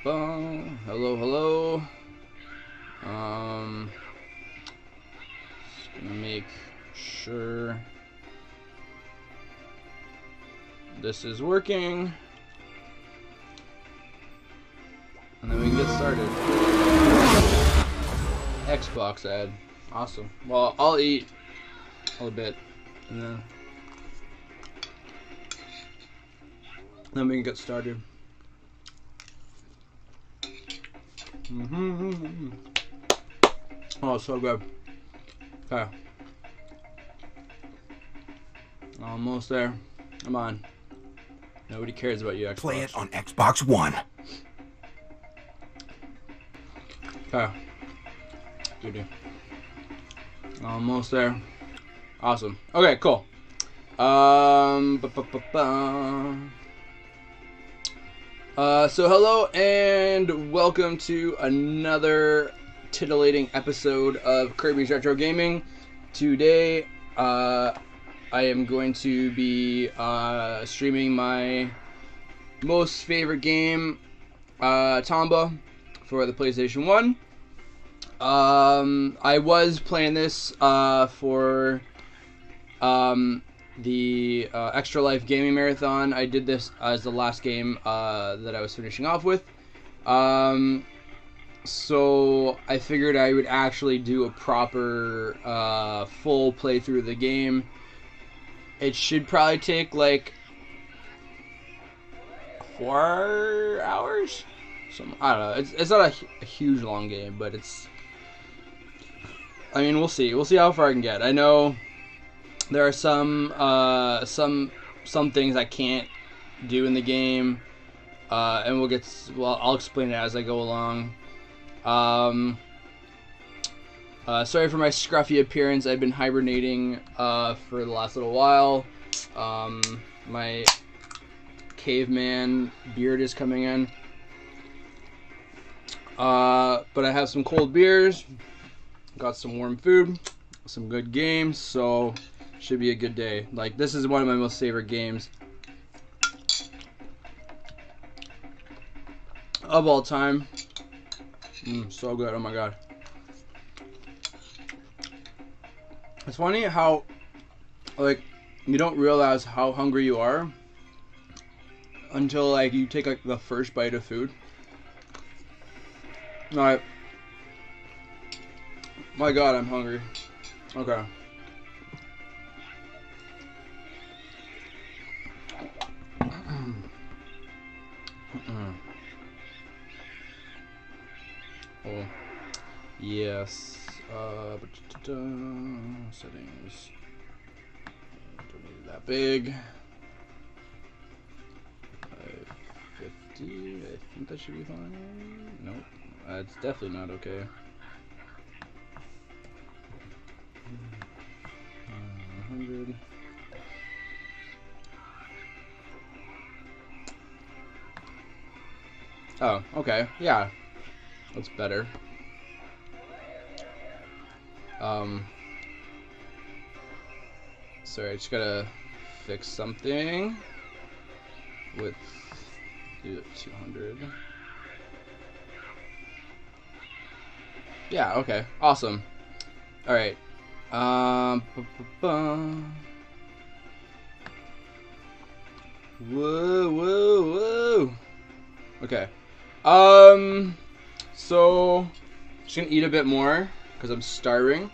Hello, hello. Just gonna make sure this is working, and then we can get started. Xbox ad. Awesome. Well, I'll eat a little bit, and then we can get started. Oh, so good. Okay. Almost there. Come on. Nobody cares about you, Xbox. Play it on Xbox One. Okay. Good. Almost there. Awesome. Okay, cool. So hello and welcome to another titillating episode of Kirby's Retro Gaming. Today, I am going to be streaming my most favorite game, Tomba, for the PlayStation 1. I was playing this for the Extra Life Gaming Marathon. I did this as the last game that I was finishing off with. So I figured I would actually do a proper full playthrough of the game. It should probably take like 4 hours. I don't know. It's not a huge long game, but it's. I mean, we'll see. We'll see how far I can get. I know there are some things I can't do in the game, and I'll explain it as I go along. Sorry for my scruffy appearance. I've been hibernating for the last little while. My caveman beard is coming in. But I have some cold beers, got some warm food, some good games, so should be a good day. Like, this is one of my most favorite games of all time. So good. Oh my god. It's funny how, like, you don't realize how hungry you are until, like, you take, like, the first bite of food. Alright. My god, I'm hungry. Okay. Oh. Yes. Settings. Don't need that big. 550. I think that should be fine. Nope. It's definitely not okay. 100. Oh, okay. Yeah. That's better. Sorry, I just gotta fix something with do it 200. Yeah, okay. Awesome. Alright. Whoa. Okay. So just gonna eat a bit more because I'm starving.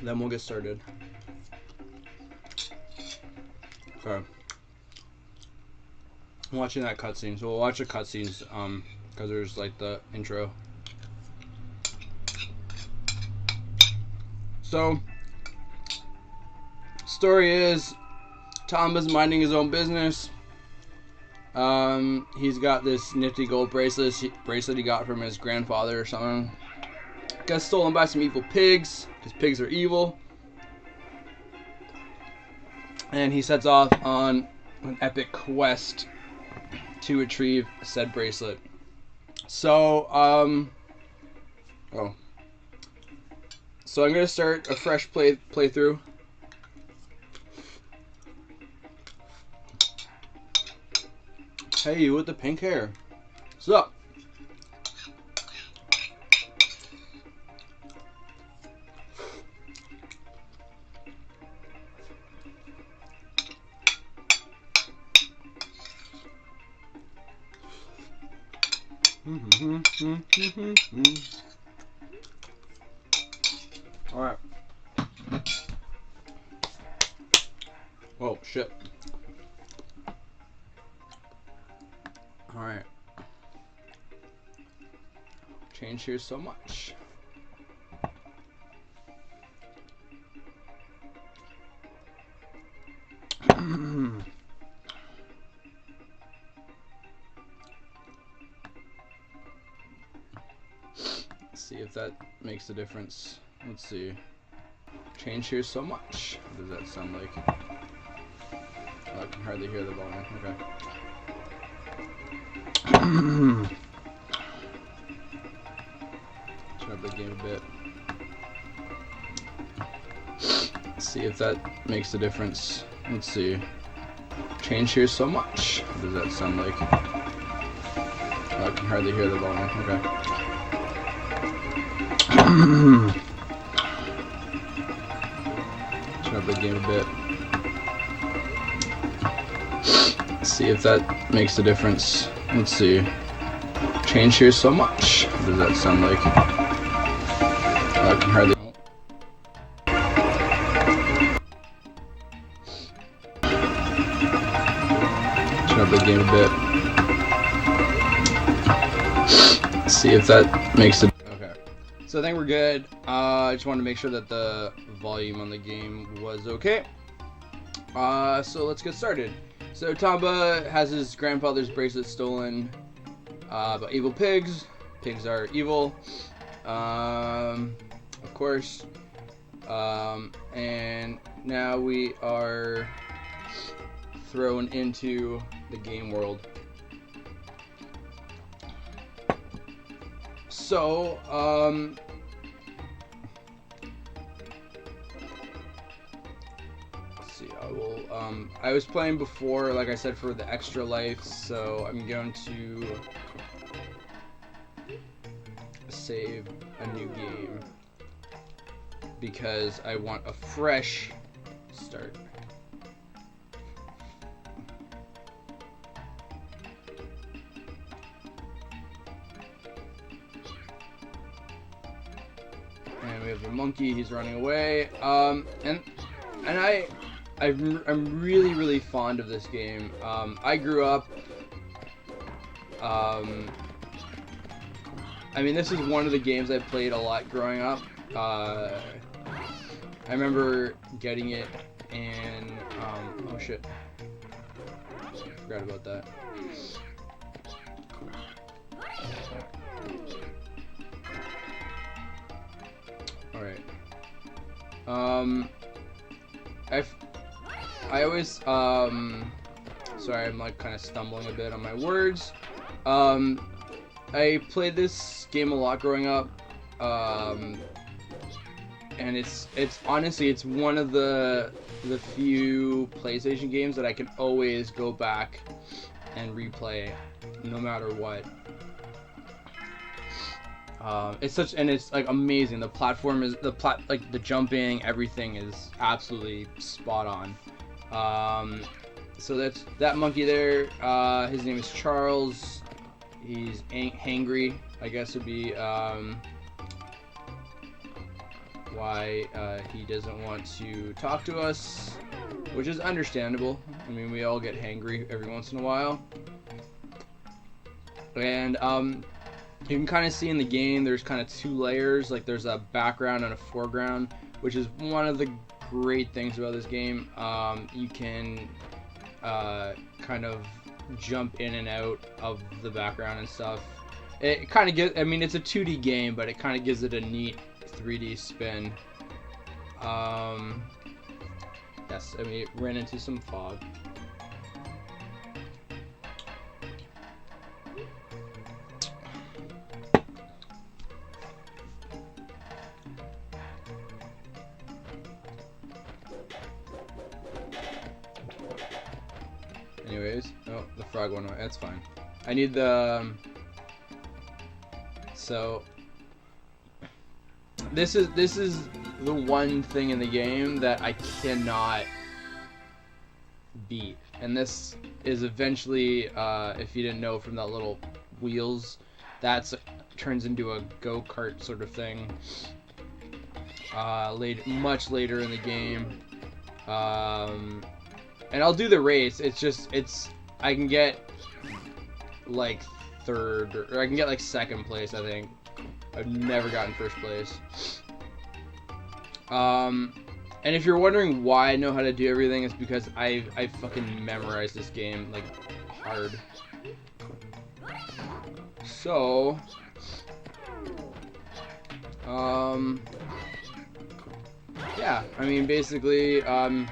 Then we'll get started. Okay. I'm watching that cutscene, so we'll watch the cutscenes because there's like the intro. So story is Tomba's minding his own business. He's got this nifty gold bracelet he got from his grandfather or something. Gets stolen by some evil pigs, because pigs are evil. And he sets off on an epic quest to retrieve said bracelet. So, So I'm gonna start a fresh playthrough. Hey, you with the pink hair. What's up? All right. Oh shit. All right. Change here so much. See if that makes a difference. Let's see. Change here so much. What does that sound like? Oh, I can hardly hear the volume. Okay. Turn up the game a bit. See if that makes a difference. Let's see. Change here so much. What does that sound like? Oh, I can hardly hear the volume. Okay. Turn up the game a bit. See if that makes a difference. Let's see. Change here so much. What does that sound like? Oh, I can hardly. Turn up the game a bit. See if that makes a. Okay. So I think we're good. I just wanted to make sure that the volume on the game was okay. So let's get started. So Tomba has his grandfather's bracelet stolen by evil pigs. Pigs are evil, of course. And now we are thrown into the game world. So, let's see, I was playing before, like I said, for the extra life, so I'm going to save a new game because I want a fresh start. And we have the monkey, he's running away. And I'm really fond of this game. I grew up. I mean, this is one of the games I played a lot growing up. I remember getting it and oh shit, forgot about that. All right. I always sorry, I'm like kind of stumbling a bit on my words. I played this game a lot growing up, and it's honestly it's one of the few PlayStation games that I can always go back and replay, no matter what. It's like amazing. The platform is like the jumping, everything is absolutely spot on. So that's that monkey there. His name is Charles. He's hangry, I guess would be why he doesn't want to talk to us, which is understandable. I mean, we all get hangry every once in a while. And you can kind of see in the game there's kind of two layers, like there's a background and a foreground, which is one of the great things about this game. You can kind of jump in and out of the background and stuff. It kind of gives, I mean, it's a 2D game, but it kind of gives it a neat 3D spin. Yes, I mean, it ran into some fog. Anyways, oh, the frog went away. That's fine. I need the. So this is the one thing in the game that I cannot beat, and this is eventually, if you didn't know from that little wheels, that's turns into a go-kart sort of thing. Much later in the game, and I'll do the race. I can get like third, or I can get like second place. I think I've never gotten first place. And if you're wondering why I know how to do everything, it's because I fucking memorized this game like hard. So, yeah, I mean, basically, I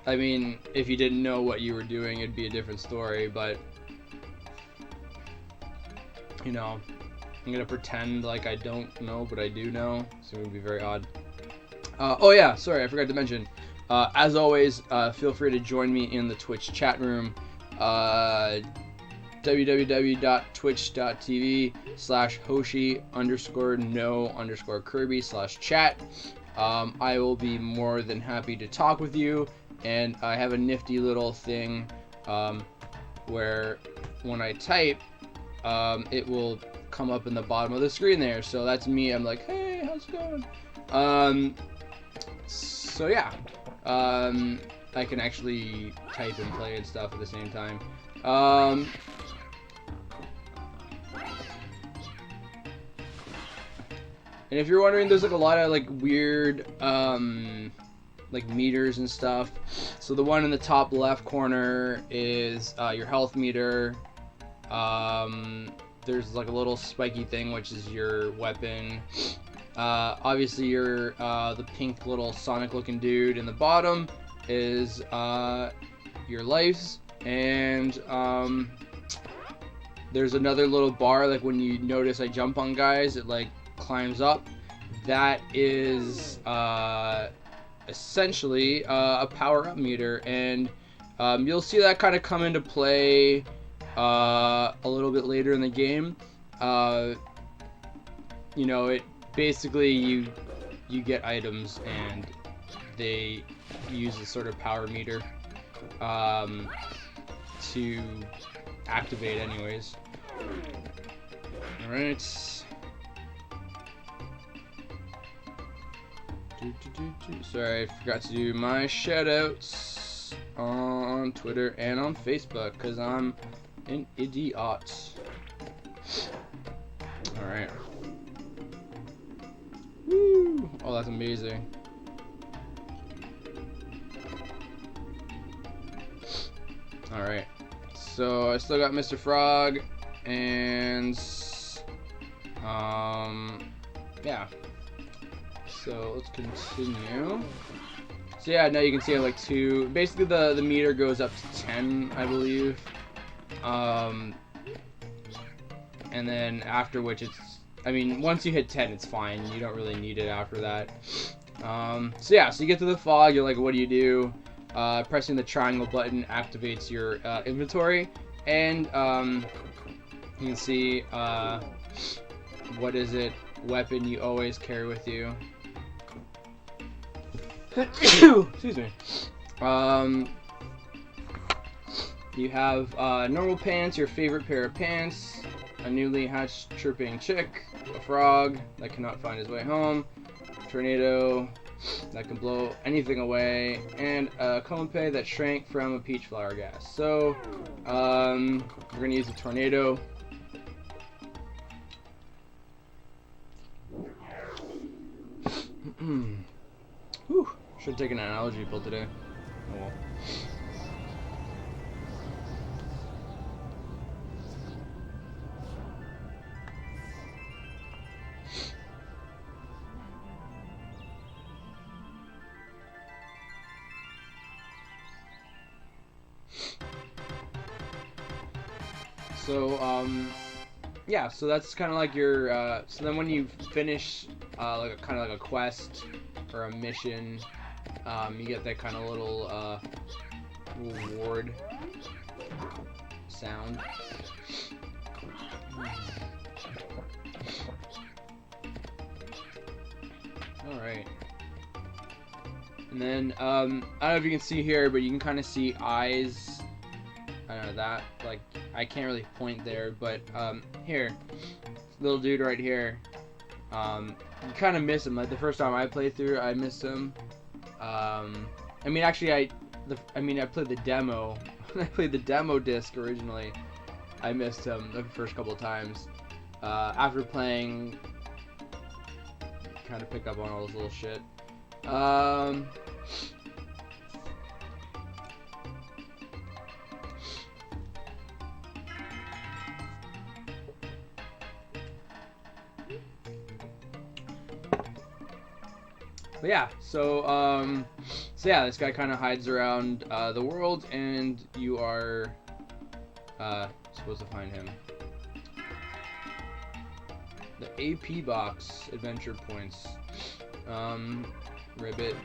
mean, if you didn't know what you were doing, it'd be a different story, but, you know, I'm gonna pretend like I don't know, but I do know, so it would be very odd. Oh yeah, sorry, I forgot to mention, as always, feel free to join me in the Twitch chat room, www.twitch.tv/Hoshi_no_Kirby/chat. I will be more than happy to talk with you, and I have a nifty little thing where when I type, it will come up in the bottom of the screen there. So that's me. I'm like, hey, how's it going? So yeah, I can actually type and play and stuff at the same time. And if you're wondering, there's like a lot of like weird like meters and stuff. So the one in the top left corner is your health meter. There's like a little spiky thing, which is your weapon. Obviously your the pink little Sonic looking dude in the bottom is your lives, and there's another little bar, like when you notice I jump on guys, it like climbs up. That is essentially a power-up meter, and you'll see that kind of come into play a little bit later in the game. You know, it basically you get items and they use a sort of power meter to activate anyways. Alright. Sorry, I forgot to do my shoutouts on Twitter and on Facebook because I'm an idiot. Alright. Woo! Oh, that's amazing. Alright. So I still got Mr. Frog and yeah. So let's continue. So yeah, now you can see I have like two. Basically, the meter goes up to 10, I believe. And then after which it's, I mean, once you hit 10, it's fine. You don't really need it after that. So yeah, so you get to the fog. You're like, what do you do? Pressing the triangle button activates your inventory, and you can see what is it? Weapon you always carry with you. Excuse me. You have normal pants, your favorite pair of pants, a newly hatched chirping chick, a frog that cannot find his way home, a tornado that can blow anything away, and a Kompe that shrank from a peach flower gas. So we're gonna use a tornado. Whew. Should take an analogy pull today. Oh well. So yeah, so that's kind of like your so then when you finish like a kind of like a quest or a mission, you get that kind of little reward sound. Alright. And then, I don't know if you can see here, but you can kind of see eyes. I don't know that, like, I can't really point there, but, here. Little dude right here. You kind of miss him. Like, the first time I played through, I missed him. I mean, actually, I played the demo. I played the demo disc originally. I missed him the first couple of times. After playing, kind of pick up on all this little shit. But yeah, so yeah, this guy kind of hides around the world, and you are supposed to find him. The AP box, adventure points, ribbit.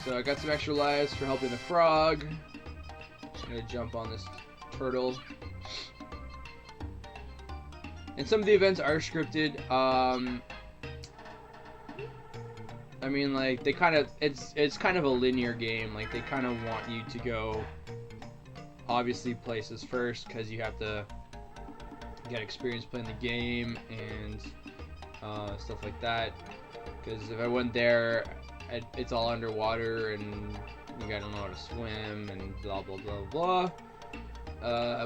So I got some extra lives for helping the frog. I'm gonna jump on this turtle. And some of the events are scripted. I mean, like, they kind of, it's kind of a linear game. Like, they kind of want you to go, obviously, places first, because you have to get experience playing the game and stuff like that. Because if I went there, it's all underwater, and you gotta know how to swim, and blah, blah, blah, blah.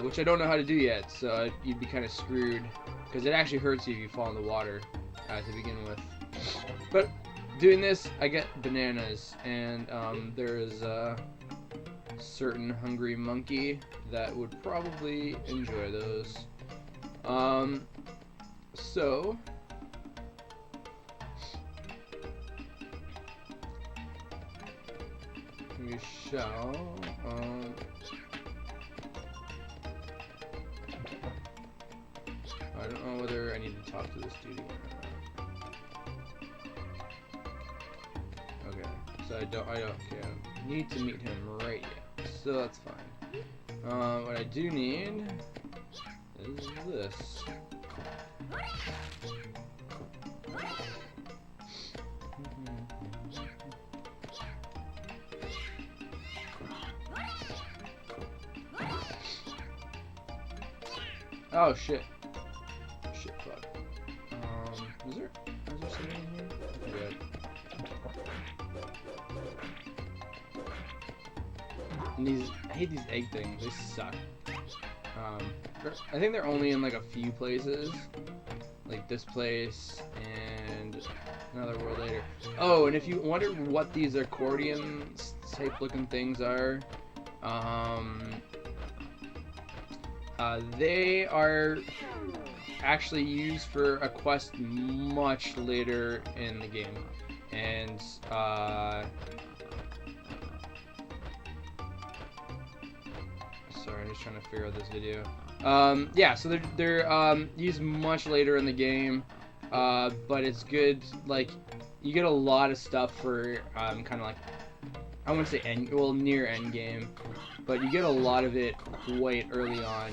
Which I don't know how to do yet, so you'd be kind of screwed. Because it actually hurts you if you fall in the water to begin with. But doing this, I get bananas, and there is a certain hungry monkey that would probably enjoy those. So we shall I don't know whether I need to talk to this dude again or not. Okay, so I don't need to meet him right yet, so that's fine. What I do need is this. Oh shit. Shit, fuck. Is there something in here? Good. And I hate these egg things. They suck. I think they're only in like a few places, like this place and another world later. Oh, and if you wonder what these accordion type looking things are, they are actually used for a quest much later in the game, and sorry, I'm just trying to figure out this video. Yeah, so they're used much later in the game, but it's good. Like, you get a lot of stuff for kind of like, I wouldn't say near end game, but you get a lot of it quite early on,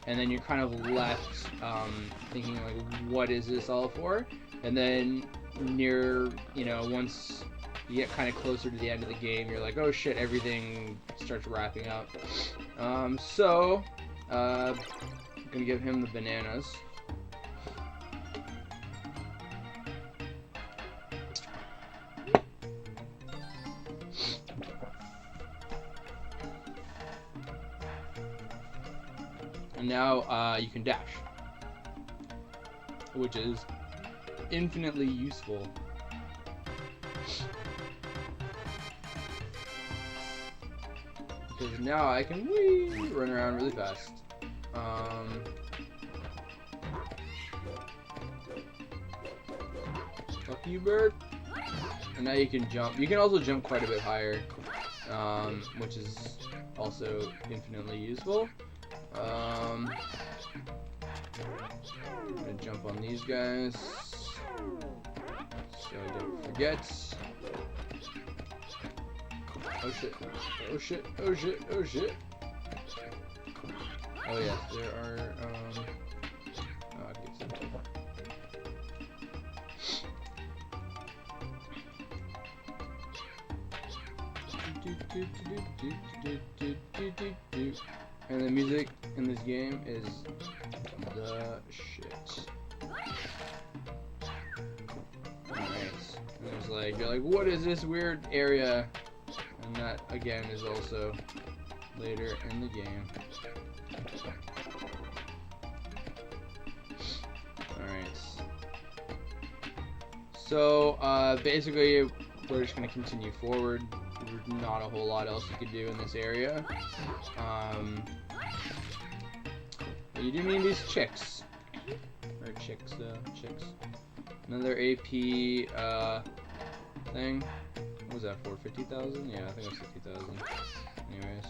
and then you're kind of left thinking like, what is this all for? And then near, once you get kind of closer to the end of the game, you're like, oh shit, everything starts wrapping up. So I'm gonna give him the bananas. And now you can dash, which is infinitely useful. Because now I can run around really fast. Fuck you, bird. And now you can jump. You can also jump quite a bit higher, which is also infinitely useful. I'm gonna jump on these guys so I don't forget. Oh shit. Oh shit. Oh shit. Oh shit. Oh yes, there are, oh, I can get some. And the music in this game is the shit. Alright. And it's like, you're like, what is this weird area? And that, again, is also later in the game. Alright. So, basically, we're just going to continue forward. There's not a whole lot else you can do in this area. You do need these chicks. Or chicks. Another AP thing. What was that for? 50,000? Yeah, I think it was 50,000. Anyways.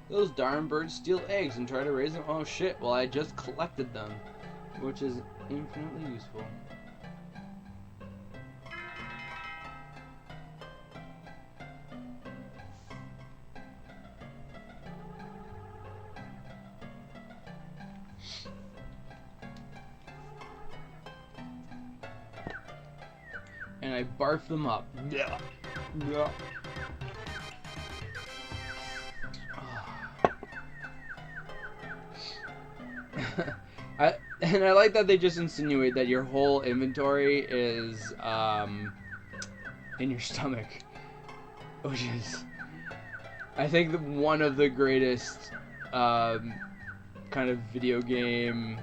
Those darn birds steal eggs and try to raise them. Oh shit, well I just collected them, which is infinitely useful. And I barf them up. Yeah. Yeah. I like that they just insinuate that your whole inventory is in your stomach, which is, I think, one of the greatest kind of video game.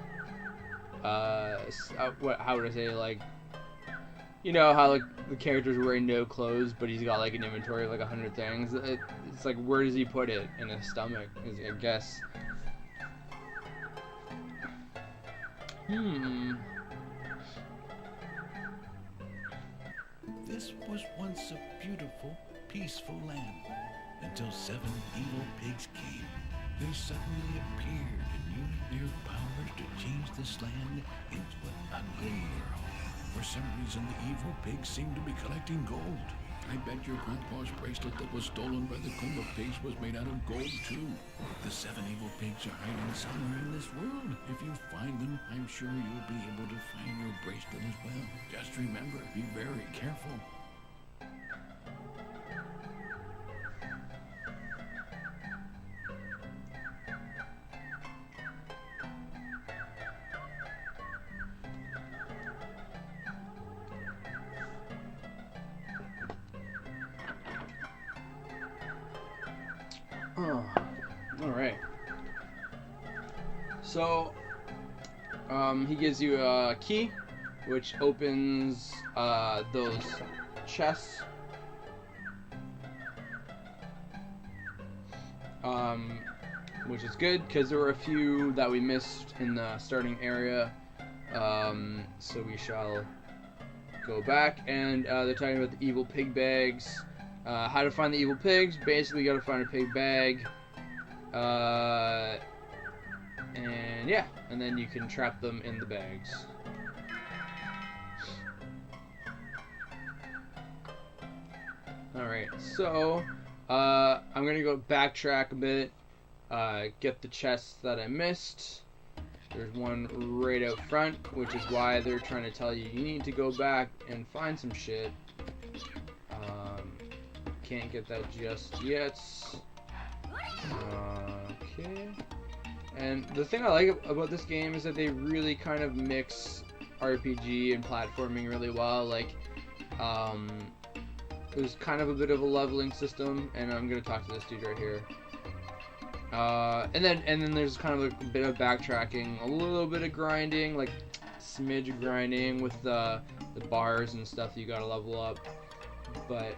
How would I say, like, you know how like the character's wearing no clothes, but he's got like an inventory of like 100 things. It's like, where does he put it? In his stomach, I guess. This was once a beautiful, peaceful land, until 7 evil pigs came. They suddenly appeared and used their powers to change this land into an ugly world. For some reason, the evil pigs seemed to be collecting gold. I bet your grandpa's bracelet that was stolen by the Tomba pigs was made out of gold, too. The 7 evil pigs are hiding somewhere in this world. If you find them, I'm sure you'll be able to find your bracelet as well. Just remember, be very careful. Oh, alright. So, he gives you a key, which opens those chests. Which is good, because there were a few that we missed in the starting area. So we shall go back, and they're talking about the evil pig bags. How to find the evil pigs. Basically, you gotta find a pig bag. And yeah, and then you can trap them in the bags. Alright, so I'm gonna go backtrack a bit, get the chests that I missed. There's one right out front, which is why they're trying to tell you need to go back and find some shit. Can't get that just yet. Okay. And the thing I like about this game is that they really kind of mix RPG and platforming really well. Like, there's kind of a bit of a leveling system, and I'm gonna talk to this dude right here. And then there's kind of a bit of backtracking, a little bit of grinding, like smidge of grinding with the bars and stuff that you gotta level up. But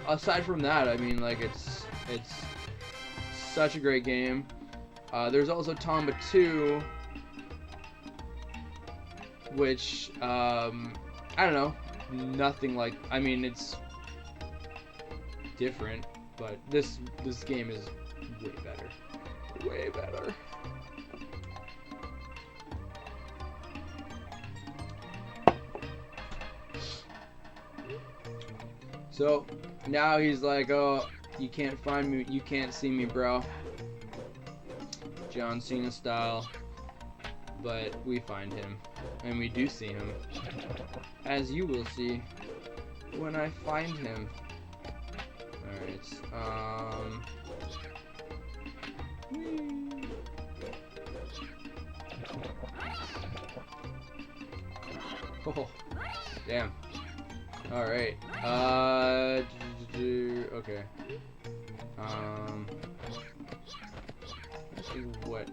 aside from that, I mean, like it's such a great game. There's also Tomba 2, which I don't know, nothing like. I mean, it's different, but this game is way better, way better. So now he's like, oh, you can't find me, you can't see me, bro. John Cena style. But we find him, and we do see him, as you will see when I find him. Alright, oh, damn. Alright, okay. Let's see what.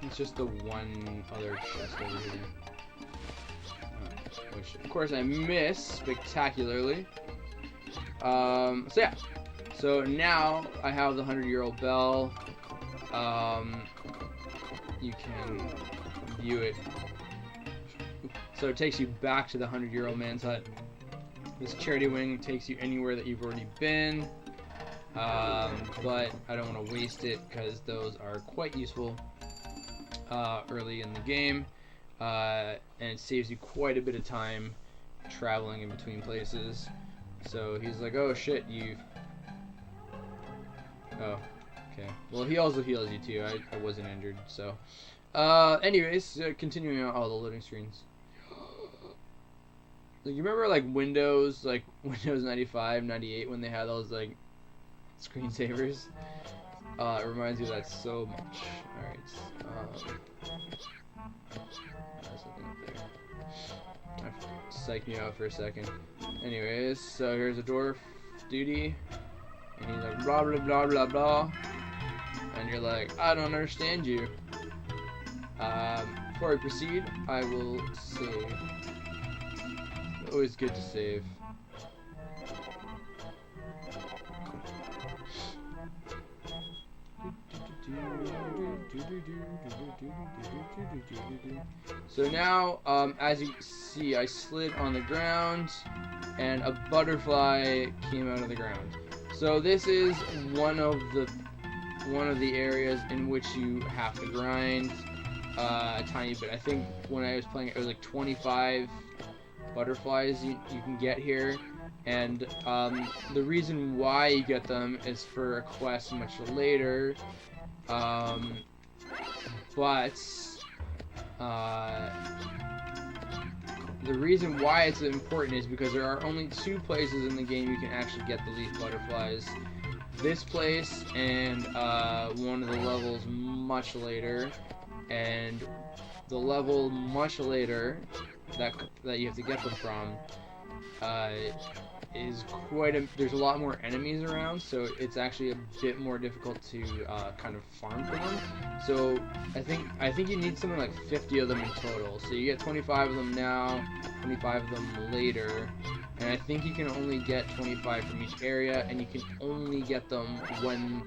It's just the one other chest over here. Which, of course, I miss spectacularly. So yeah. So now I have the 100-year-old bell. You can view it. So it takes you back to the 100-year-old man's hut. This charity wing takes you anywhere that you've already been. But I don't want to waste it because those are quite useful early in the game. And it saves you quite a bit of time traveling in between places. So he's like, oh shit, you... Oh, okay. Well, he also heals you too. I wasn't injured, so... anyways, continuing on all the loading screens. Like, you remember, like, Windows 95, 98, when they had those, like, screensavers? It reminds me of that so much. Alright, there's something up there. That psyched me out for a second. Anyways, so here's a dwarf duty. And he's like, blah, blah, blah, blah, blah. And you're like, I don't understand you. Before I proceed, I will save. Always good to save. So now, as you see, I slid on the ground, and a butterfly came out of the ground. So this is one of the areas in which you have to grind a tiny bit. I think when I was playing it was like 25 butterflies you can get here, and the reason why you get them is for a quest much later, but the reason why it's important is because there are only 2 places in the game you can actually get the leaf butterflies. This place and one of the levels much later, and the level much later that you have to get them from is there's a lot more enemies around, so it's actually a bit more difficult to kind of farm for them. So I think you need something like 50 of them in total. So you get 25 of them now, 25 of them later, and I think you can only get 25 from each area, and you can only get them when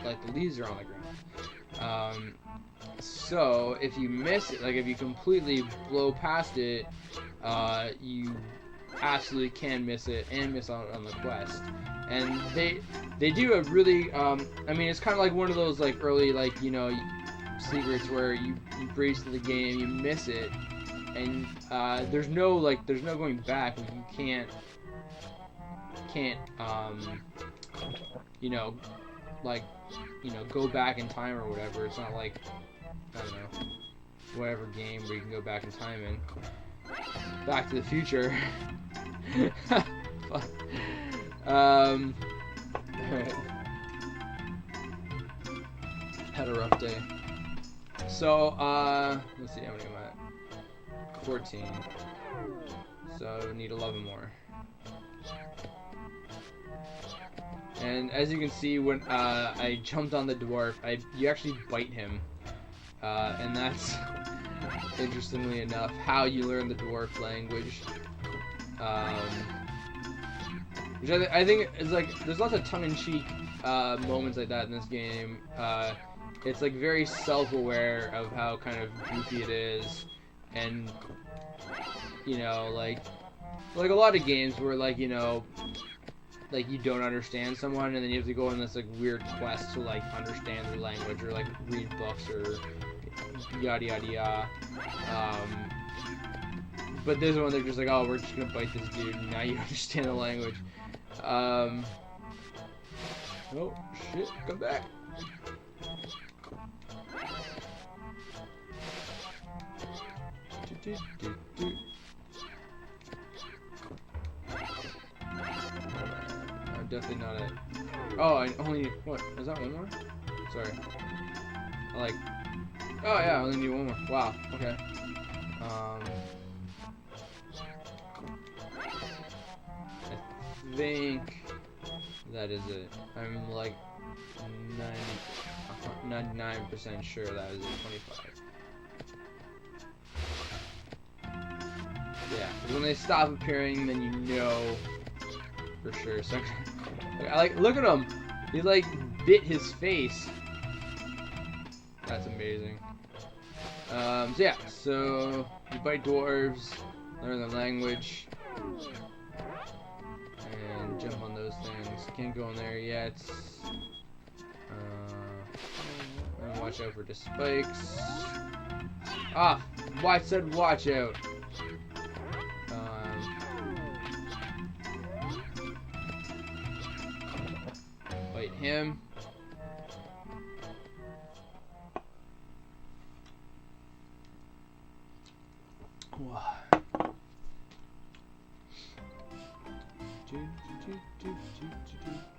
like the leaves are on the ground. So if you miss it, like if you completely blow past it, you absolutely can miss it and miss out on the quest. And they do a really I mean, it's kind of like one of those like early, like, you know, secrets where you breeze through the game, you miss it, and there's no going back. Like, you can't you know, like, you know, go back in time or whatever. It's not like, I don't know, whatever game where you can go back in time in. Back to the Future. Alright. Had a rough day. So, let's see how many am I at? 14. So, need 11 more. And as you can see, when I jumped on the dwarf, you actually bite him. And that's, interestingly enough, how you learn the dwarf language. Which I think is like, there's lots of tongue-in-cheek moments like that in this game. It's like very self-aware of how kind of goofy it is, and you know, like a lot of games where, like, you know, like you don't understand someone and then you have to go on this like weird quest to like understand their language, or like read books, or yada yada yada. But this one, they're just like, oh, we're just gonna bite this dude, and now you understand the language. Oh shit, come back. I'm definitely not it. Oh, I only need, what, is that one more? Sorry. I like, oh yeah, I only need one more. Wow, okay. I think that is it. I'm like 99% sure that is it. 25. Yeah, because when they stop appearing, then you know for sure. So, I like, look at him. He like bit his face. That's amazing. So yeah, so you bite dwarves, learn the language, and jump on those things. Can't go in there yet. And watch out for the spikes. Ah, I said watch out. Fight him.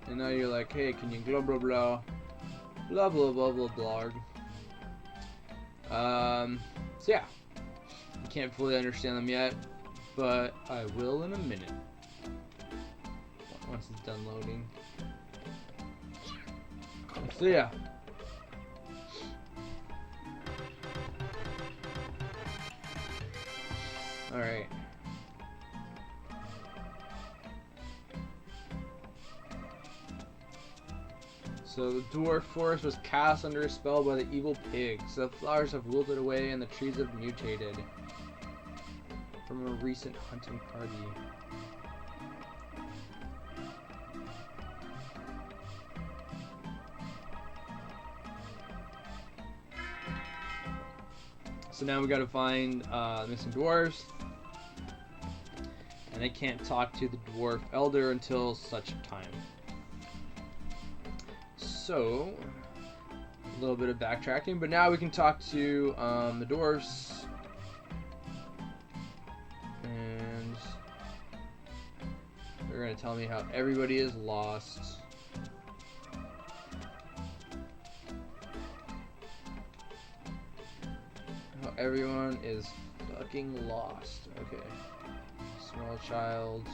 And now you're like, hey, can you blah blah blah blah blah blah blah blah. So yeah, you can't fully understand them yet, but I will in a minute once it's done loading. So yeah. All right. So the dwarf forest was cast under a spell by the evil pigs. The flowers have wilted away and the trees have mutated from a recent hunting party. So now we gotta find missing dwarves. And they can't talk to the dwarf elder until such time. So, a little bit of backtracking, but now we can talk to the dwarves. And they're gonna tell me how everybody is lost. How everyone is fucking lost. Okay. Small child.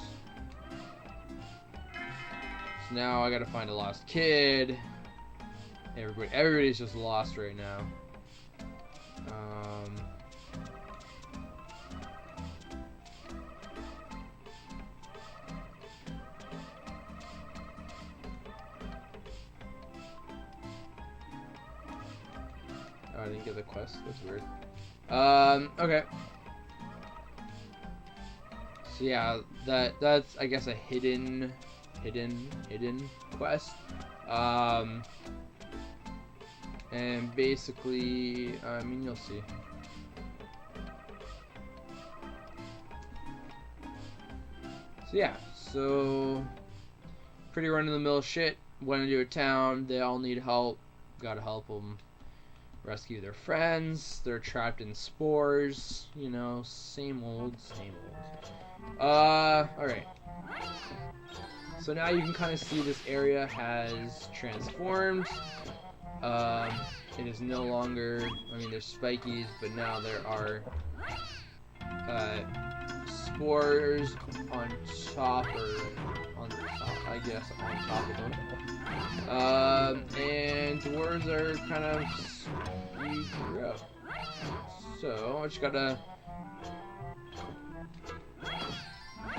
So now I gotta find a lost kid. Everybody's just lost right now. Oh, I didn't get the quest. That's weird. Okay. So yeah, that's I guess a hidden quest. And basically, I mean, you'll see. So yeah, so pretty run-of-the-mill shit. Went into a town, they all need help. Gotta help them rescue their friends. They're trapped in spores. You know, same old, same old. Alright. So now you can kind of see this area has transformed. It is no longer, I mean, there's spikies, but now there are spores on top, or on top, I guess, on top of them. And dwarves are kind of screwed up. So I just gotta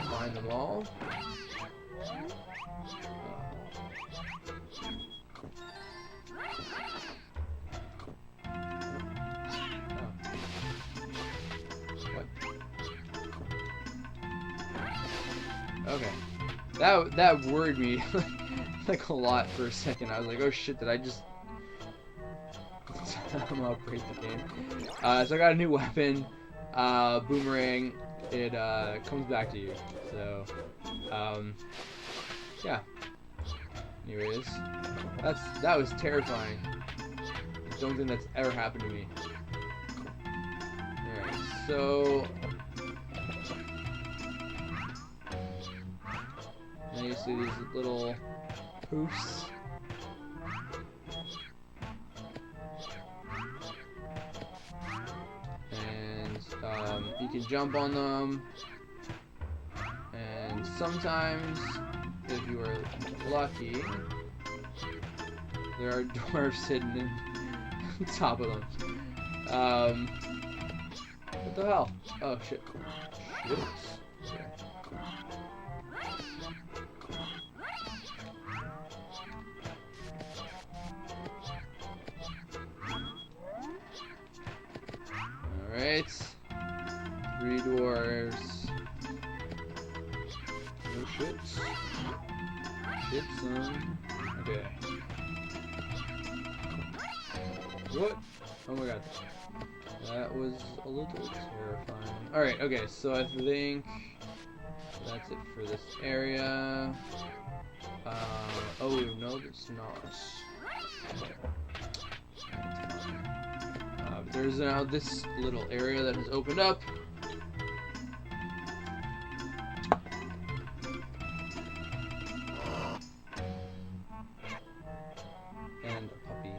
find them all. Okay, that worried me like a lot for a second. I was like, oh shit, did I just somehow break the game? So I got a new weapon, boomerang. It comes back to you. So yeah. Anyways, that was terrifying. I don't think that's ever happened to me. Alright, so now you see these little poofs. And you can jump on them. And sometimes, if you are lucky, there are dwarves hidden in on top of them. What the hell? Oh shit. Shit. Okay. Alright. 3 dwarves. No shits. Shit, son. Okay. What? Oh my god. That was a little terrifying. Alright, okay, so I think that's it for this area. Oh, no, it's not. There's now this little area that has opened up. And a puppy.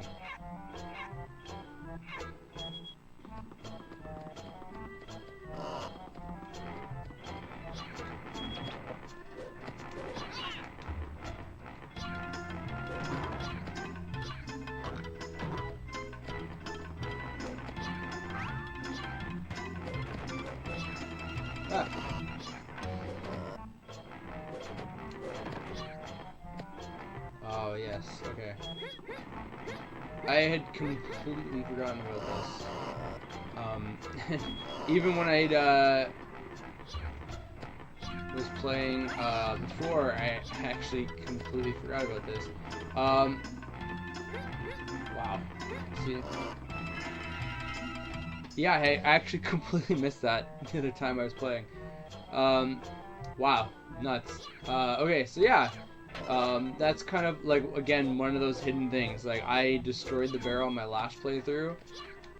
Ah. Oh yes, okay. I had completely forgotten about this. Even when I was playing before, I actually completely forgot about this. Wow. See? Yeah, I actually completely missed that the other time I was playing. Wow, nuts. Okay, so yeah, that's kind of like, again, one of those hidden things. Like, I destroyed the barrel in my last playthrough,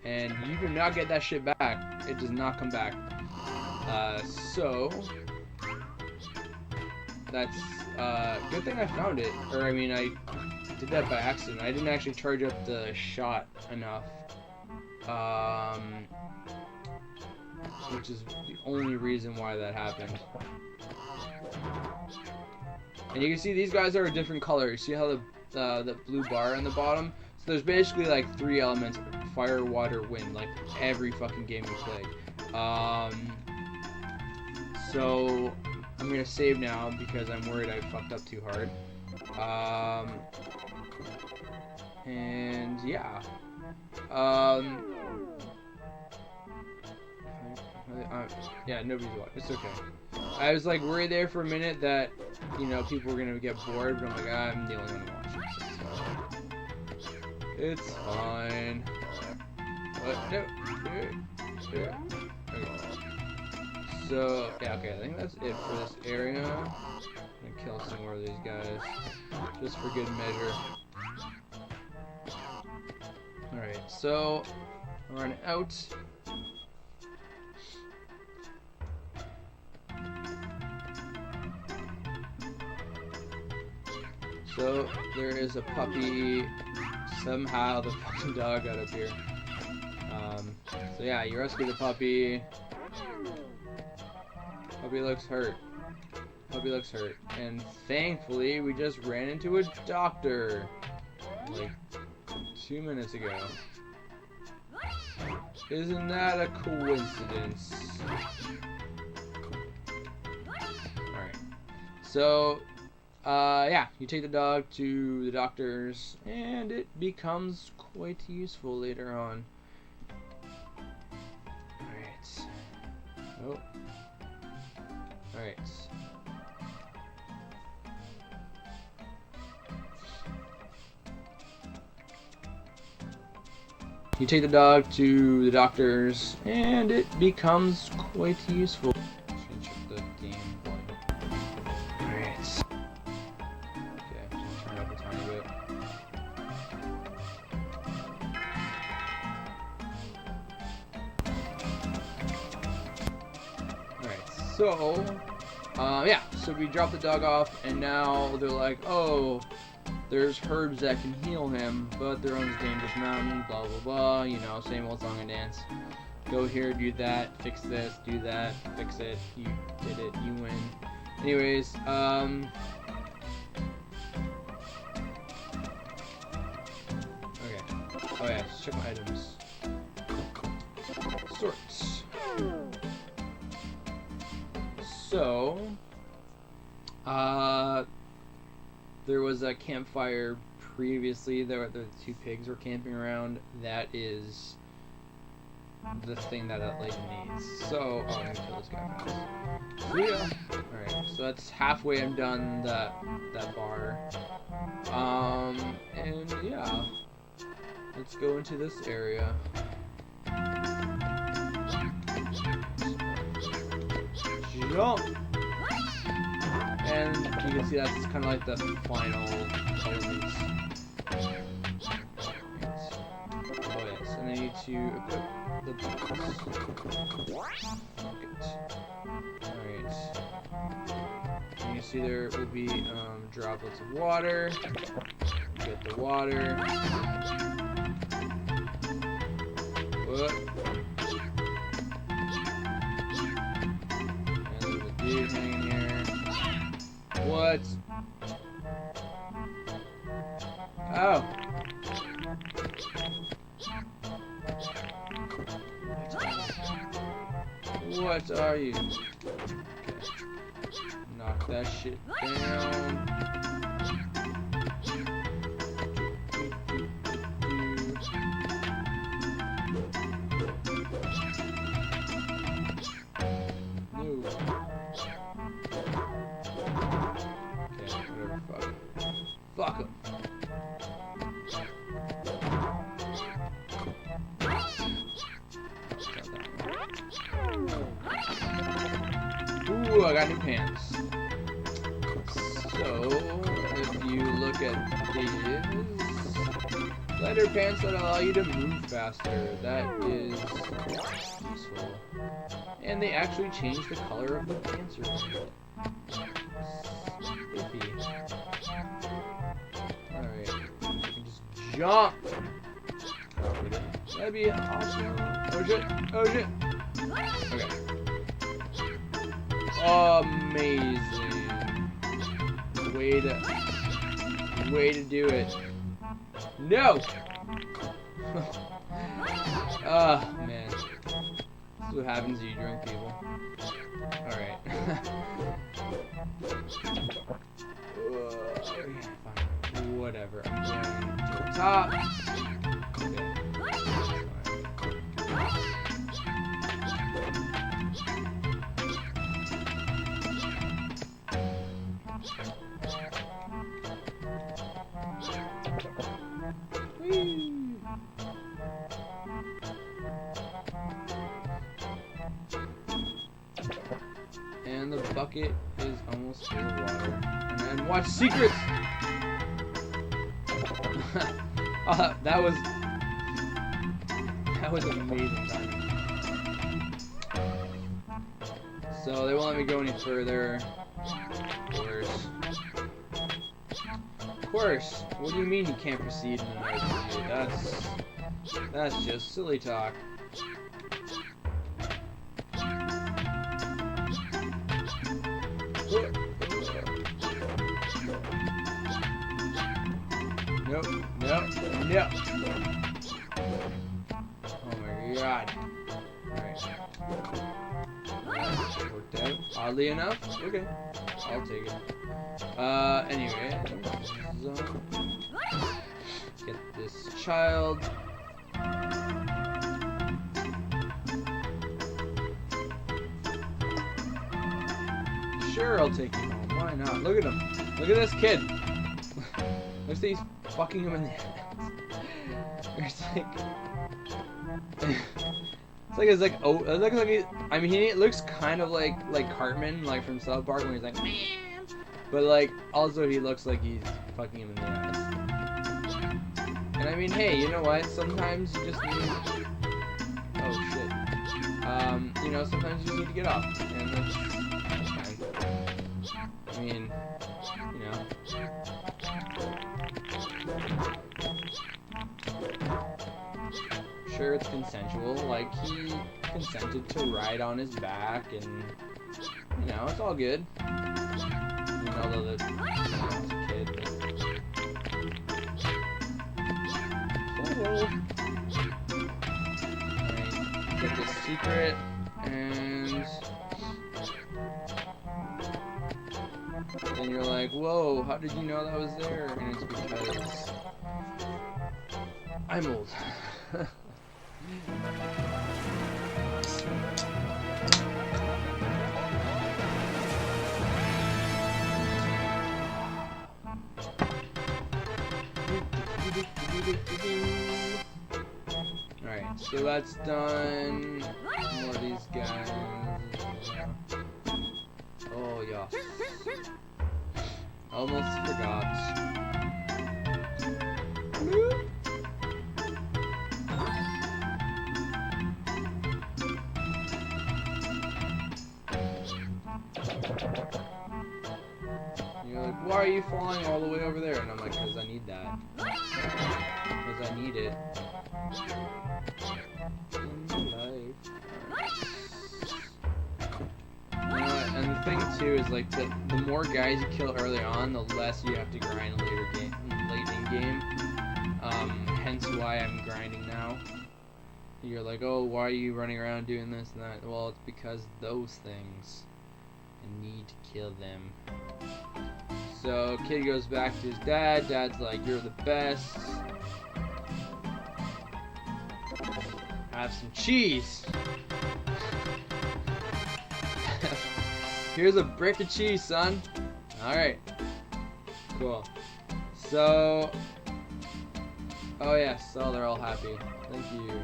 and you do not get that shit back. It does not come back. So that's good thing I found it. Or I mean, I did that by accident. I didn't actually charge up the shot enough. Which is the only reason why that happened. And you can see these guys are a different color. You see how the blue bar on the bottom? So there's basically like 3 elements: fire, water, wind, like every fucking game you play. So I'm gonna save now because I'm worried I fucked up too hard. And yeah. Yeah, nobody's watching. It's okay. I was like worried there for a minute that, you know, people were gonna get bored, but I'm like, I'm the only one watching, so it's fine. What? No. Okay. So yeah, okay. I think that's it for this area. I'm gonna kill some more of these guys, just for good measure. All right. So I'm running out. So there is a puppy. Somehow the fucking dog got up here. So yeah, you rescue the puppy. Puppy looks hurt. Puppy looks hurt. And thankfully, we just ran into a doctor. Like 2 minutes ago. Isn't that a coincidence? Alright. So, yeah, you take the dog to the doctor's, and it becomes quite useful later on. Alright. Oh. Alright. You take the dog to the doctor's, and it becomes quite useful. Change the game volume. Alright. Okay, just turn it up a tiny bit. Alright, so, yeah, so we drop the dog off, and now they're like, oh, there's herbs that can heal him, but they're on this dangerous mountain, blah blah blah, you know, same old song and dance. Go here, do that, fix this, do that, fix it, you did it, you win. Anyways, okay. Oh yeah, let's check my items. Sorts. So, there was a campfire previously. The 2 pigs were camping around. That is the thing that lady needs. So, oh, I'm gonna kill this guy first. So, yeah. Alright, so that's halfway. I'm done that bar. And yeah, let's go into this area. Jump! And you can see that's kind of like the final elements. Oh yes, and I need to equip the buckets. Alright. And you see there will be droplets of water. Get the water. What? And there's a dude hanging here. What? Oh. What are you? Okay. Knock that shit down. Fuck him. Ooh, I got new pants. So, if you look at these, lighter pants that allow you to move faster. That is useful. And they actually change the color of the pants you're wearing. Spiffy. Alright, I can just jump! That'd be awesome. Oh shit, oh shit! Okay. Amazing. Way to do it. No! Man. This is what happens to you drunk people. Alright. Fine. Whatever. I'm going to the top. Okay. Whee! And the bucket is almost full of water. And then watch secrets! Oh, that was amazing timing. So they won't let me go any further. Of course. What do you mean you can't proceed in an emergency? That's just silly talk. Nope. Nope. Nope. Oh my god. Alright. Worked out. Oddly enough. Okay. I'll take it. Anyway. Get this child. Sure, I'll take him home. Why not? Look at him. Look at this kid. Looks like he's fucking him in the ass. It's like, it's like oh, it looks like I mean, he looks kind of like Cartman, like from South Park, when he's like, man. But like, also he looks like he's fucking him in the ass. And I mean, hey, you know what? Sometimes you just need. Oh shit. You know, sometimes you just need to get off, and that's fine. I mean, you know. Sure, it's consensual. Like, he consented to ride on his back, and you know, it's all good. You know, although the kid. Alright, get this secret, and then you're like, whoa, how did you know that was there? And it's because I'm old. Alright, so that's done. More of these guys. Oh, yeah. Almost forgot. You're like, why are you flying all the way over there? And I'm like, because I need that. Because I need it. In life. And the thing too is like the more guys you kill early on, the less you have to grind late in game. Hence why I'm grinding now. You're like, oh, why are you running around doing this and that? Well, it's because those things. I need to kill them. So kid goes back to his dad. Dad's like, you're the best. Have some cheese. Here's a brick of cheese, son. Alright. Cool. So, oh yes, so they're all happy. Thank you.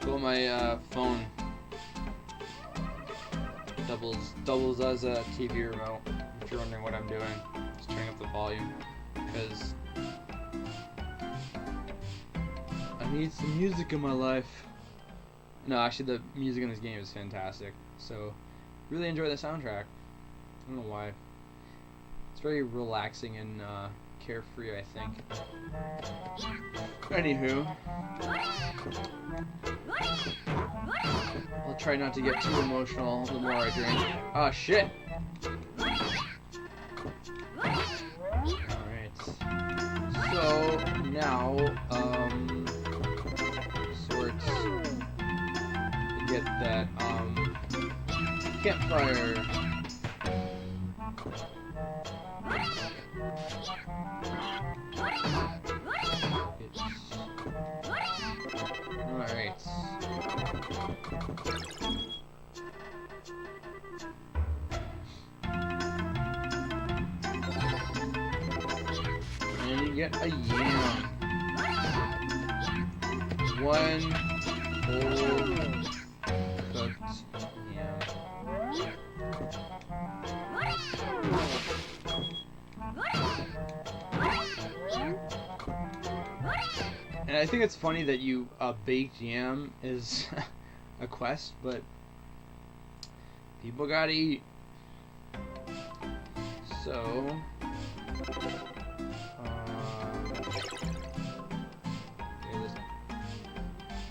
Cool, my phone doubles as a TV remote. If you're wondering what I'm doing, just turning up the volume because I need some music in my life. No, actually, the music in this game is fantastic. So, really enjoy the soundtrack. I don't know why. It's very relaxing and carefree, I think. Anywho, I'll try not to get too emotional the more I drink. Oh shit! Alright. So, now, sorts to get that, campfire. Alright. And you get a yam. One whole cooked yam. I think it's funny that you baked yam is a quest, but people gotta eat. So,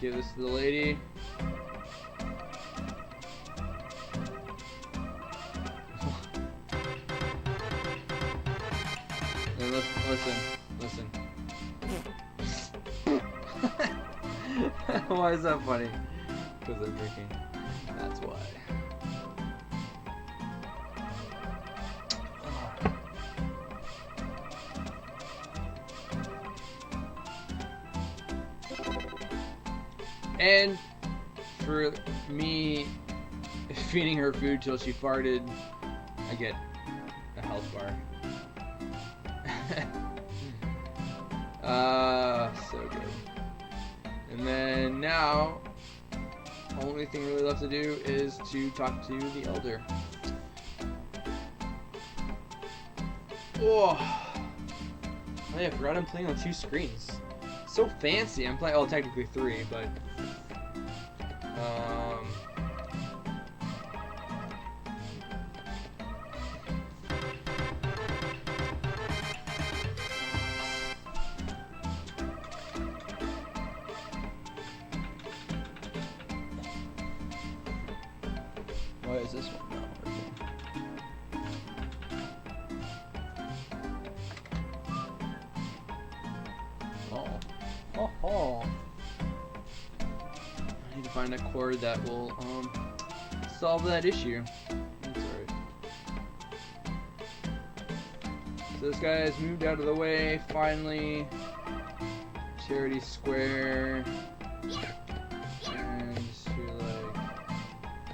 give this to the lady. And listen. Why is that funny? Because I'm drinking. That's why. And for me feeding her food till she farted, I get a health bar. So good. And then now, only thing really left to do is to talk to the elder. Oh, yeah, I forgot I'm playing on 2 screens. So fancy. I'm playing, well, technically 3, but why is this one not working? Oh. I need to find a chord that will solve that issue. That's alright. So this guy has moved out of the way finally. Charity Square. And just feel like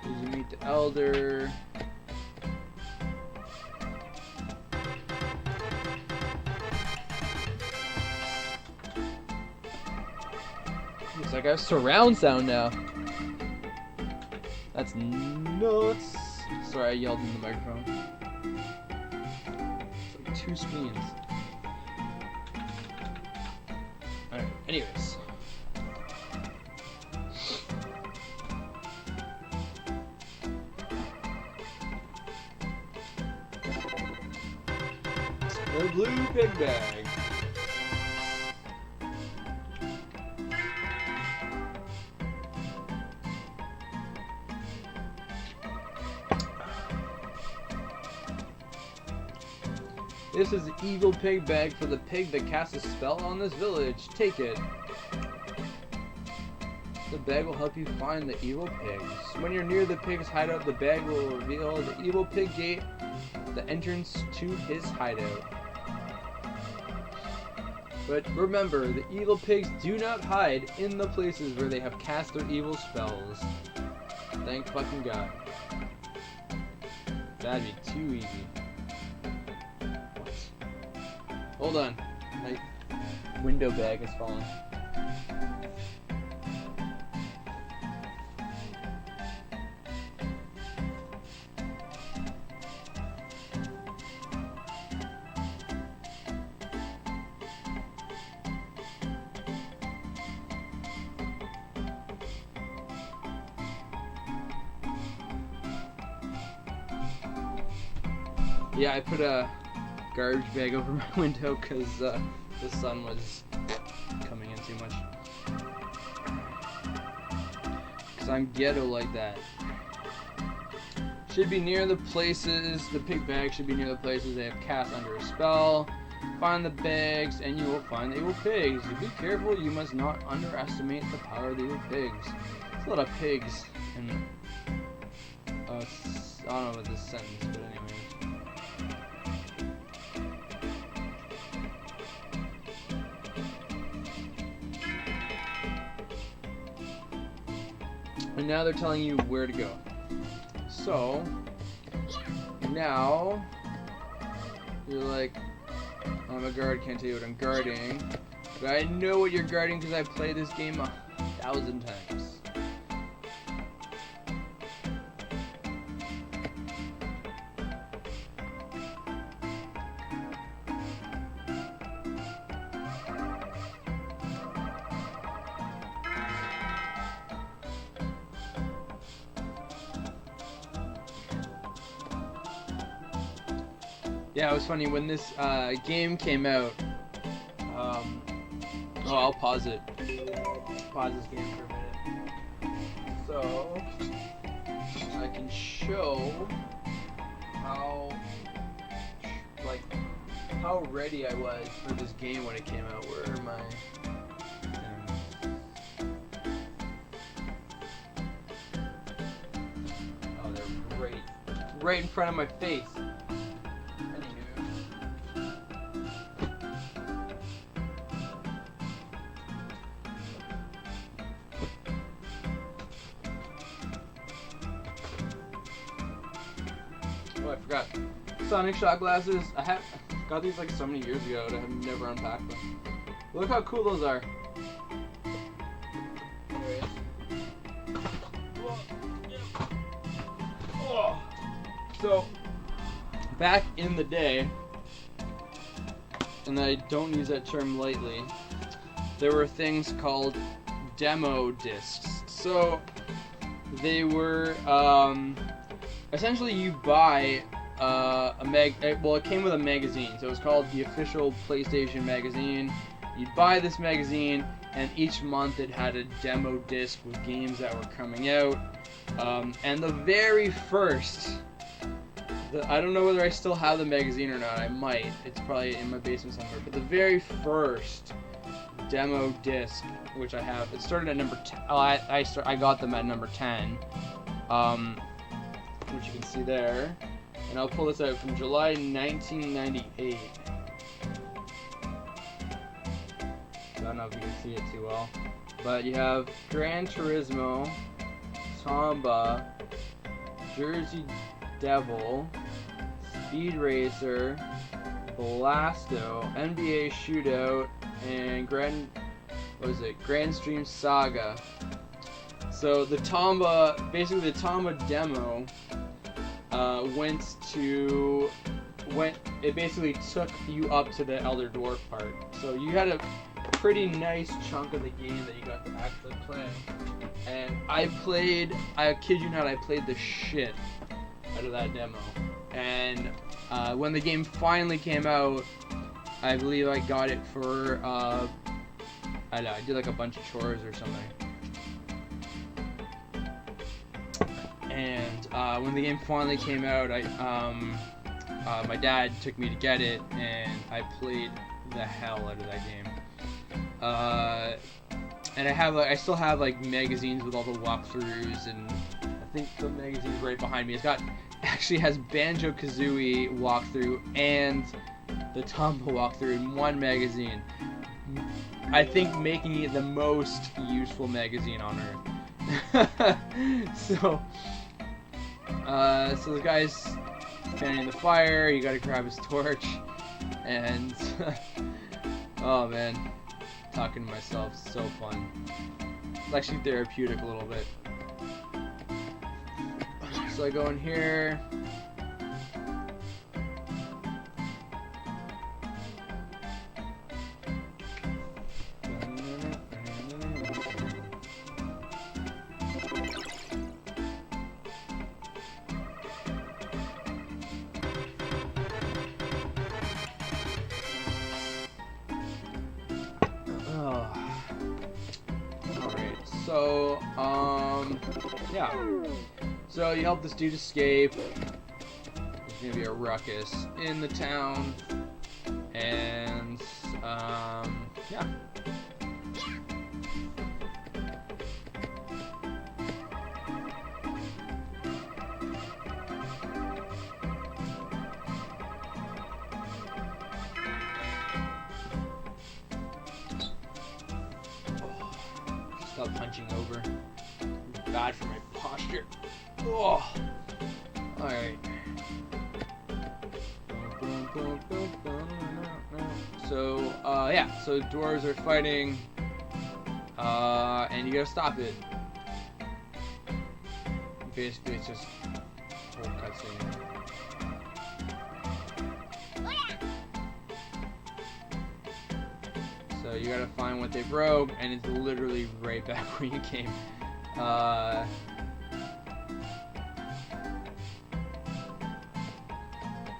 did you meet the elder? Looks like I have surround sound now. That's nuts. Sorry, I yelled in the microphone. It's like 2 screens. Alright, anyways. The blue pig bag. This is the evil pig bag for the pig that casts a spell on this village. Take it. The bag will help you find the evil pigs. When you're near the pig's hideout, the bag will reveal the evil pig gate, the entrance to his hideout. But remember, the evil pigs do not hide in the places where they have cast their evil spells. Thank fucking God. That'd be too easy. Hold on. My window bag has fallen. Yeah, I put a garbage bag over my window because the sun was coming in too much. Because I'm ghetto like that. Should be near the places, the pig bag should be near the places they have cast under a spell. Find the bags and you will find the evil pigs. Be careful, you must not underestimate the power of the evil pigs. There's a lot of pigs in, I don't know about this sentence, but anyway. And now they're telling you where to go. So, now, you're like, I'm a guard, can't tell you what I'm guarding. But I know what you're guarding because I played this game 1,000 times. Yeah, it was funny when this game came out. I'll pause it. Pause this game for a minute. So I can show how ready I was for this game when it came out. Where are my Oh, they're right in front of my face. Oh, I forgot. Sonic shot glasses. I got these like so many years ago, and I have never unpacked them. Look how cool those are. So, back in the day, and I don't use that term lightly, there were things called demo discs. So, they were, essentially you buy it came with a magazine, so it was called the official PlayStation magazine. You'd buy this magazine, and each month it had a demo disc with games that were coming out. And the very first, I don't know whether I still have the magazine or not. I might. It's probably in my basement somewhere. But the very first demo disc, which I have, it started at number 10. I got them at number 10, which you can see there. And I'll pull this out from July 1998. I don't know if you can see it too well. But you have Gran Turismo, Tomba, Jersey Devil, Speed Racer, Blasto, NBA Shootout, and Grand Stream Saga. So the Tomba, basically the Tomba demo, it basically took you up to the Elder Dwarf part. So you had a pretty nice chunk of the game that you got to actually play. And I kid you not, I played the shit out of that demo. And when the game finally came out, I believe I got it for, I don't know, I did like a bunch of chores or something. And when the game finally came out, my dad took me to get it, and I played the hell out of that game. And I still have like magazines with all the walkthroughs, and I think the magazine's right behind me. Actually has Banjo-Kazooie walkthrough and the Tomba walkthrough in one magazine. I think making it the most useful magazine on Earth. So the guy's fanning the fire. You gotta grab his torch, and oh man, talking to myself is so fun. It's actually therapeutic a little bit. So I go in here. So, yeah. So you help this dude escape. There's gonna be a ruckus in the town, and yeah. Stop punching over. It's bad for my posture. Oh. Alright. So, yeah. So dwarves are fighting. And you gotta stop it. Basically, it's just a whole cutscene. So you gotta find what they broke, and it's literally right back where you came.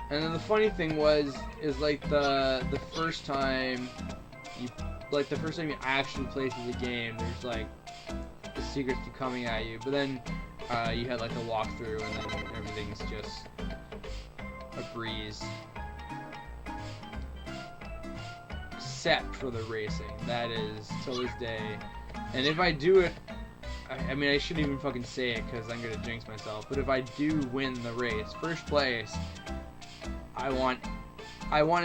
And then the funny thing is like the first time you actually play through the game, there's like the secrets keep coming at you, but then you had like the walkthrough, and then everything's just a breeze. Except for the racing, that is till this day. And if I do it, I mean, I shouldn't even fucking say it because I'm gonna jinx myself. But if I do win the race, first place, I want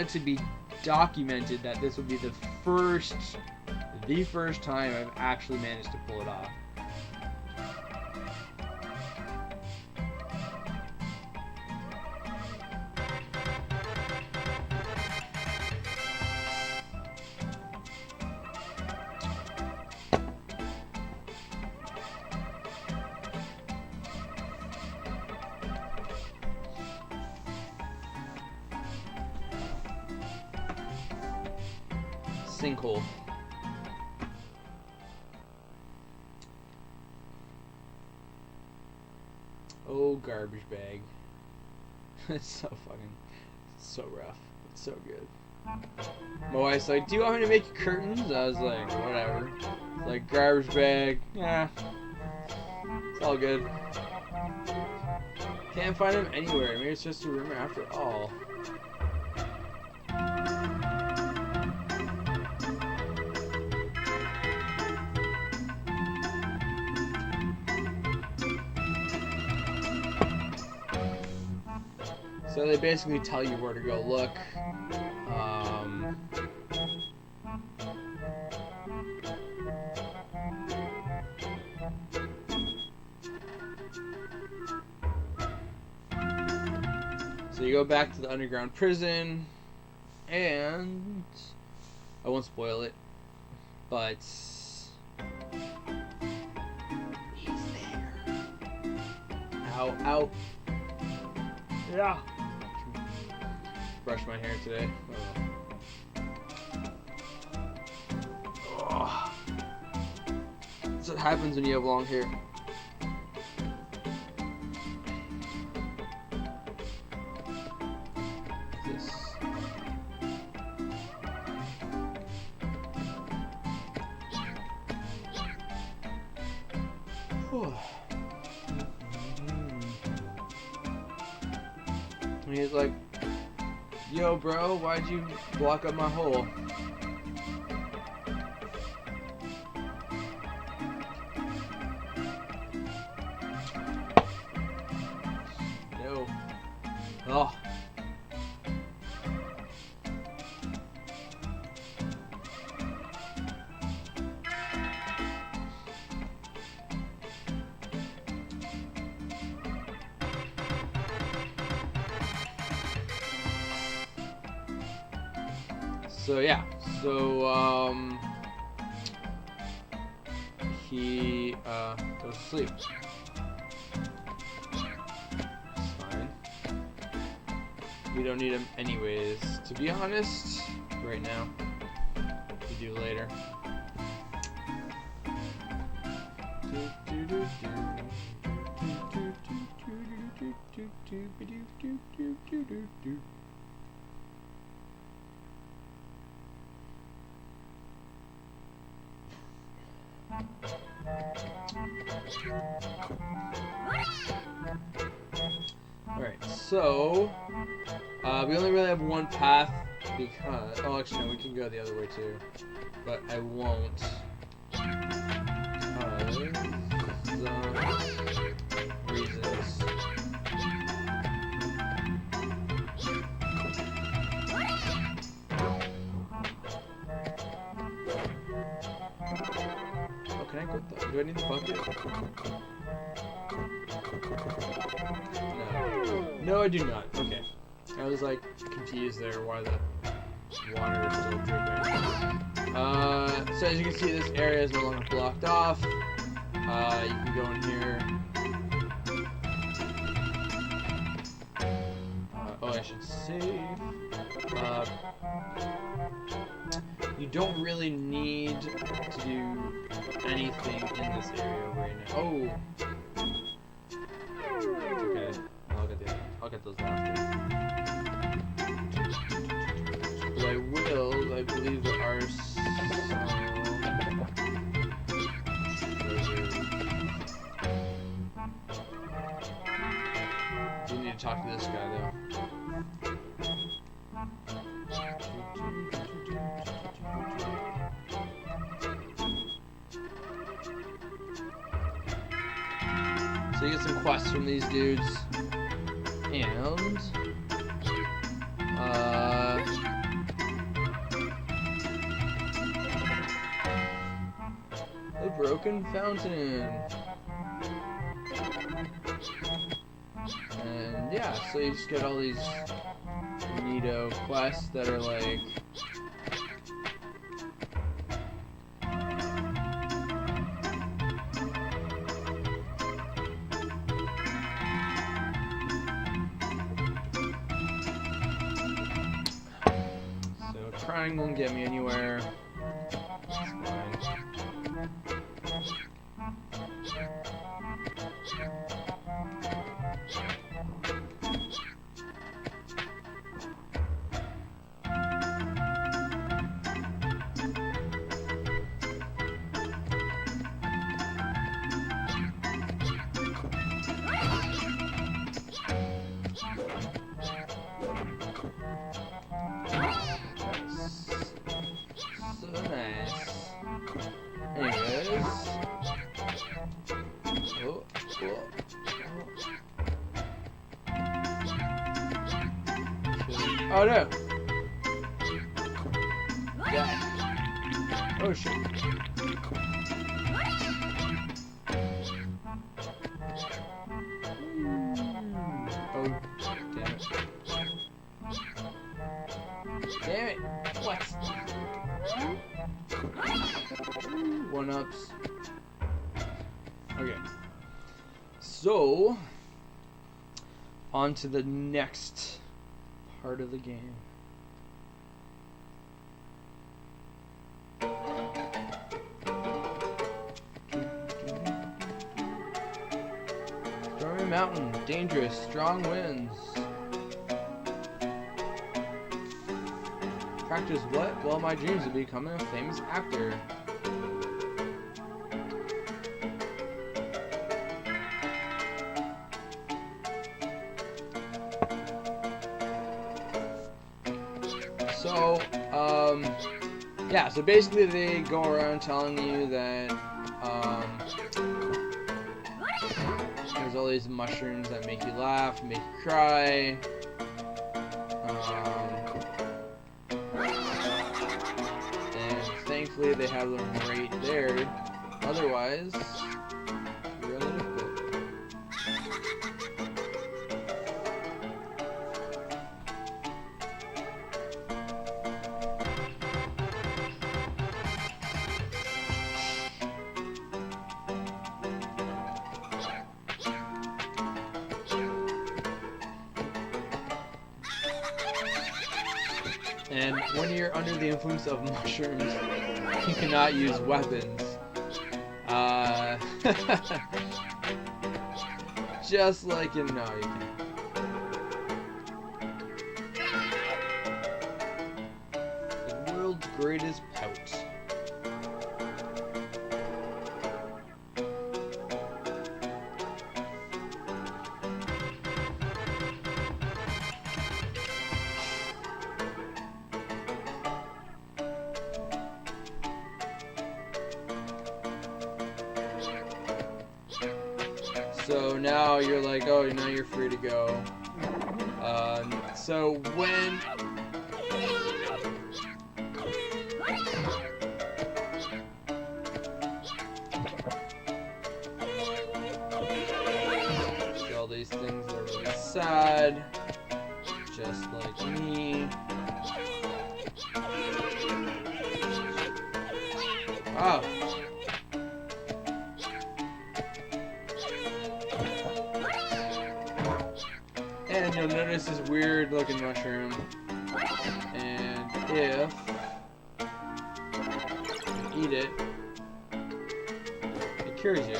it to be documented that this will be the first time I've actually managed to pull it off. Sinkhole. Oh, garbage bag. It's so rough. It's so good. My wife's like, "Do you want me to make you curtains?" I was like, "Whatever." It's like, garbage bag. Yeah. It's all good. Can't find them anywhere. Maybe it's just a rumor after all. So they basically tell you where to go look. So you go back to the underground prison, and I won't spoil it, but he's there. Ow, ow. Yeah. Brush my hair today. Oh. That's what happens when you have long hair. This. And he's like, "Yo, bro, why'd you block up my hole?" No. Oh. So yeah, he goes to sleep. It's fine. We don't need him anyways, to be honest, right now. We do later. Alright, so we only really have one path because actually no, we can go the other way too, but I won't. Reasons. Oh, can I go? Do I need the bucket? No, I do not. Okay. I was like confused there why the water is still dripping. So as you can see, this area is no longer blocked off. You can go in here. I should save. You don't really need to do anything in this area right now. Oh! Okay. I'll get those after. But I will. I believe there are some. We need to talk to this guy though. So you get some quests from these dudes, and a broken fountain, and yeah, so you just get all these neato quests that are like. Crying won't get me anywhere. It's fine. Oh no! Yeah. Oh shit. Oh, damn it. Damn it! What? One-ups. Okay. So, on to the next part of the game. Stormy Mountain, dangerous, strong winds. Practice what? Well, my dreams of becoming a famous actor. So, yeah, so basically they go around telling you that, there's all these mushrooms that make you laugh, make you cry, and thankfully they have them right there, otherwise, really difficult. And when you're under the influence of mushrooms, you cannot use weapons. Just like you know you can. The world's greatest pout. So now you're like, oh, now you're free to go. So when... all these things are really sad, just like me. Oh. And you'll notice this weird looking mushroom. And if you eat it, it cures you.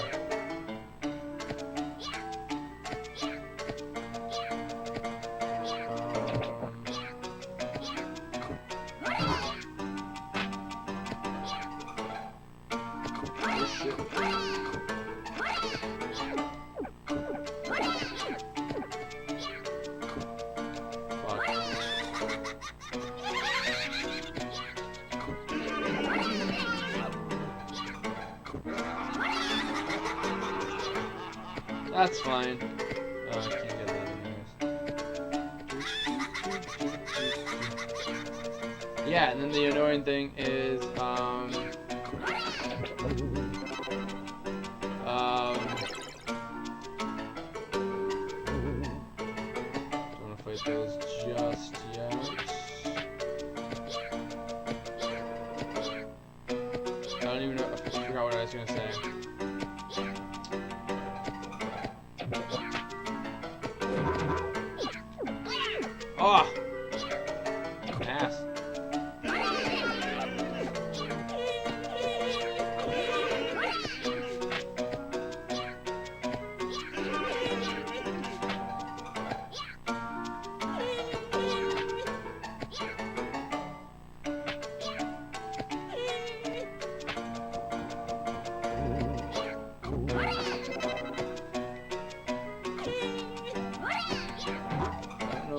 That's fine. Oh, I can't get that anyways. Yeah, and then the annoying thing is, I don't want to fight those just yet. I don't even know. I forgot what I was gonna say. Oh! Ass.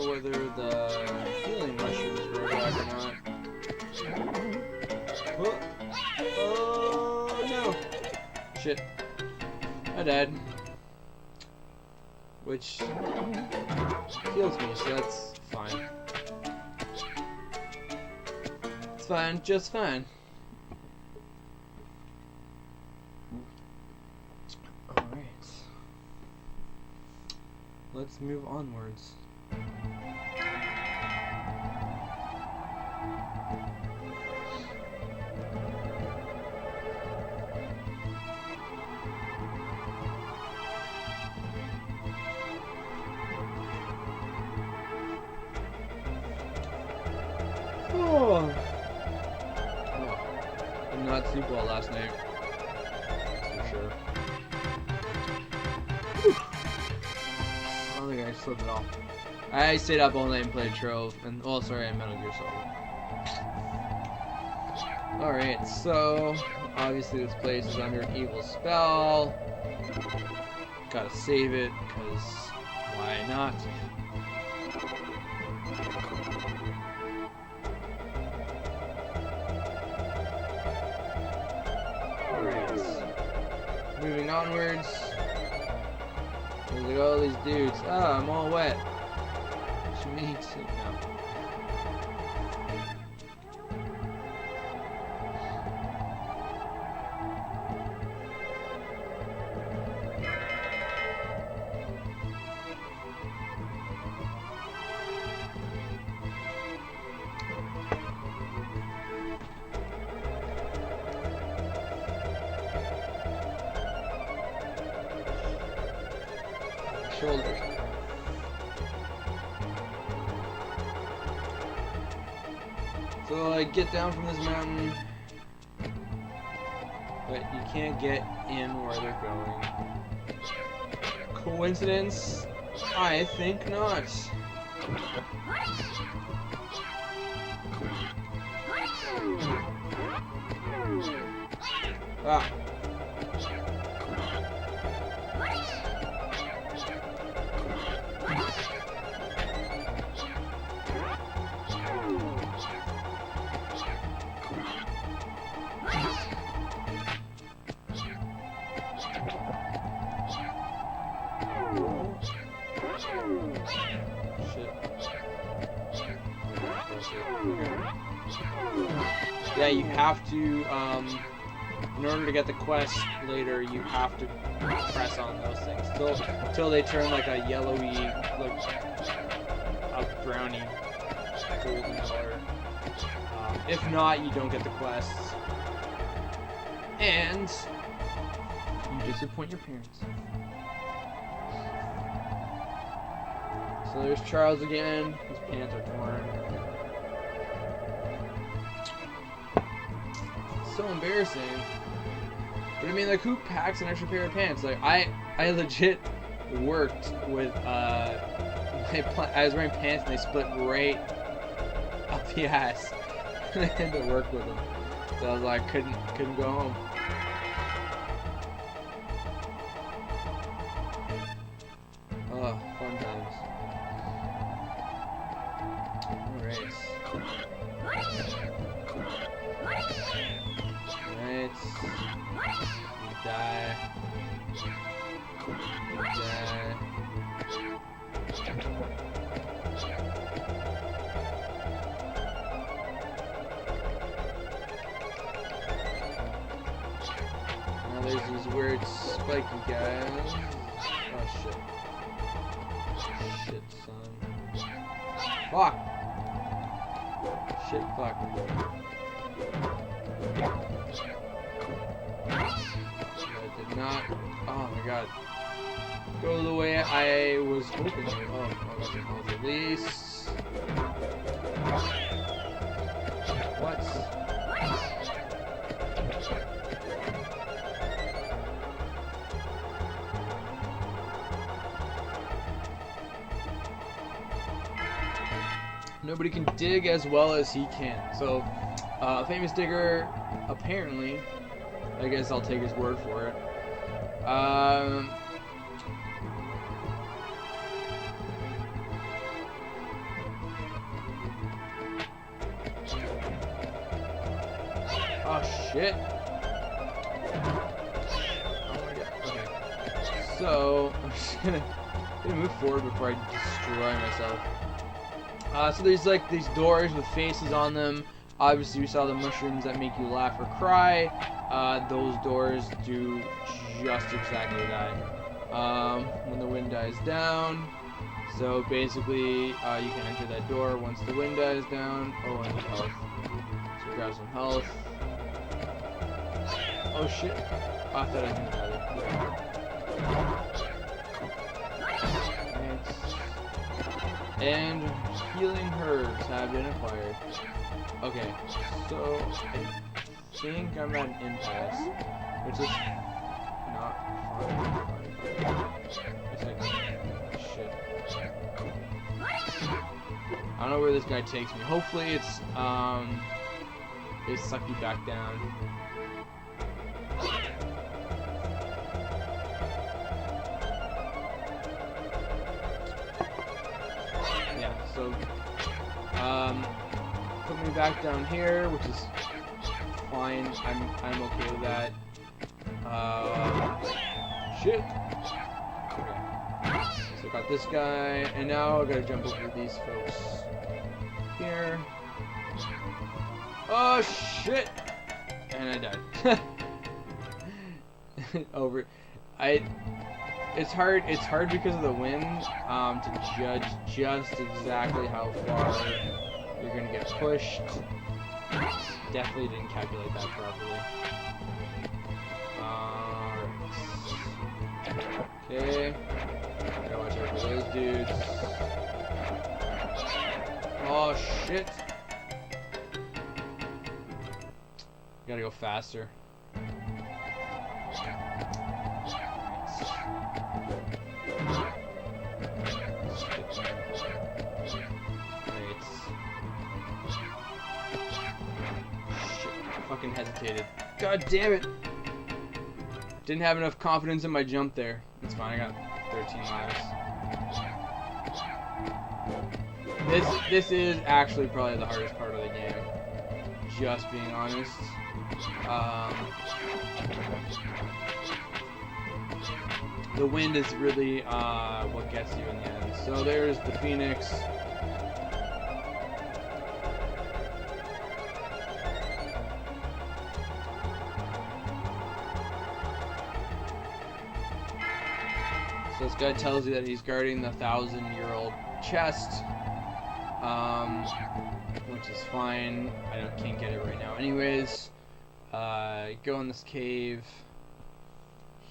Whether the healing mushrooms grow back or not. Oh no! Shit. I died. Which heals me, so that's fine. It's fine, just fine. Alright. Let's move onwards. Oh. I did not sleep well last night. For sure. Whew. I don't think I slept at all. I stayed up all night and played Trove, and oh, sorry, I Metal Gear Solid. Alright, so obviously this place is under an evil spell. Gotta save it, because why not? Moving onwards. Look at all these dudes. Ah, I'm all wet. What you mean? No. Shoulders. So I get down from this mountain, but you can't get in where they're going. Coincidence? I think not. Ah. Yeah, you have to, in order to get the quest later, you have to press on those things till they turn like a yellowy, like a browny, golden color. If not, you don't get the quests, and you disappoint your parents. So there's Charles again. His pants are torn. So embarrassing. But I mean, like, who packs an extra pair of pants? Like, I legit worked with I was wearing pants and they split right up the ass. I had to work with them, so I was like, couldn't go home. Oh, fun times. Alright. Alright. You die. Now there's these weird spiky guys. Oh shit. Shit, son. Fuck! Shit, fuck. That did not. Oh my god. Go the way I was hoping to. Oh, I'll release. What? Nobody can dig as well as he can. So, famous digger, apparently, I guess I'll take his word for it. Oh shit. Oh my god. Okay. So, I'm just gonna move forward before I destroy myself. So there's like these doors with faces on them. Obviously we saw the mushrooms that make you laugh or cry. Those doors do just exactly that. When the wind dies down. So basically you can enter that door once the wind dies down. Oh, I need health. So grab some health. Oh shit. Oh, I thought I knew that. And healing herbs have been acquired. Okay, so I think I'm at an impasse, which is not fun. It's like, shit. I don't know where this guy takes me. Hopefully it's they suck you back down. So, put me back down here, which is fine. I'm okay with that. Shit. Okay. So got this guy, and now I gotta jump over these folks here. Oh shit! And I died. Over. It's hard because of the wind to judge just exactly how far you're gonna get pushed. Definitely didn't calculate that properly. Okay. Gotta watch out for those dudes. Oh shit. Gotta go faster. Fucking hesitated. God damn it! Didn't have enough confidence in my jump there. It's fine, I got 13 lives. This is actually probably the hardest part of the game. Just being honest. The wind is really what gets you in the end. So there's the Phoenix. So this guy tells you that he's guarding the 1,000-year-old chest, which is fine. I can't get it right now anyways. Go in this cave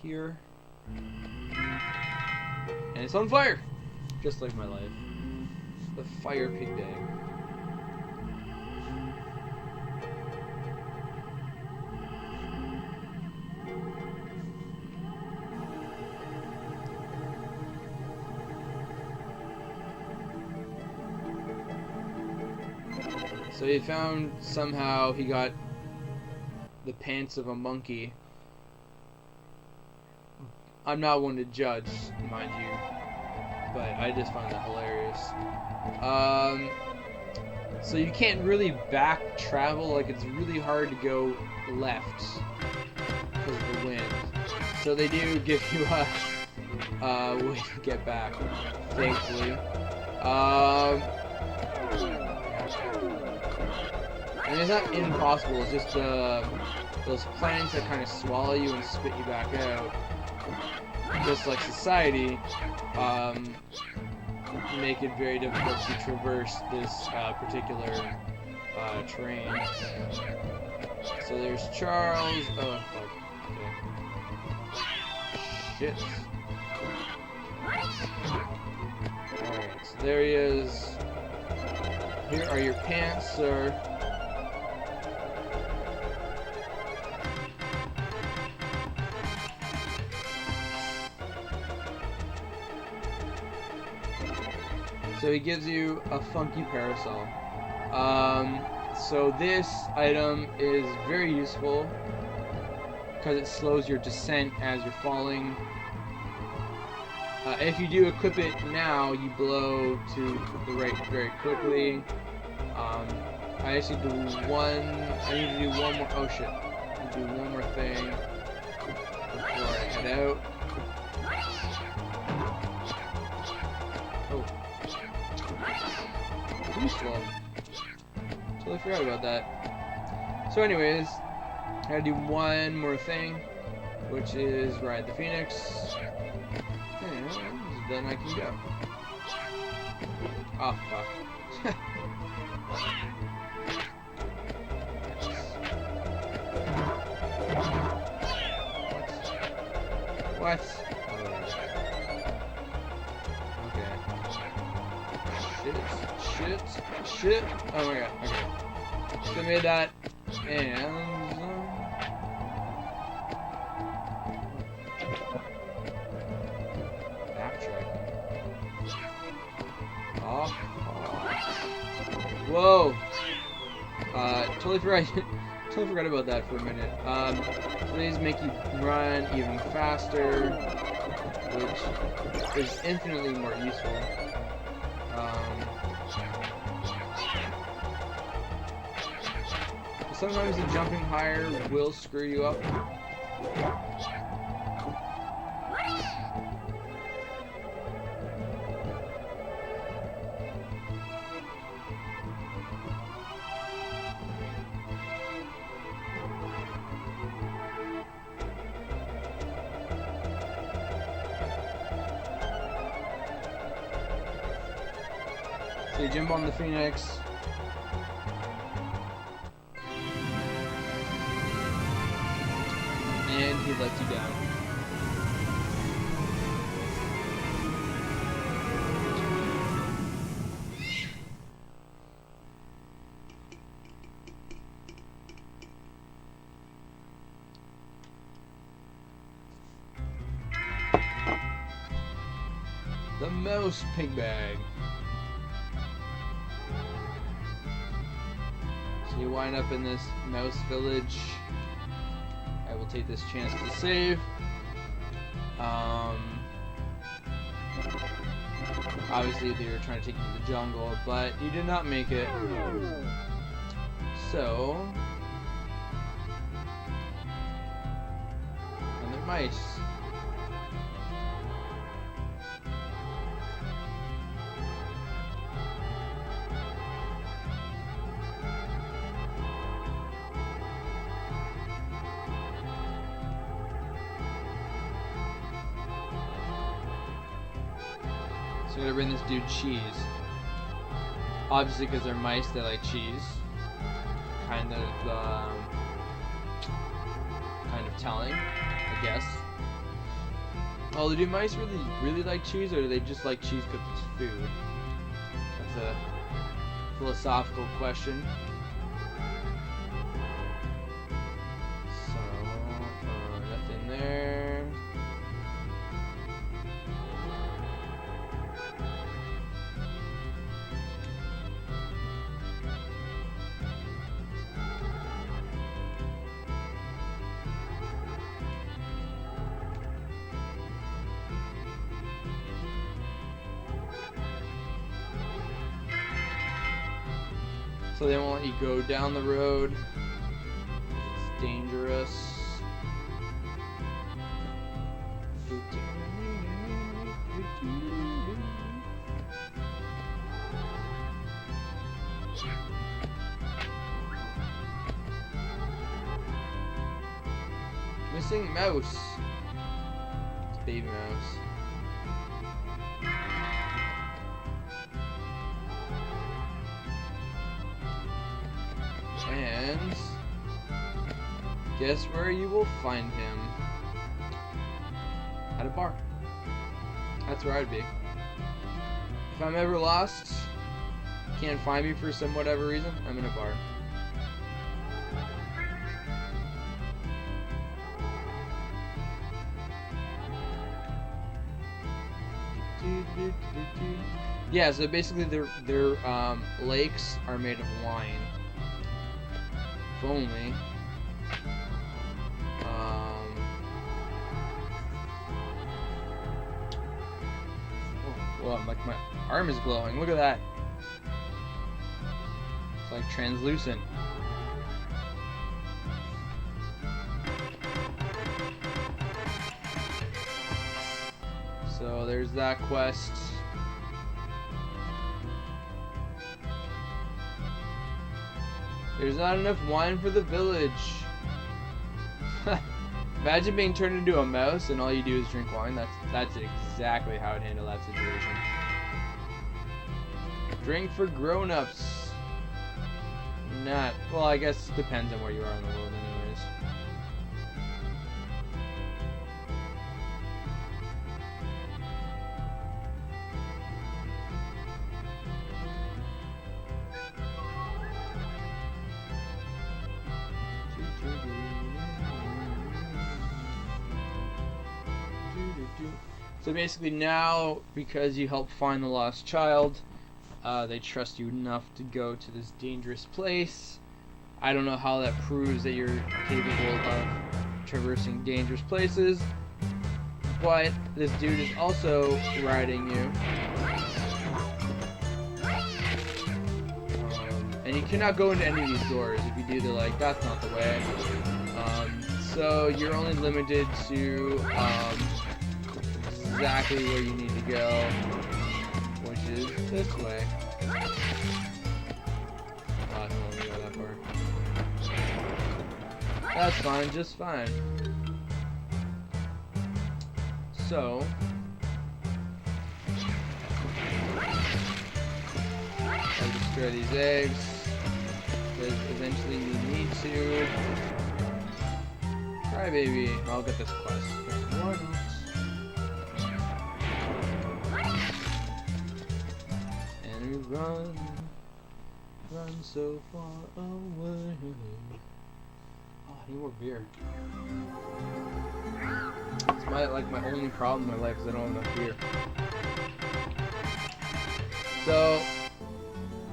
here. And it's on fire! Just like my life. The fire pig bag. So he found somehow he got the pants of a monkey. I'm not one to judge, mind you, but I just find that hilarious. So you can't really back travel, like it's really hard to go left because of the wind. So they do give you way to get back, thankfully. I mean, it's not impossible, it's just those planets that kind of swallow you and spit you back out, just like society, make it very difficult to traverse this particular terrain. So there's Charles. Oh, fuck. Okay. Shit. Alright, so there he is. Here are your pants, sir. So he gives you a funky parasol. So this item is very useful because it slows your descent as you're falling. If you do equip it now, you blow to the right very quickly. I actually do one. I need to do one more. Oh shit! I need to do one more thing before I head out. Oh. Useful. Totally forgot about that. So anyways, I gotta do one more thing, which is ride the Phoenix. And then I can go. Oh fuck. What? Shit. Oh my god, okay. So I made that, and... backtrack. Oh. Whoa! Totally forgot about that for a minute. So these make you run even faster, which is infinitely more useful. Sometimes the jumping higher will screw you up. So you jump on the Phoenix. And he lets you down. The mouse pig bag. So you wind up in this mouse village. I will take this chance to save. Obviously they were trying to take you to the jungle, but you did not make it. So, and the mice. So I'm gonna bring this dude cheese. Obviously, because they're mice, they like cheese. Kind of telling, I guess. Oh, do mice really like cheese, or do they just like cheese cooked as food? That's a philosophical question. So, nothing there. So they won't let you go down the road. It's dangerous. Missing mouse. It's baby mouse. And guess where you will find him? At a bar. That's where I'd be. If I'm ever lost, can't find me for some whatever reason, I'm in a bar. Yeah, so basically their lakes are made of wine. If only. Well, like my arm is glowing. Look at that. It's like translucent. So there's that quest. There's not enough wine for the village. Imagine being turned into a mouse and all you do is drink wine. That's exactly how I'd handle that situation. Drink for grown-ups. Not well, I guess it depends on where you are in the world anyways. So basically now, because you helped find the lost child, they trust you enough to go to this dangerous place. I don't know how that proves that you're capable of traversing dangerous places, but this dude is also riding you. And you cannot go into any of these doors. If you do, they're like, that's not the way. So you're only limited to exactly where you need to go, which is this way. Oh, I don't want to go that far. That's fine, just fine. So, I'll destroy these eggs, because eventually you need to. Cry baby, I'll get this quest. Why not? Run so far away. Oh, I need more beer. It's my only problem in my life is I don't have enough beer. So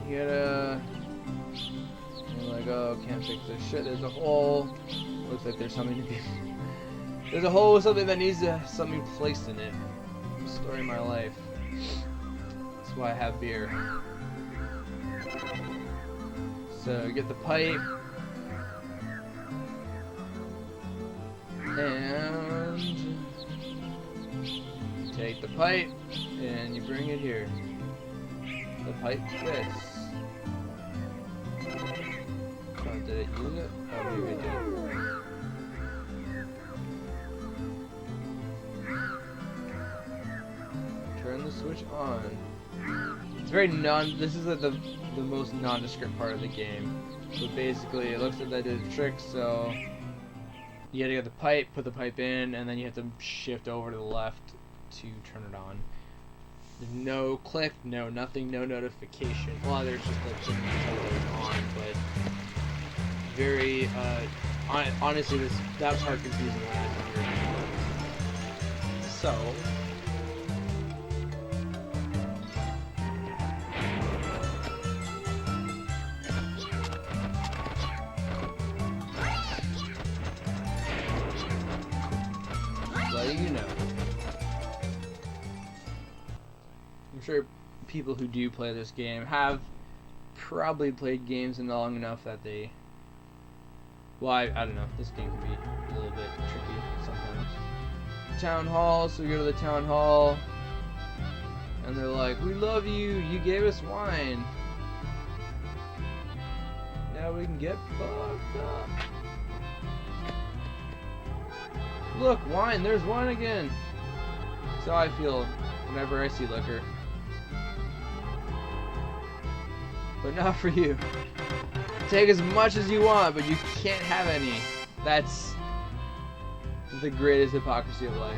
you gotta, you're like, oh, can't fix this shit. There's a hole. Looks like there's something to be. There's a hole with something that needs something placed in it. Story of my life. That's why I have beer. So get the pipe and take the pipe and you bring it here. The pipe fits. Oh, did it use it? Oh, maybe it did. Turn the switch on. It's very this is the most nondescript part of the game. So basically, it looks like that did a trick, so you gotta get the pipe, put the pipe in, and then you have to shift over to the left to turn it on. There's no click, no nothing, no notification. Well, there's just a thing that tells you it's on, but very, honestly, that part confusing when I was younger. So, letting you know. I'm sure people who do play this game have probably played games long enough that they... Well, I don't know. This game can be a little bit tricky sometimes. Town hall, so we go to the town hall. And they're like, we love you, you gave us wine. Now we can get fucked up. Look, wine. There's wine again. That's how I feel whenever I see liquor. But not for you. Take as much as you want, but you can't have any. That's the greatest hypocrisy of life.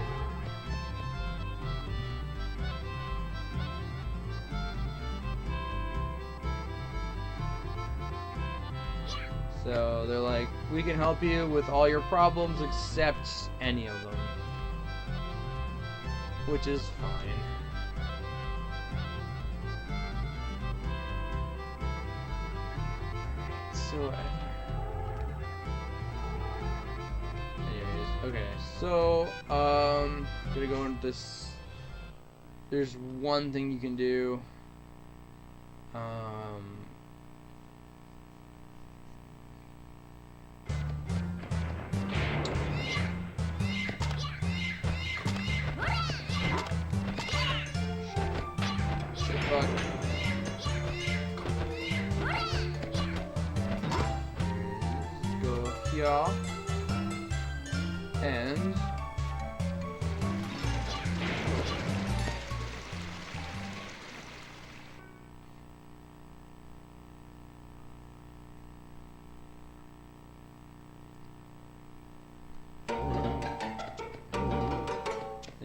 So they're like, we can help you with all your problems except any of them. Which is fine. So, anyways, okay, so, gonna go into this. There's one thing you can do. Shit, fuck. Go here. And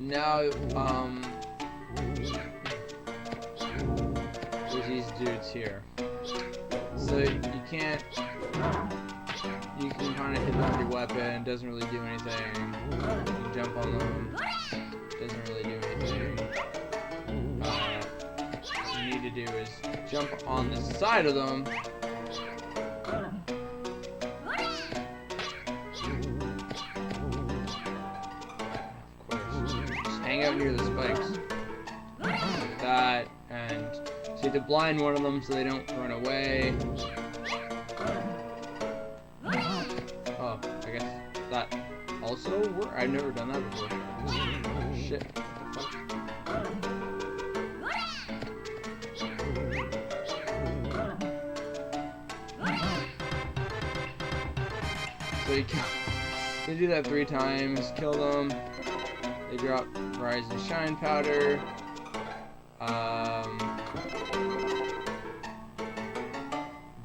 now, there's these dudes here. So you can't, you can kind of hit them with your weapon, doesn't really do anything. You can jump on them, doesn't really do anything. What you need to do is jump on the side of them. Hang out near the spikes. Like that, and so you have to blind one of them so they don't run away. Oh, I guess that also works. I've never done that before. Shit. So you can, they do that 3 times, kill them. They drop Rise and Shine powder.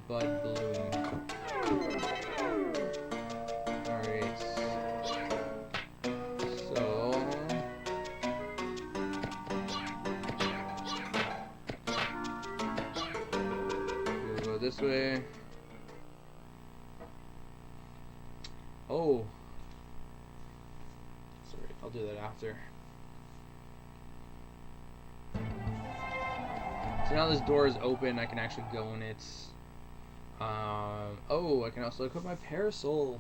Bud Bloom. Alright. So we'll go this way. Oh. Sorry, I'll do that after. So now this door is open, I can actually go in it. Oh, I can also equip my parasol.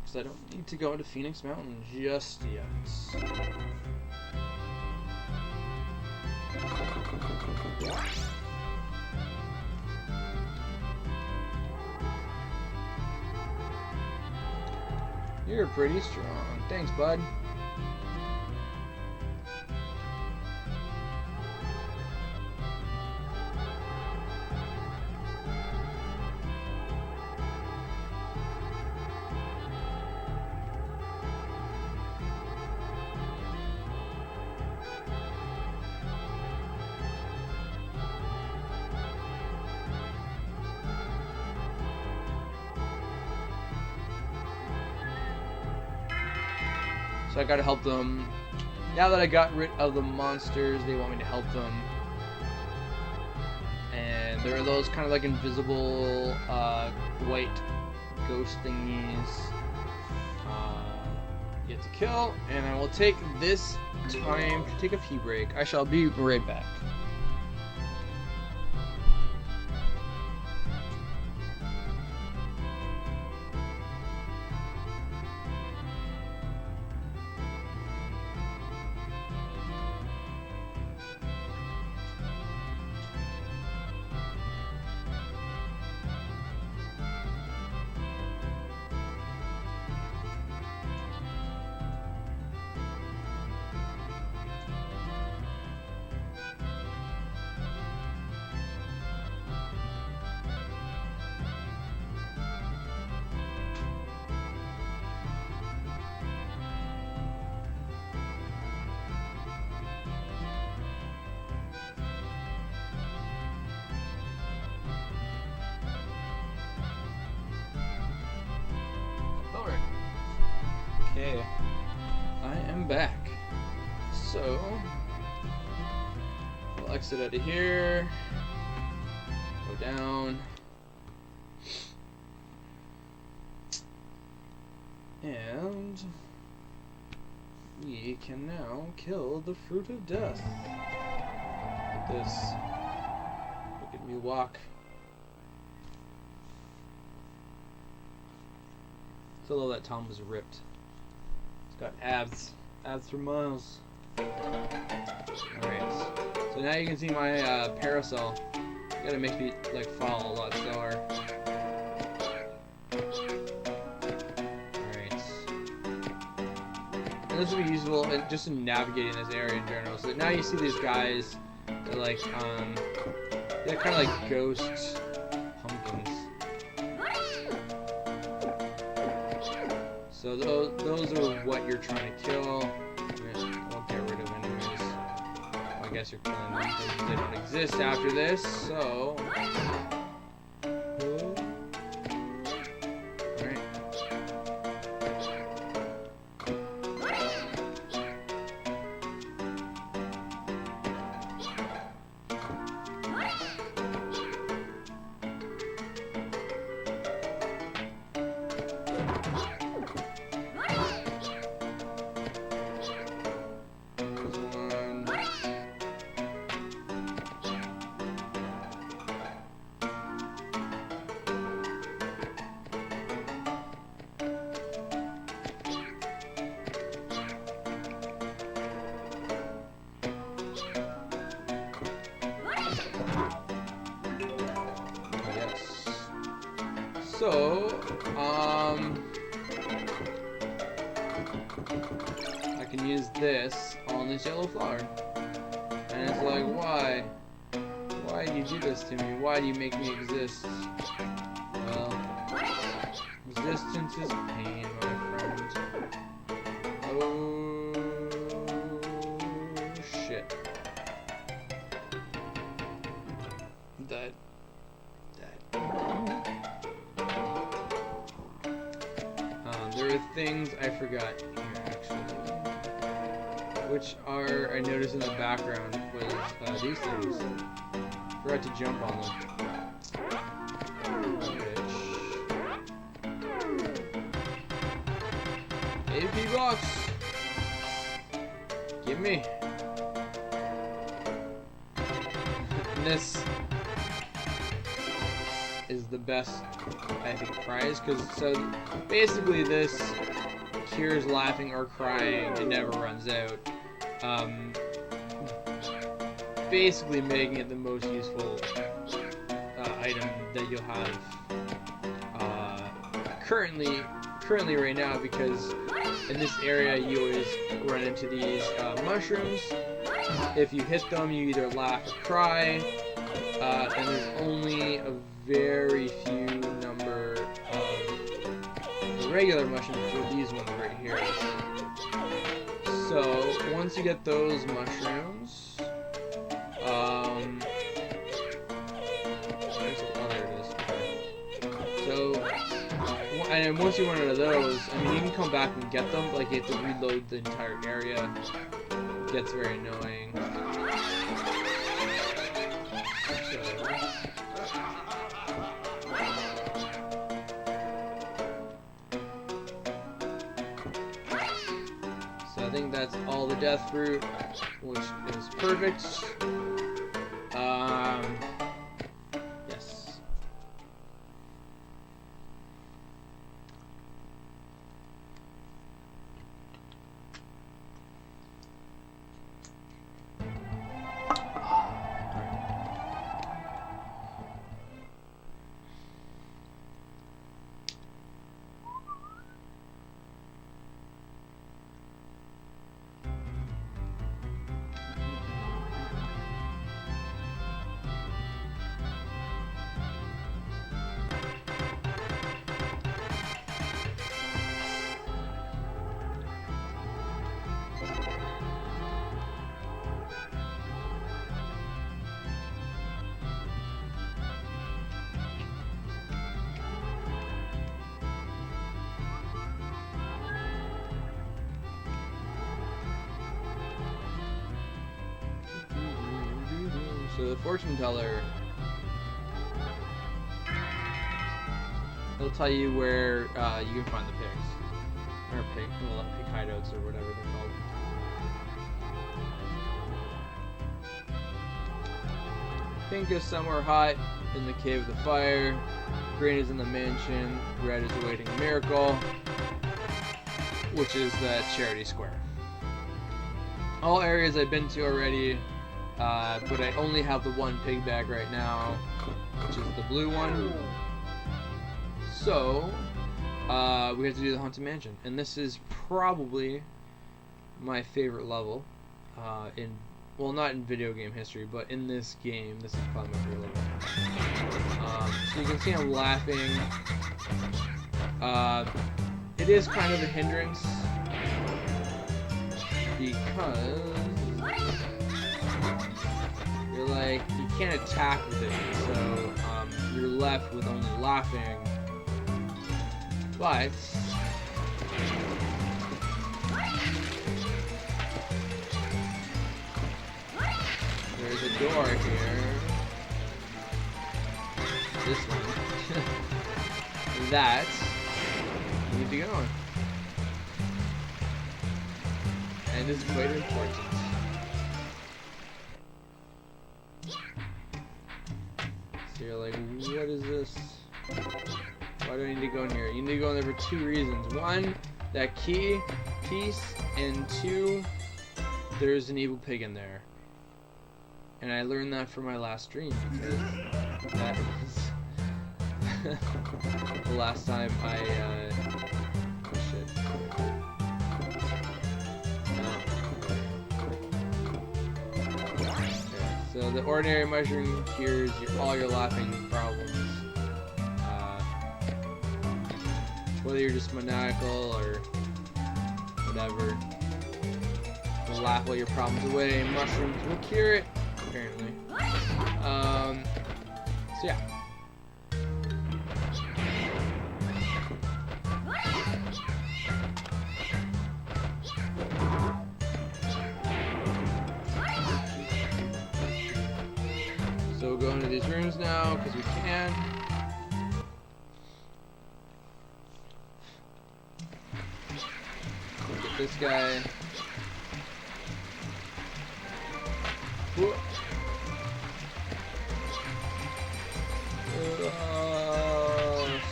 Because I don't need to go into Phoenix Mountain just yet. You're pretty strong. Thanks, bud. So I gotta help them. Now that I got rid of the monsters, they want me to help them. And there are those kind of like invisible white ghost thingies you have to kill. And I will take this time to take a pee break. I shall be right back. Okay, I am back. So, we'll exit out of here, go down, and we can now kill the Fruit of Death. Look at this. Look at me walk. I love that Tom was ripped. He's got abs for miles. Alright, so now you can see my parasol. You gotta make me like fall a lot slower. Alright. And this will be useful just in navigating this area in general. So now you see these guys, they're like, they're kind of like ghosts. So those are what you're trying to kill. We'll get rid of anyways. Well, I guess you're killing them because they don't exist after this, so... Alright. So, I can use this on this yellow flower. And it's like, why? Why do you do this to me? Why do you make me exist? Well, resistance is pain, my friend. Oh, shit. That. There are things I forgot here, actually, which are, I noticed in the background, was these things. Forgot to jump on them. Which... AP box! Give me! And this is the best, I think, prize, because so basically this cures laughing or crying. It never runs out. Basically making it the most useful item that you'll have currently right now, because in this area you always run into these mushrooms. If you hit them, you either laugh or cry, and there's only a very few number of the regular mushrooms for these ones right here. So once you get those mushrooms, there it is. So, and once you run out of those, I mean, you can come back and get them, but like you have to reload the entire area. It gets very annoying. So I think that's all the death fruit, which is perfect. Yes. So the fortune teller, he'll tell you where you can find the pigs, or pig hideouts, or whatever they're called. Pink is somewhere hot in the cave of the fire. Green is in the mansion. Red is awaiting a miracle, which is the charity square. All areas I've been to already, but I only have the one pig bag right now, which is the blue one. So, we have to do the Haunted Mansion. And this is probably my favorite level well, not in video game history, but in this game, this is probably my favorite level. So you can see I'm laughing. It is kind of a hindrance because you're like, you can't attack with it, so you're left with only laughing. But there's a door here. This one. That you need to go on. And this is quite important. So you're like, what is this? Why do I need to go in here? You need to go in there for two reasons. One, that key piece, and two, there's an evil pig in there. And I learned that from my last stream because that was the last time I oh shit. Okay, so the ordinary mushroom cures all your laughing problems. Whether you're just maniacal or whatever, will laugh all your problems away. Mushrooms will cure it, apparently. So yeah. So we'll go into these rooms now because we can. Get this guy. Whoa.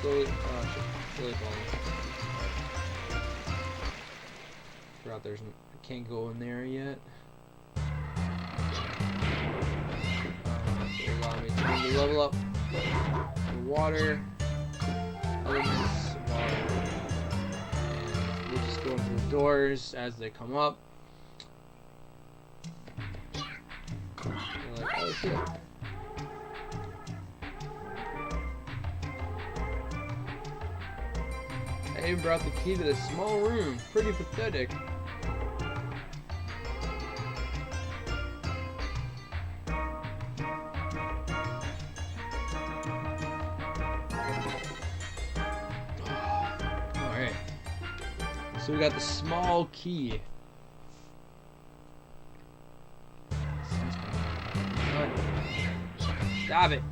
Slowly falling. Forgot there's I can't go in there yet. So allow me time to level up the water, elements, water, and we'll just go into the doors as they come up. You're like, oh shit. I even brought the key to this small room. Pretty pathetic. Alright. So we got the small key. Stop it.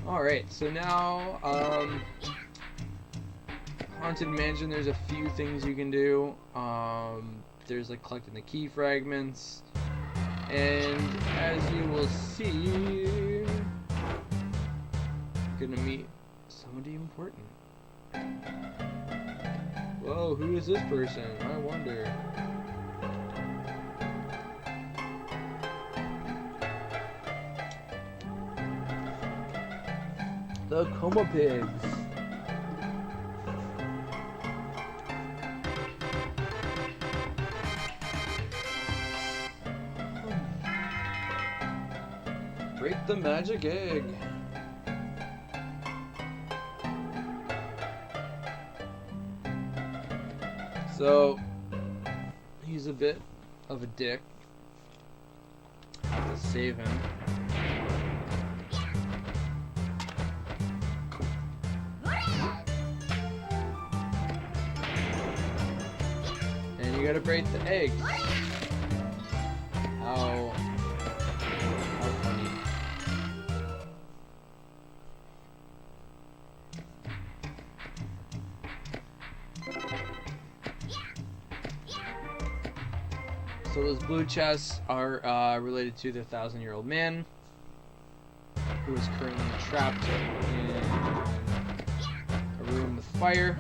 Alright, so now, Haunted Mansion, there's a few things you can do. There's like collecting the key fragments, and as you will see, you're gonna meet somebody important. Whoa, who is this person? I wonder. The Coma Pigs. Break the magic egg. So, he's a bit of a dick. This save him. And you gotta break the eggs. How funny. So those blue chests are related to the 1,000-year-old man who is currently trapped in a room with fire.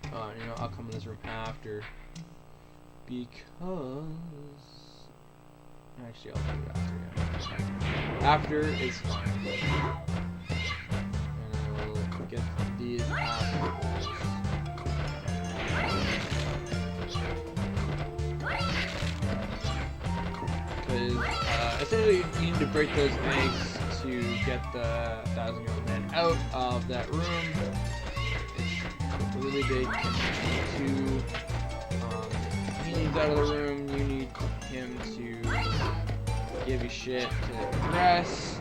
You know, I'll come in this room after because actually I'll do it after. Yeah. After is fine. Get these apples. Because essentially you need to break those eggs to get the 1,000-year-old man out of that room. It's really big. He needs out of the room. You need him to give you shit to progress.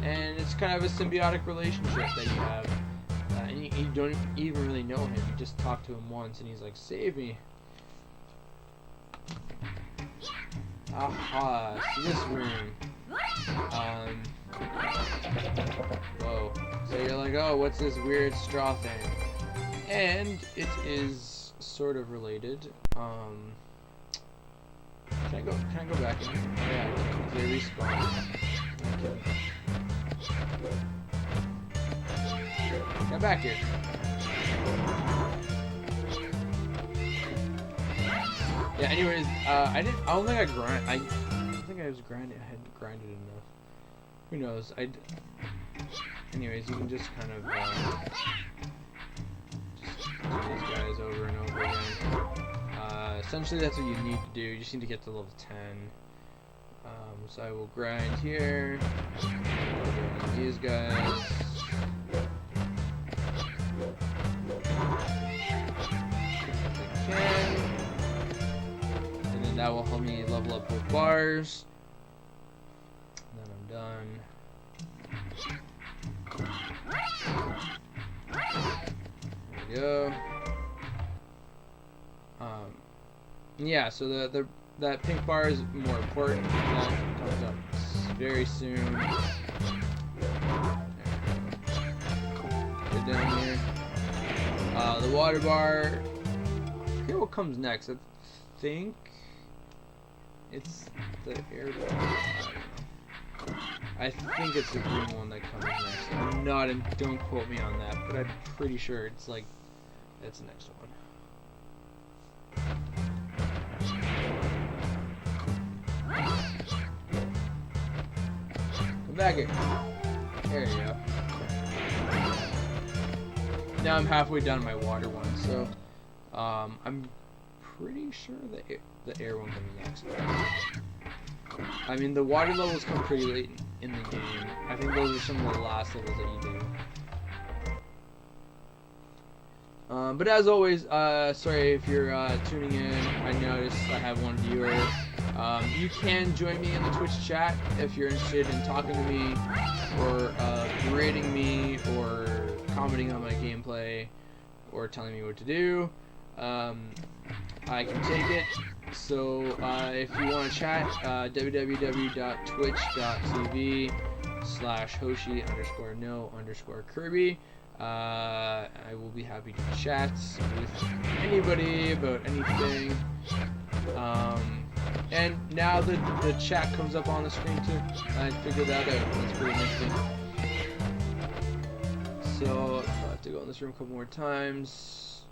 And it's kind of a symbiotic relationship that you have. And you don't even really know him. You just talk to him once and he's like, save me. Aha, so this room. Whoa. So you're like, oh, what's this weird straw thing? And it is sort of related. Can I go back in? Oh, yeah, I can. They respawn. Get back here. Yeah. Anyways, I don't think I grind. I think I was grinding. I hadn't grinded enough. Who knows? Anyways, you can just kind of just do these guys over and over again. Essentially, that's what you need to do. You just need to get to level 10. So I will grind here. Grind these guys. And then that will help me level up both bars. And then I'm done. There we go. Yeah, so that pink bar is more important. That comes up very soon. Get down here. The water bar. I forget what comes next. I think it's the air bar. I think it's the green one that comes next. I'm not, and don't quote me on that, but I'm pretty sure it's like that's the next one. Come back here. There you go. Now I'm halfway down my water one, so I'm pretty sure the air one comes next. I mean, the water levels come pretty late in the game. I think those are some of the last levels that you do. But as always, sorry if you're tuning in. I noticed I have one viewer. You can join me in the Twitch chat if you're interested in talking to me, or berating me, or commenting on my gameplay, or telling me what to do. I can take it. So if you want to chat, www.twitch.tv/Hoshi_no_Kirby. I will be happy to chat with anybody about anything. And now the chat comes up on the screen too. I figured that out. That's pretty interesting. So I'll have to go in this room a couple more times.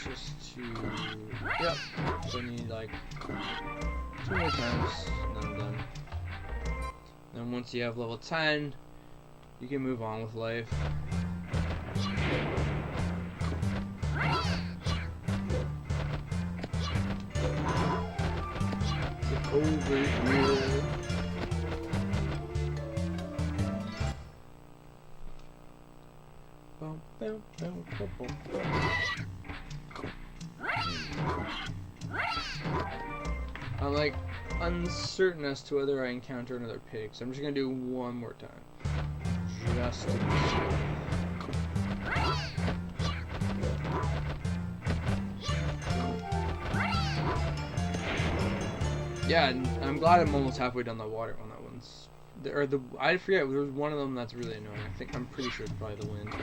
Just to, yep. So I need like 2 more times, and then I'm done. Then once you have level 10, you can move on with life. Get over here. Bum, I'm like uncertain as to whether I encounter another pig, so I'm just gonna do one more time. Just to be sure. Yeah, and I'm glad I'm almost halfway down the water on that one's. I forget, there was one of them that's really annoying. I'm pretty sure it's probably the wind.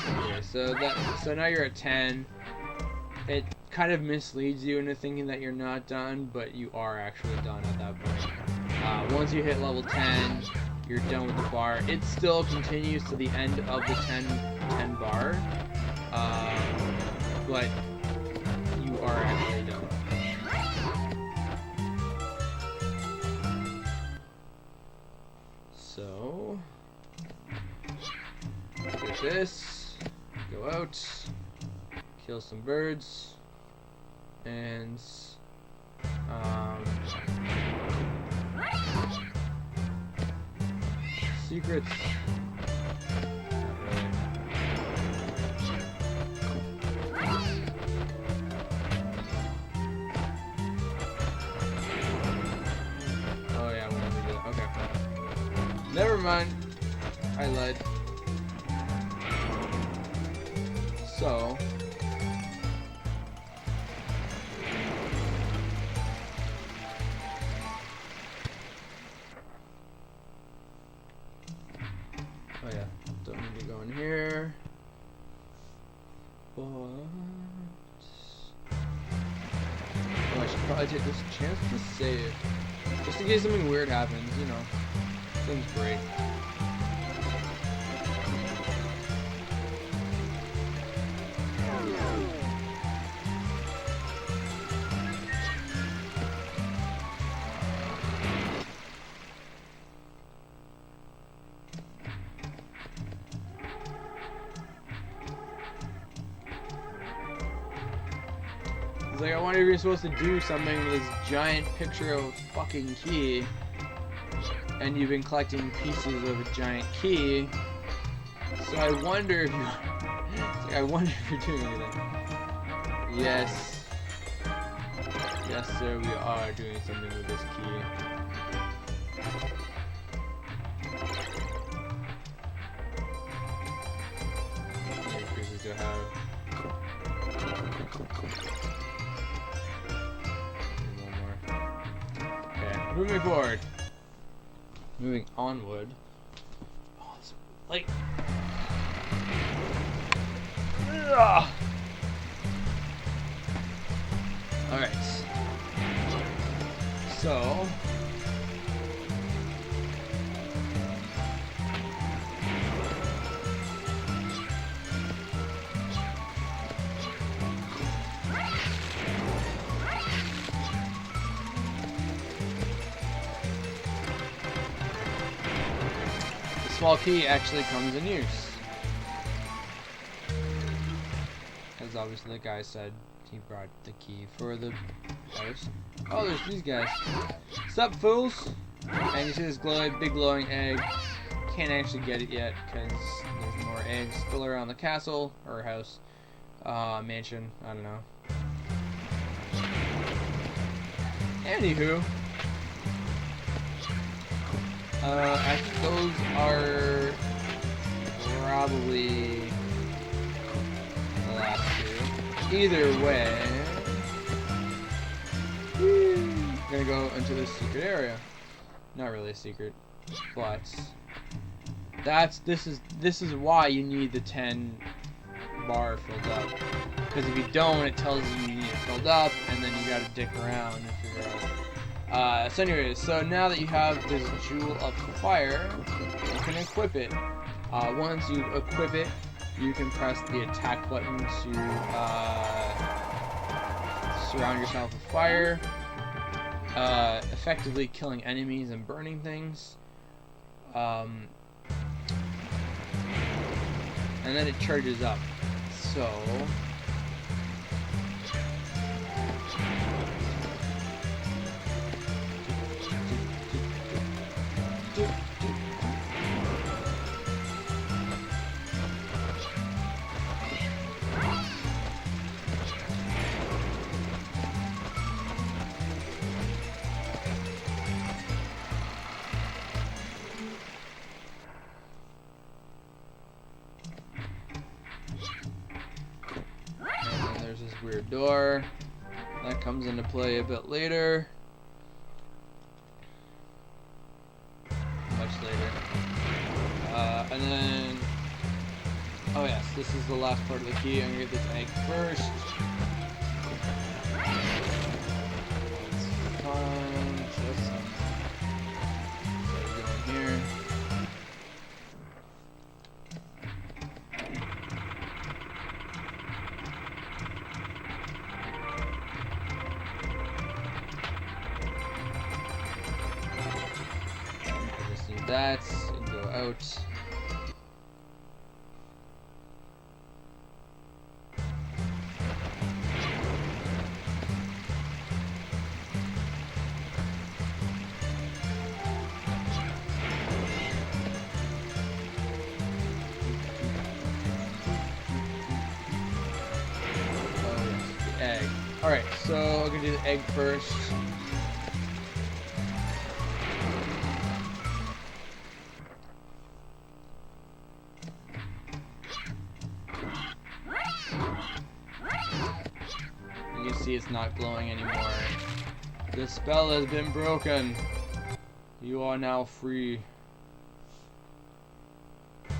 Okay, so now you're at 10. It kind of misleads you into thinking that you're not done, but you are actually done at that point. Once you hit level 10, you're done with the bar. It still continues to the end of the 10 bar, but you are actually done. So, get this, go out, kill some birds, and secrets. Not really. Oh yeah, we want to do that. Okay. Never mind. I lied. So. Oh yeah, don't need to go in here. But oh, I should probably take this chance to save. Just in case something weird happens, you know. Seems great. It's like, I wonder if you're supposed to do something with this giant picture of a fucking key, and you've been collecting pieces of a giant key. So I wonder if you, like, I wonder if you're doing anything. Yes, yes, sir, we are doing something with this key. How many pieces do I have? Moving forward. Moving onward. Oh, it's like. Alright. So. Small key actually comes in use. As obviously the guy said he brought the key for the house. Oh, there's these guys. Sup, fools? And you see this big glowing egg. Can't actually get it yet because there's more eggs still around the castle or house. Mansion, I don't know. Anywho. I think those are probably the last two. Either way, I'm gonna go into this secret area. Not really a secret, but this is why you need the 10 bar filled up. Because if you don't, it tells you need it filled up, and then you gotta dick around and figure out. So anyways, so now that you have this Jewel of Fire, you can equip it. Once you equip it, you can press the attack button to surround yourself with fire, effectively killing enemies and burning things. And then it charges up. So door. That comes into play a bit later. Much later. And then... Oh yes, this is the last part of the key. I'm gonna get this egg first. It's fine. Just so going here. That and go out. The egg. Alright, so I'm gonna do the egg first. See, it's not glowing anymore. The spell has been broken. You are now free. Alright.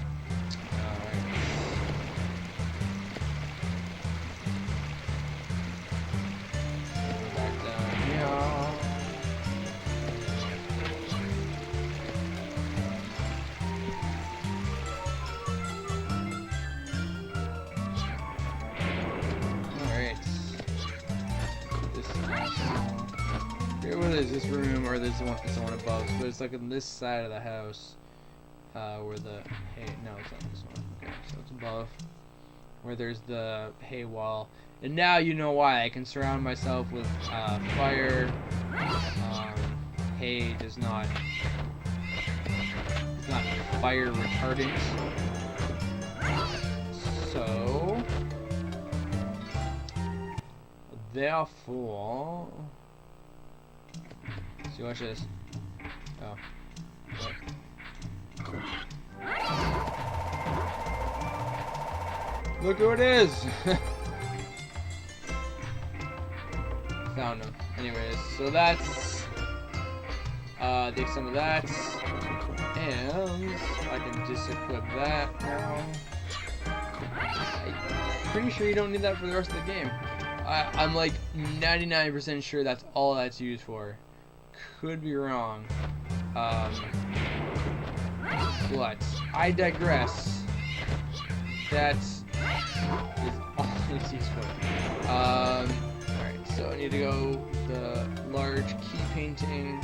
Back down here. What is this room, or there's one above, but it's like on this side of the house, where the hay, no, it's not this one, okay, so it's above, where there's the hay wall, and now you know why I can surround myself with, fire. Hay does not, it's not fire retardant, so, therefore, see, watch this. Oh. What? Look who it is! Found him. Anyways, so that's the extent of that. And I can disequip that now. I'm pretty sure you don't need that for the rest of the game. I'm like 99% sure that's all that's used for. Could be wrong. But I digress. That is all it's used for. Alright, so I need to go the large key painting.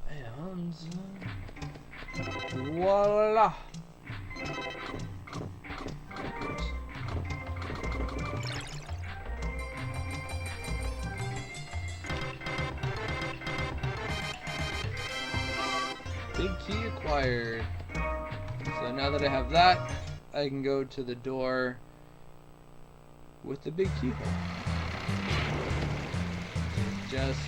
And voila! Big key acquired. So now that I have that, I can go to the door with the big keyhole. Just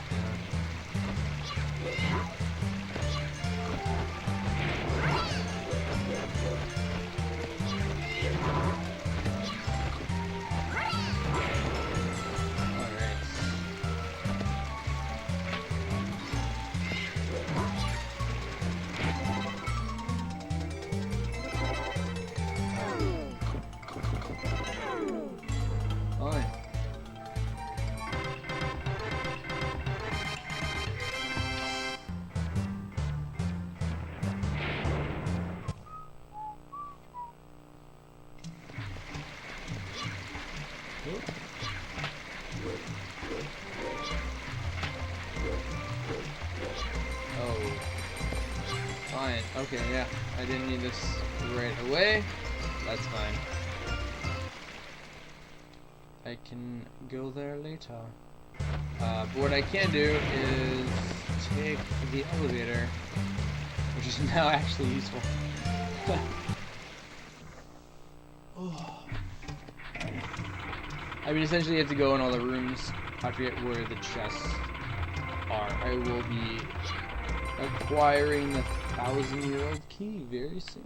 fine. Okay, yeah. I didn't need this right away. That's fine. I can go there later. But what I can do is take the elevator, which is now actually useful. Oh. I mean, essentially you have to go in all the rooms. I forget where the chests are. I will be acquiring the 1,000-year-old key very soon.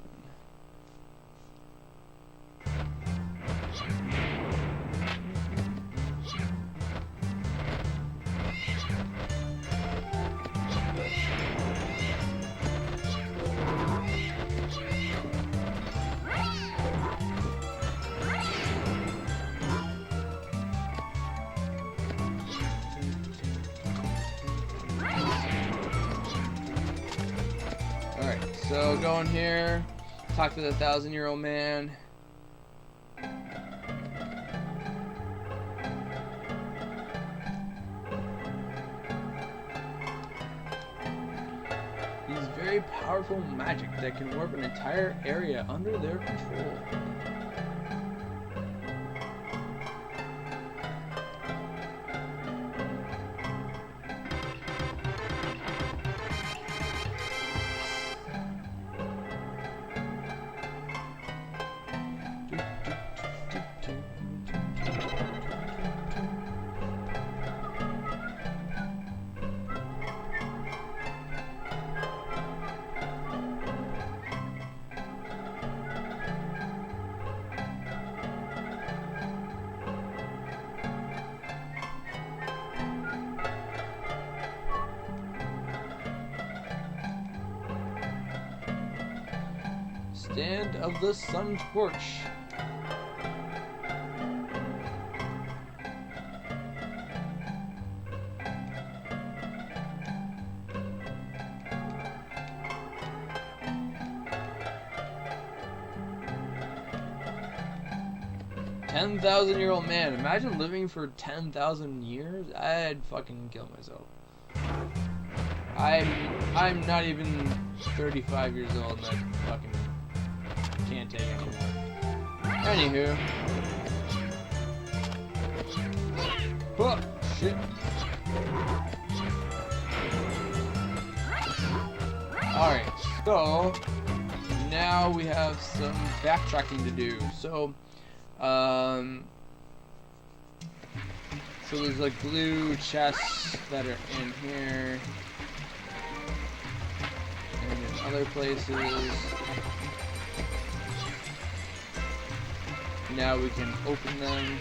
So go in here, talk to the 1,000-year-old man. Use very powerful magic that can warp an entire area under their control. Stand of the Sun Torch. $10,000-year-old man. Imagine living for 10,000 years. I'd fucking kill myself. I'm not even 35 years old and I fucking can't take anymore. Anywho. Oh, shit. Alright, so now we have some backtracking to do. So there's like blue chests that are in here and in other places. Now we can open them.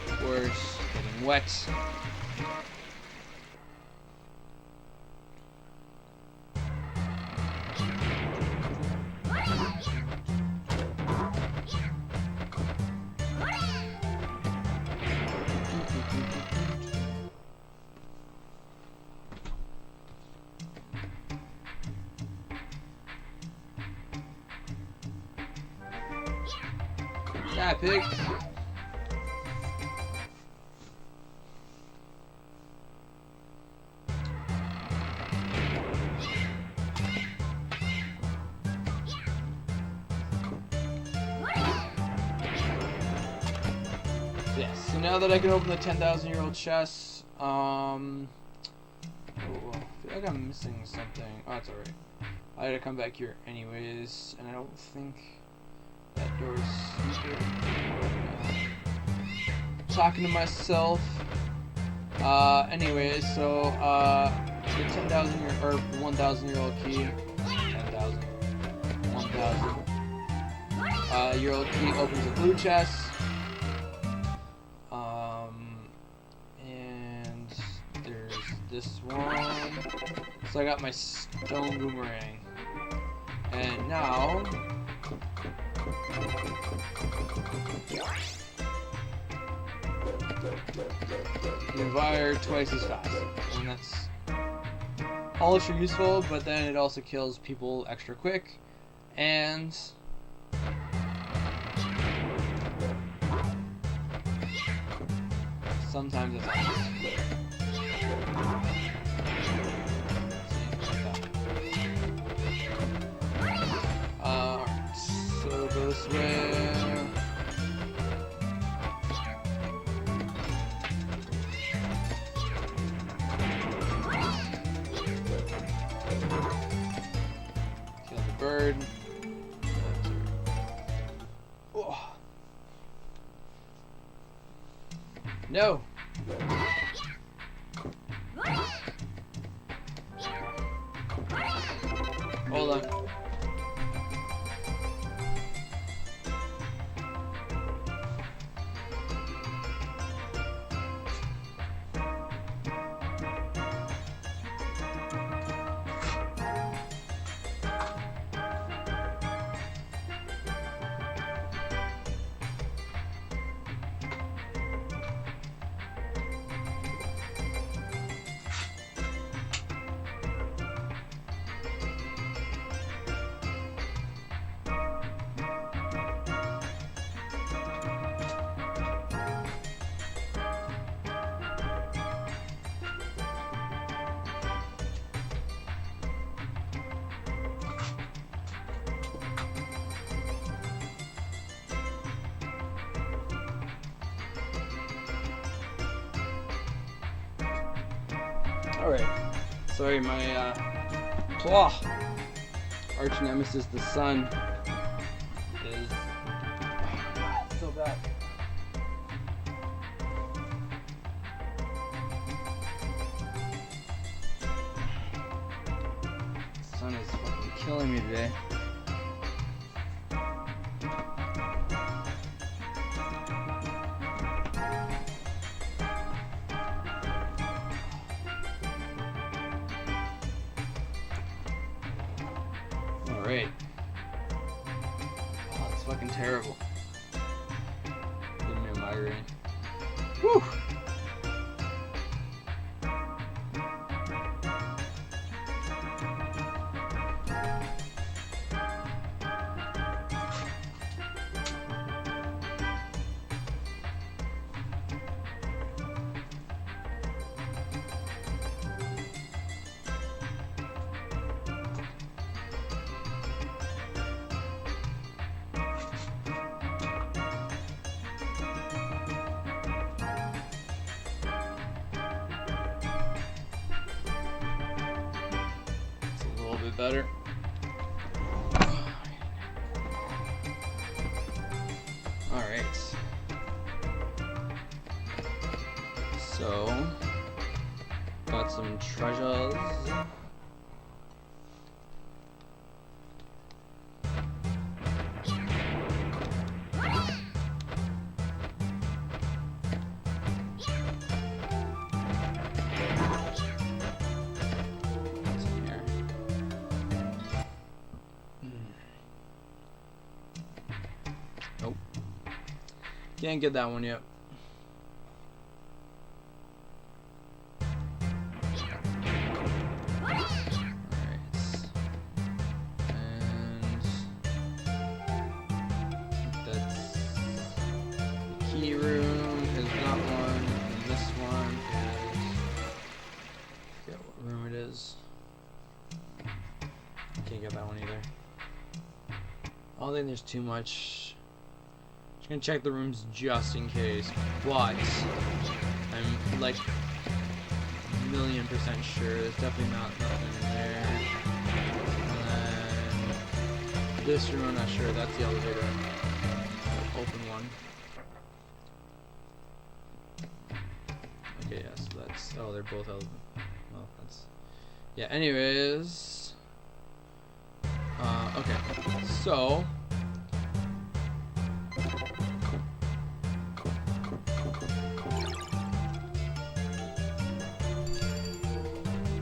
Of course, getting wet. Yeah, pig. Yes, so now that I can open the 10,000-year-old chest, oh, I feel like I'm missing something. Oh, that's alright. I gotta come back here anyways, and I don't think that door's secret. Talking to myself. Anyways, so the 10,000 year or 1,000-year-old key. 10,000. 1,000. Year-old key opens a blue chest. And there's this one. So I got my stone boomerang. And now you fire twice as fast, and that's ultra useful, but then it also kills people extra quick, and sometimes it's so go this way. Kill the bird. Oh. No. Alright. Sorry, my arch nemesis, the sun, is so bad. The sun is fucking killing me today. Alright. Oh, that's fucking terrible. Give me a migraine. Whew! Better. Alright. So, got some treasures. Nope. Can't get that one yet. Alright. And that's the key room is that one, and this one is, I forget what room it is. Can't get that one either. I don't think there's too much. Just gonna check the rooms just in case, but I'm like a million% sure there's definitely nothing in there. And then this room, I'm not sure. That's the elevator. Open one. Okay, yeah, so that's, oh, they're both elevator. Well, that's, yeah, anyways. Okay, so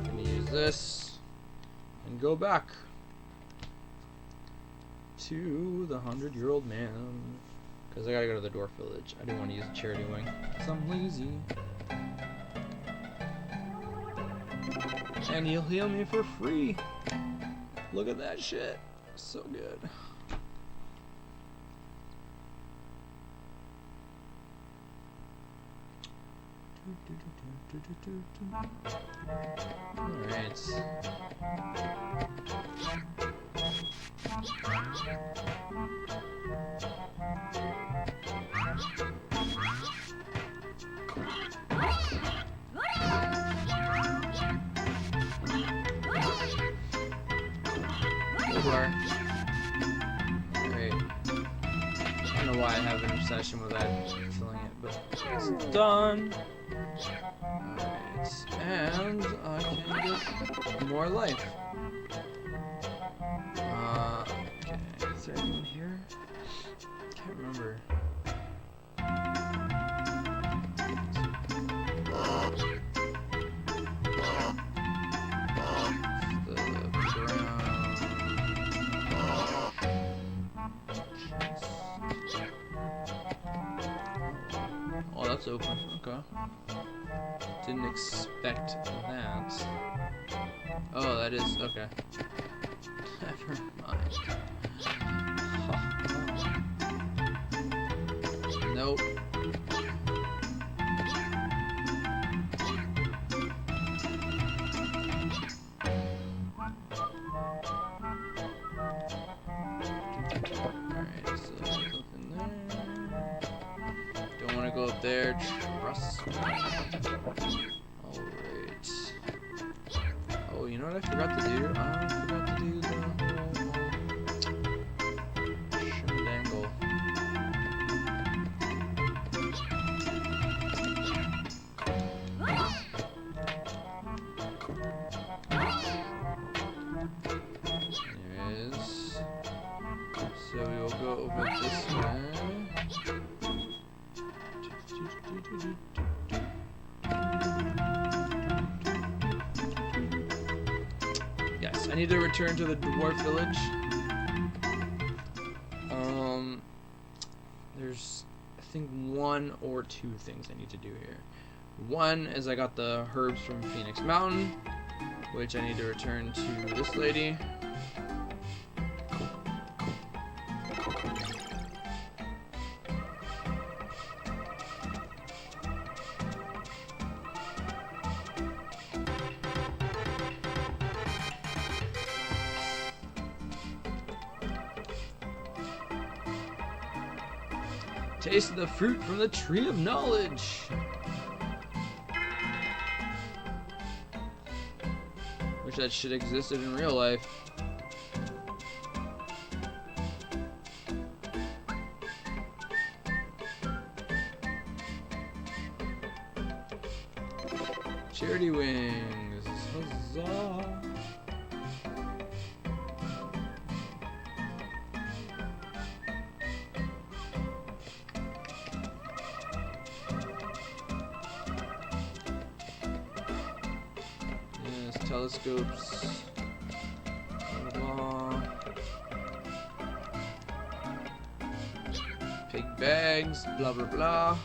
gonna use this and go back to the 100-year-old man because I gotta go to the dwarf village. I didn't want to use the charity wing because I'm lazy. And he'll heal me for free. Look at that shit. So good. Alright. Alright. I don't know why I have an obsession with that filling it, but it's done. Alright, and I can get more life. Okay, is there anyone here? Can't remember. Oh, that's open. Okay. Didn't expect that. Oh, that is okay. Never mind. Nope. Alright, so nothing there. Don't want to go up there. Trust me. Alright. what I forgot to do? I forgot to do the shenangle. There it is. So we will go over this way. Yes, I need to return to the dwarf village. There's, I think, 1 or 2 things I need to do here. One is I got the herbs from Phoenix Mountain, which I need to return to this lady. Taste the fruit from the tree of knowledge. Wish that shit existed in real life. Charity wings. Huzzah. Telescopes. Pig bags. Blah blah blah.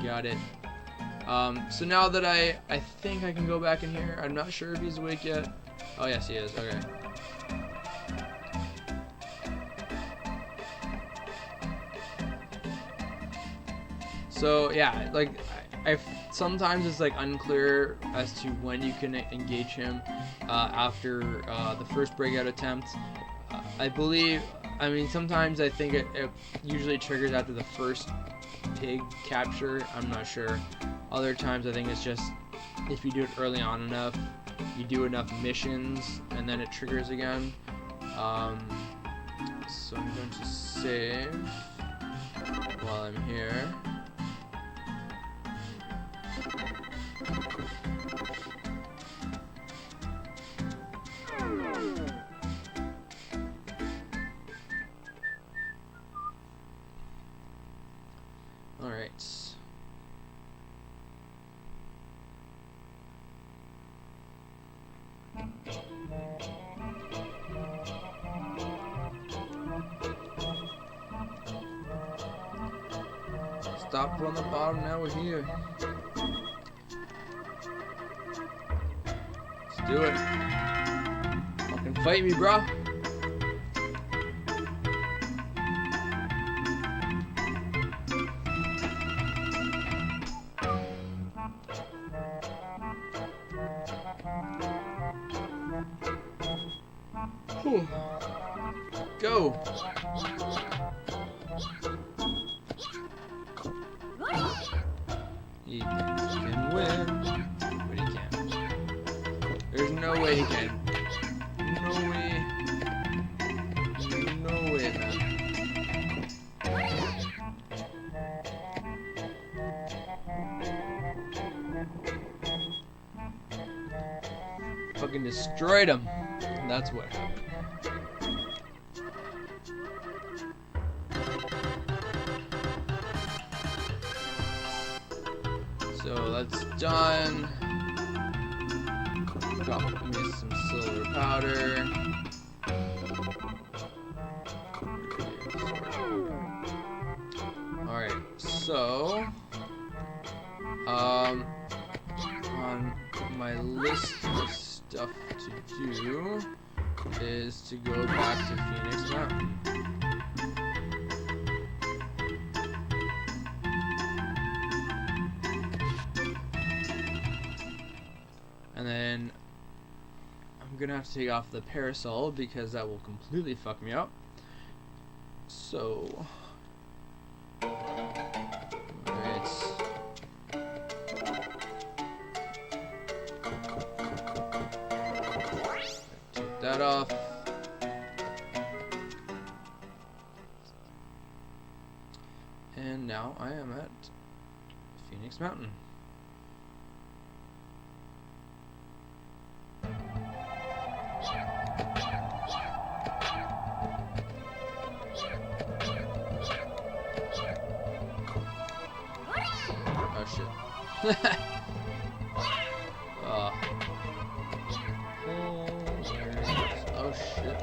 Got it. So now that I think I can go back in here. I'm not sure if he's awake yet. Oh yes, he is. Okay. So yeah, like sometimes it's like unclear as to when you can engage him after the first breakout attempt. I mean, sometimes I think it usually triggers after the first pig capture. I'm not sure. Other times I think it's just if you do it early on enough, you do enough missions, and then it triggers again. So I'm going to save while I'm here. All right. Stop on the bottom, now we're here. Let's do it. Fucking fight me, bro. Whew. Go. He can win, but he can't. There's no way he can. No way. No way, man. Fucking destroyed him. That's what happened. So that's done. Drop me some silver powder. Alright, so on my list of stuff to do is to go back to Phoenix Mountain. And then I'm gonna have to take off the parasol because that will completely fuck me up. So, alright. And now I am at Phoenix Mountain. Oh shit. Oh shit.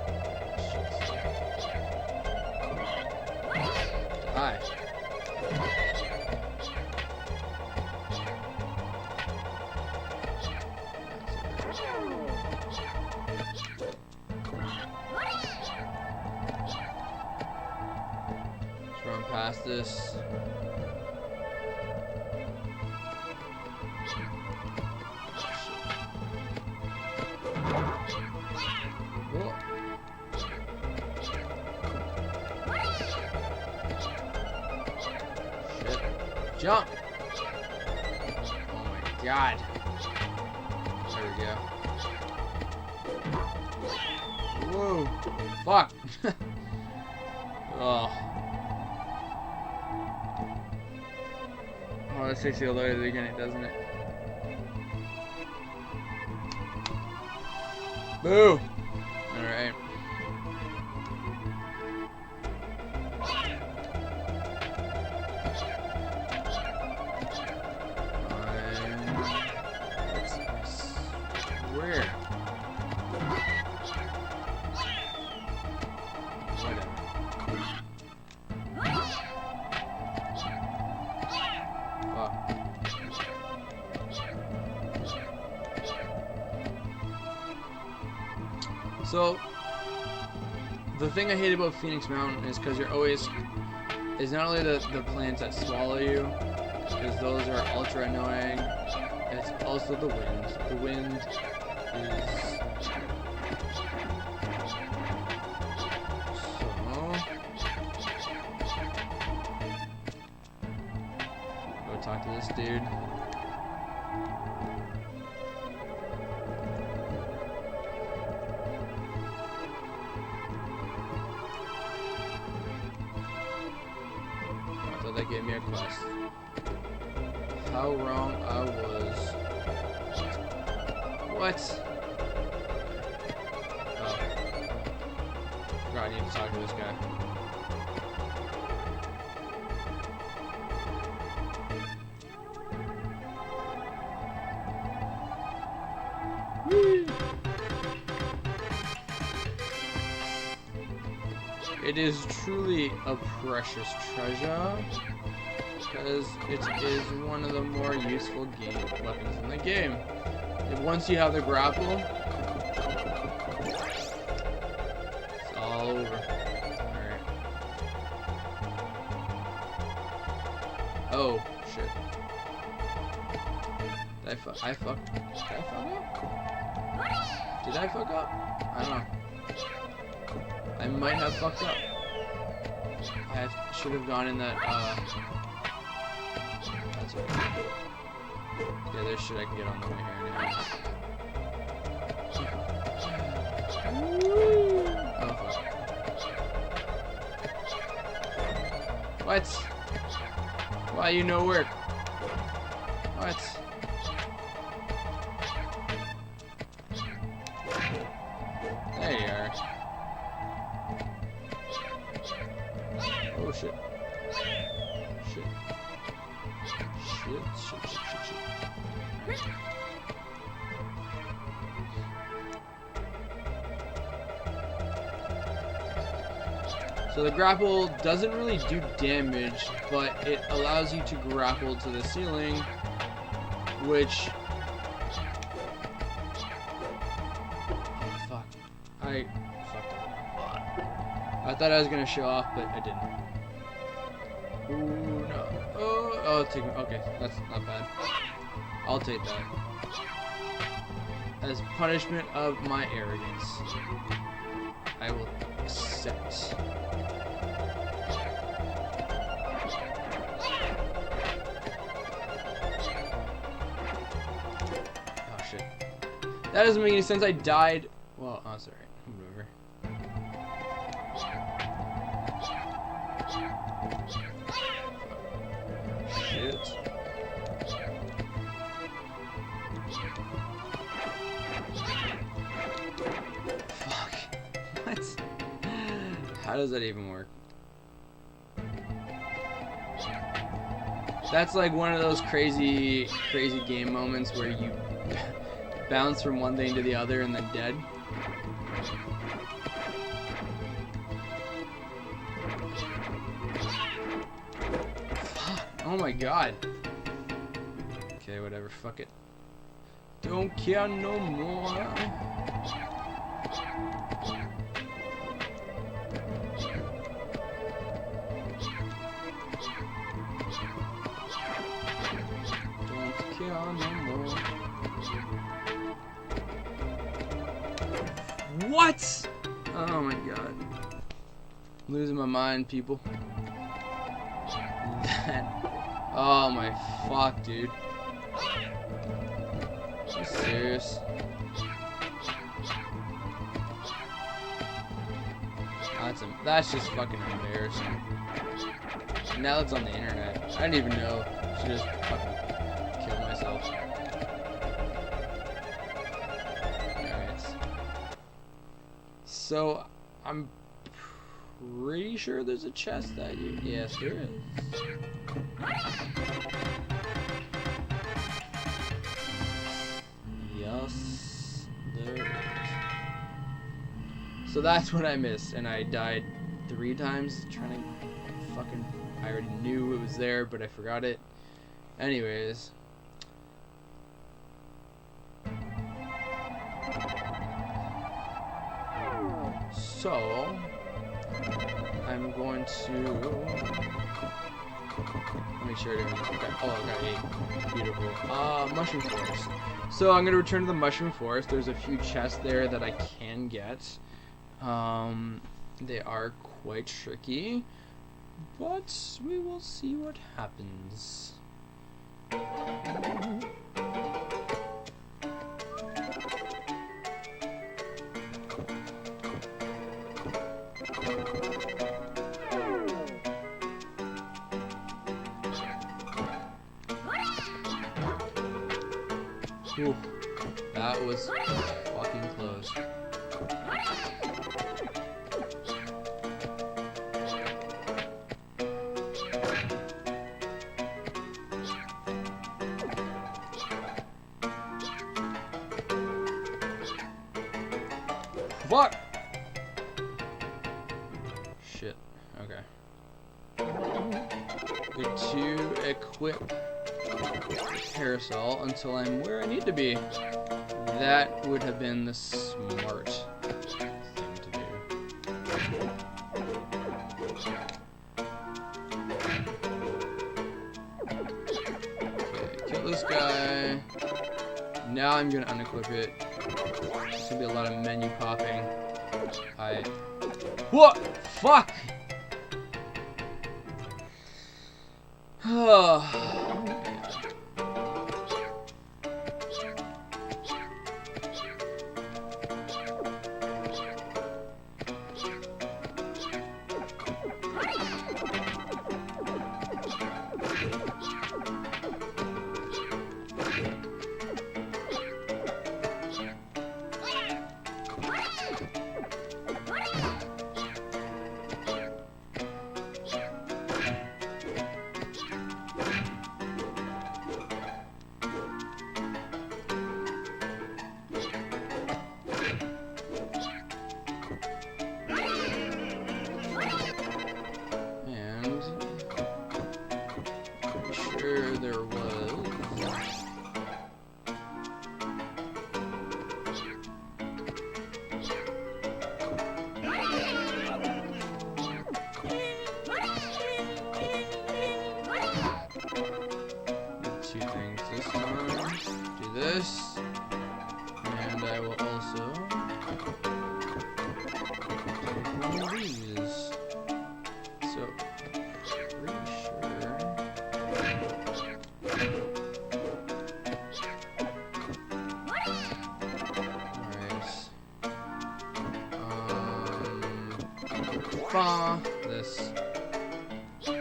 Die. Let's run past this. Whoa. Shit. Jump! Oh my god. There we go. Whoa. Fuck. Oh. Oh, this takes you all the way to the beginning, doesn't it? Boo! Alright. Where? So, the thing I hate about Phoenix Mountain is because you're always, is not only the plants that swallow you, because those are ultra annoying, it's also the wind. The wind is, so, go talk to this dude. That gave me a quest. How wrong I was. What? Oh. God, I need to talk to this guy. Whee! It is truly a precious treasure, because it is one of the more useful weapons in the game. Once you have the grapple, it's all over. Alright. Oh, shit. Did I fuck up? Did I fuck up? I don't know. I might have fucked up. I should have gone in that, that's okay. Yeah, there's shit I can get on the way here now. Oh, fuck. What? Why you no work? What? There you are. Oh shit. Shit. Shit. So the grapple doesn't really do damage, but it allows you to grapple to the ceiling, which... Oh, fuck. I fucked up. I thought I was gonna show off, but I didn't. Ooh, no. Oh, take me. Okay, that's not bad. I'll take that. As punishment of my arrogance, I will accept. Oh, shit. That doesn't make any sense. I died. Well, oh, sorry. Whatever. How does that even work? That's like one of those crazy game moments where you bounce from one thing to the other and then dead. Fuck. Oh my god. Okay, whatever. Fuck it. Don't care no more. What? Oh my god. Losing my mind, people. Oh my fuck, dude. Are you serious? That's just fucking embarrassing. Now it's on the internet. I didn't even know. I should just fucking kill myself. Alright. So, I'm pretty sure there's a chest that you... Yes, there is. Yes, there is. So that's what I missed, and I died 3 times trying to fucking... I already knew it was there, but I forgot it. Anyways. So, I'm going to make sure I didn't. Okay. Oh, I got 8. Beautiful. Mushroom forest. So I'm gonna return to the mushroom forest. There's a few chests there that I can get. They are quite tricky, but we will see what happens. Ooh, that was fucking close. Fuck! Shit. Okay. Good to equip parasol until I'm where I need to be. That would have been the smart thing to do. Okay, kill this guy. Now I'm gonna unequip it. There's gonna be a lot of menu popping. What? Fuck! Oh. There was. Two things this time. Do this, and I will also take one of these. So, pretty sure. This. Oh,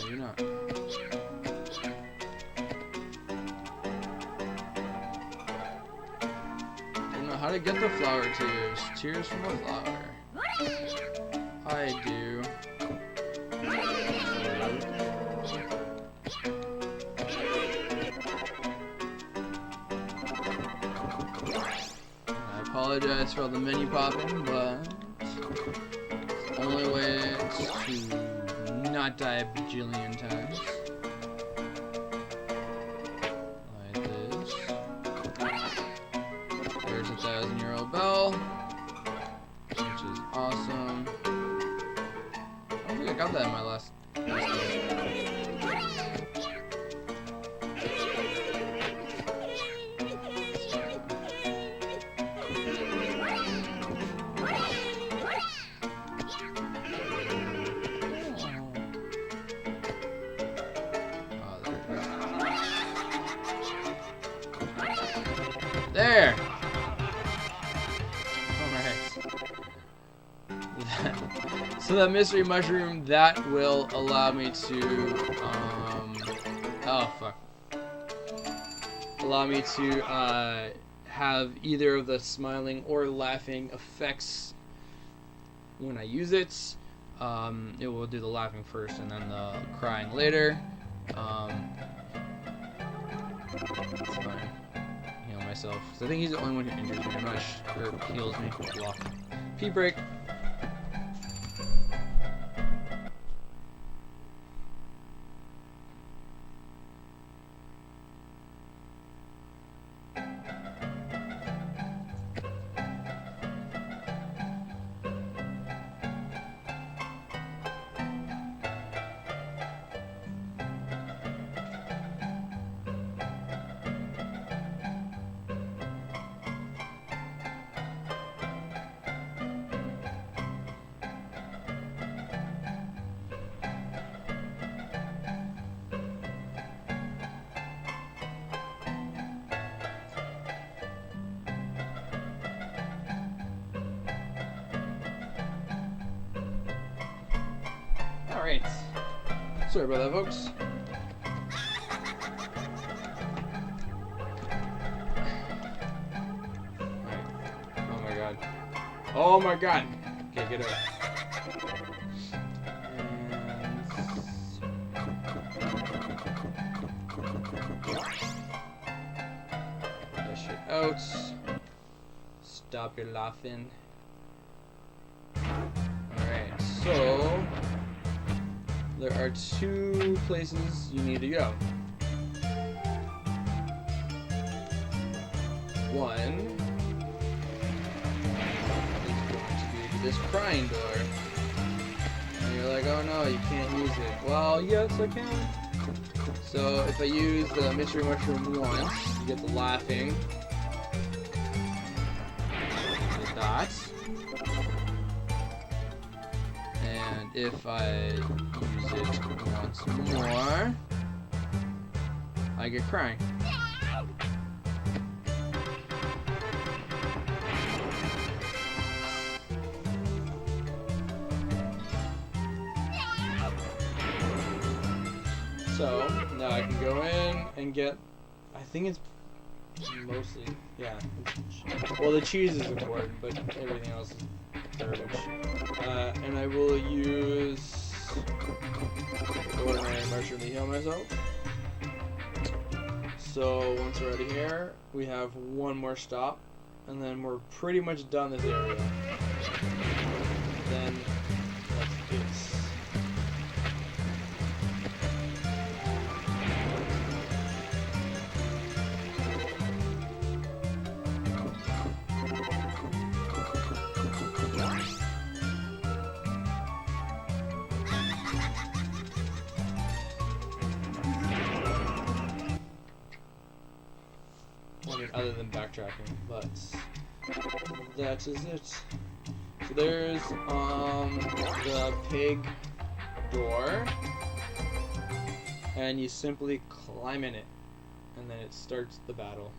you're not. You're know how to get the flower tears. Tears from a flower. I do. I apologize for all the menu popping, but it's the only way to not die a bajillion times. Like this. There's a 1,000-year-old bell, which is awesome. I don't think I got that in my last game. There! Alright. So that mystery mushroom, that will allow me to, oh fuck. Allow me to, have either of the smiling or laughing effects when I use it. It will do the laughing first and then the crying later. It's fine. Myself. So I think he's the only one who injures me. I'm not sure, or heals me. Block. Pee break. Alright. Sorry about that, folks. Alright. Oh my god. Oh my god! Okay, get out. Get that shit out. Stop your laughing. Alright, so there are 2 places you need to go. One is going to be this crying door. And you're like, oh no, you can't use it. Well, yes, I can. So if I use the mystery mushroom once, you get the laughing. The dots. And if I use it once more, I get crying. So now I can go in and get, I think it's mostly, yeah. Well, the cheese is important, but everything else is garbage. And I will use the ordinary mushroom to heal myself. So once we're out of here, we have 1 more stop, and then we're pretty much done this area. Then that's this. Other than backtracking, but that is it. So there's the pig door, and you simply climb in it, and then it starts the battle.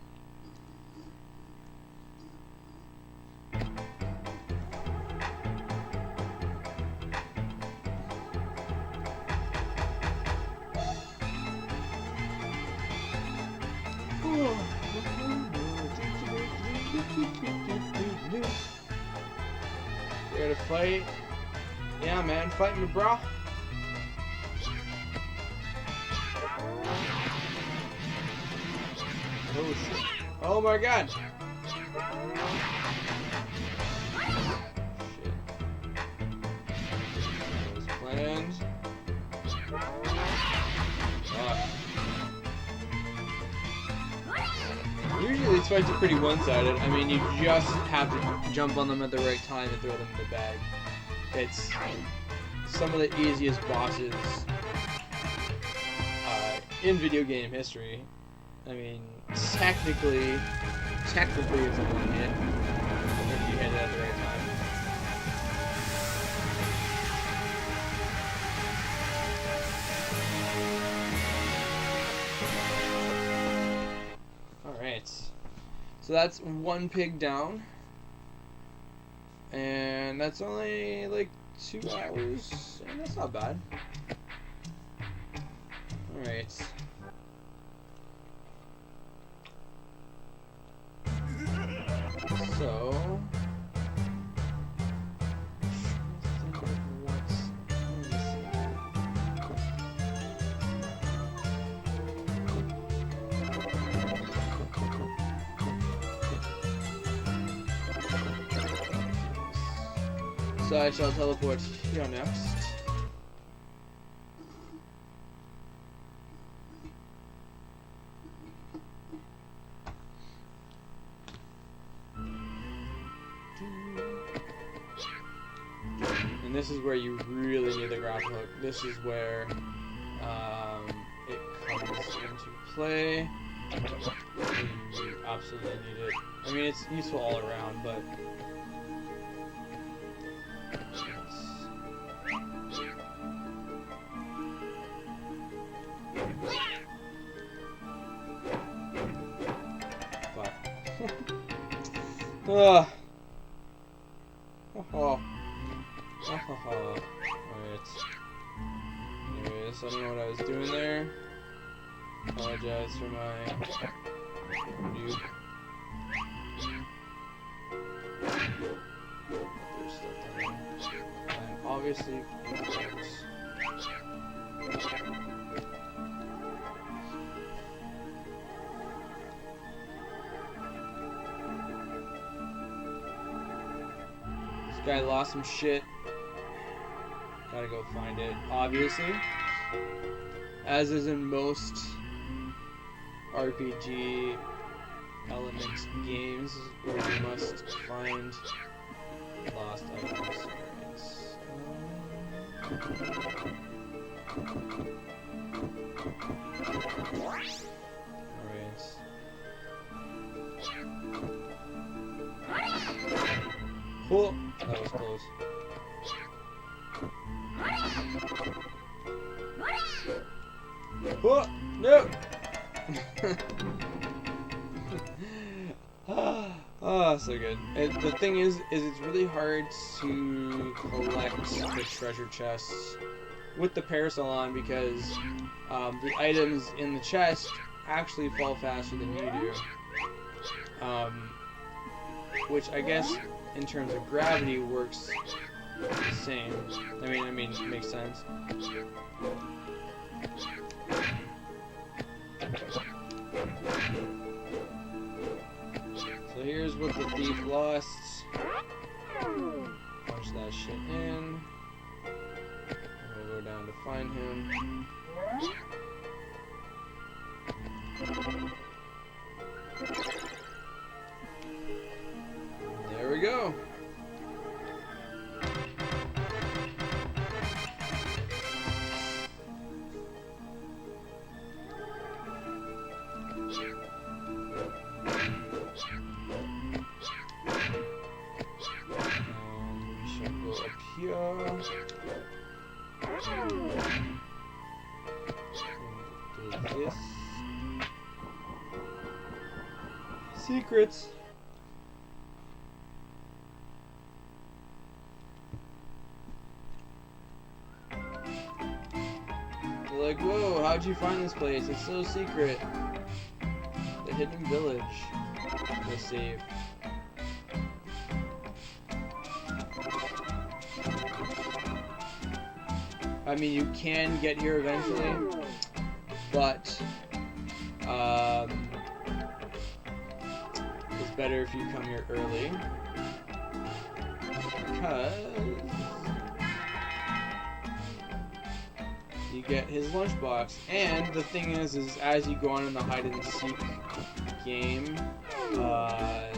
Ready to fight? Yeah, man, fight me, bro. Oh shit! Oh my god! Shit. That was planned. Usually these fights are pretty one-sided. I mean, you just have to jump on them at the right time and throw them in the bag. It's some of the easiest bosses in video game history. I mean, technically it's a one hit if you hit it at the right time. Alright. So that's one pig down. And that's only like 2 hours. And that's not bad. Alright. So, so I shall teleport here next. And this is where you really need the grapple hook. This is where it comes into play. You absolutely need it. I mean, it's useful all around, but Alright. Anyways, I don't know what I was doing there. Apologize for my noob. There's stuff down there. I'm obviously close. Guy lost some shit. Gotta go find it, obviously. As is in most RPG element games, where you must find lost items. Alright. Cool. That was close. Oh, no! Oh, so good. The thing is it's really hard to collect the treasure chests with the parasol on because the items in the chest actually fall faster than you do. Which I guess in terms of gravity works the same. I mean, it makes sense. So here's what the thief lost. Punch that shit in. We'll go down to find him. There we go. We shall go up here. Do this. Secrets. They're like, whoa, how'd you find this place? It's so secret. The hidden village. We'll save. I mean, you can get here eventually, but it's better if you come here early, because you get his lunchbox. And the thing is as you go on in the hide and seek game, I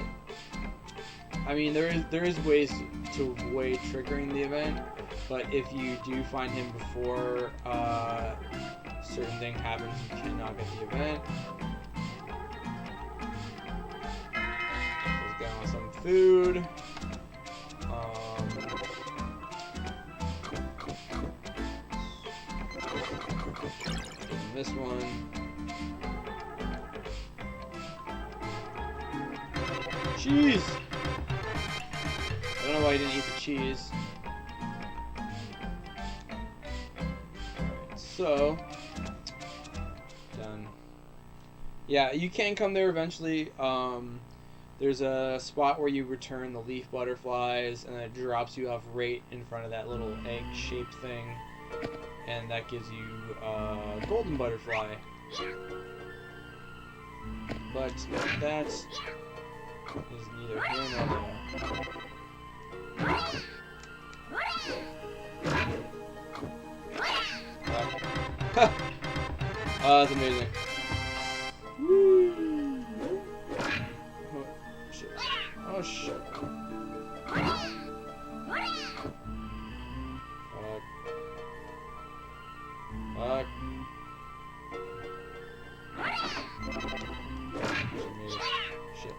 mean, there is ways to avoid triggering the event, but if you do find him before a certain thing happens, you cannot get the event. Let's get on some food. This one. Cheese! I don't know why I didn't eat the cheese. Alright, so done. Yeah, you can come there eventually. There's a spot where you return the leaf butterflies, and it drops you off right in front of that little egg-shaped thing, and that gives you a golden butterfly. But that is neither here nor there. Oh, that's amazing. Woo. Oh, shit. Oh, shit. Fuck. Shit.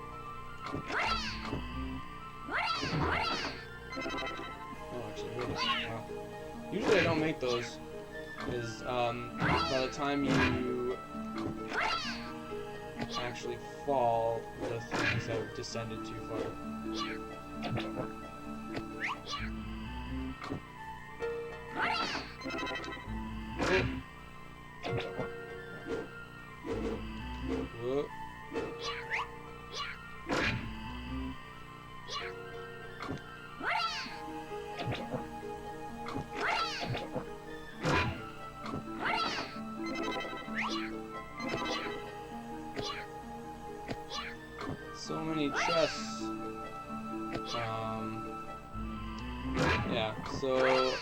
Oh, actually, wait a minute. Usually I don't make those, because by the time you actually fall, the things have descended too far. Whoa. So many chests. Yeah, so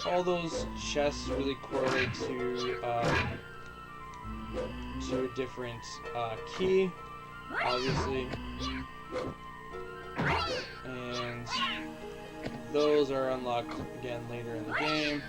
all those chests really correlate to a different key, obviously, and those are unlocked again later in the game.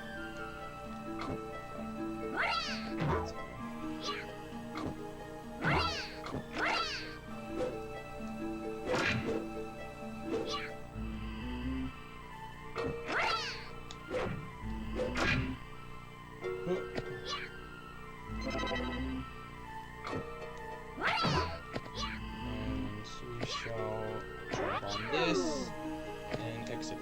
And we shall jump on this and exit.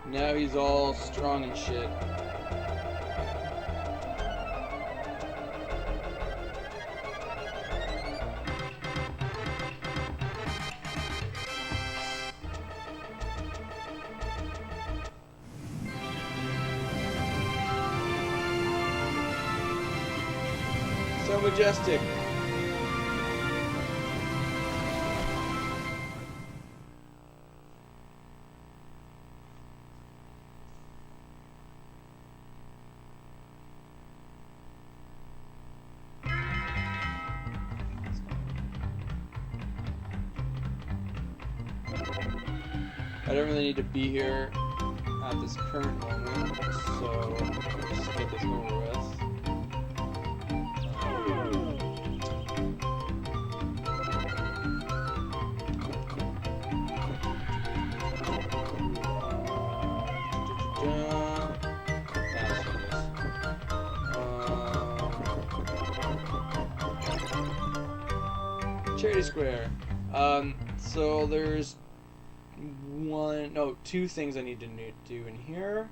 Now he's all strong and shit. So majestic. don't really need to be here at this current moment, so let's just get this over with. Charity Square. So there's two things I need to do in here.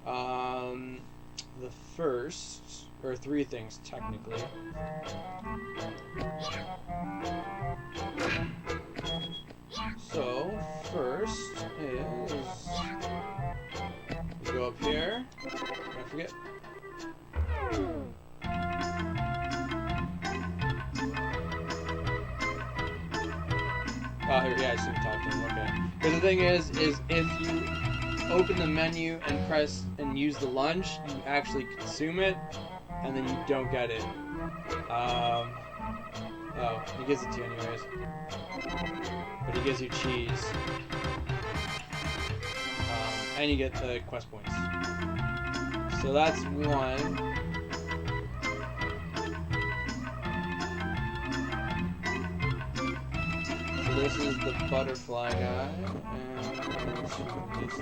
The first, or three things technically. So first is we go up here. I forget. Oh, here, yeah, I should have talked to him. Okay. Because the thing is if you open the menu and press and use the lunch, you actually consume it, and then you don't get it. Oh, he gives it to you anyways. But he gives you cheese. And you get the quest points. So that's one. So this is the butterfly guy, and these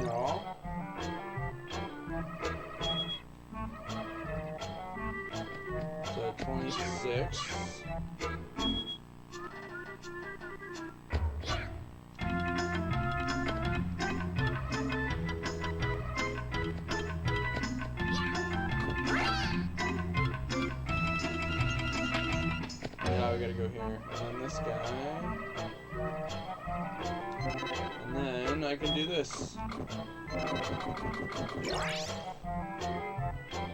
raw. So 26. Now we gotta go here, and then this guy. And then I can do this.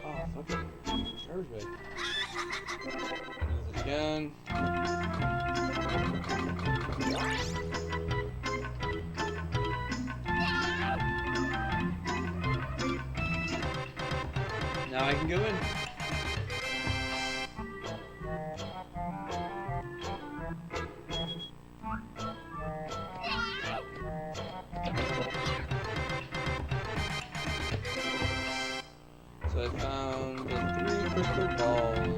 Oh, fucking garbage bag. Use it again. Now I can go in. So I found the 3 crystal balls.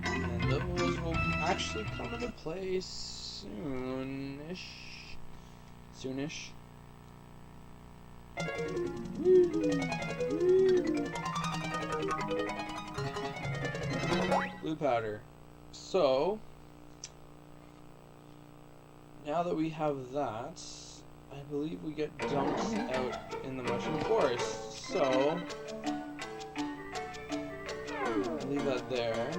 And those will actually come into play soonish. Soonish. Blue powder. So, now that we have that, I believe we get dumped out in the mushroom forest. So, I'll leave that there.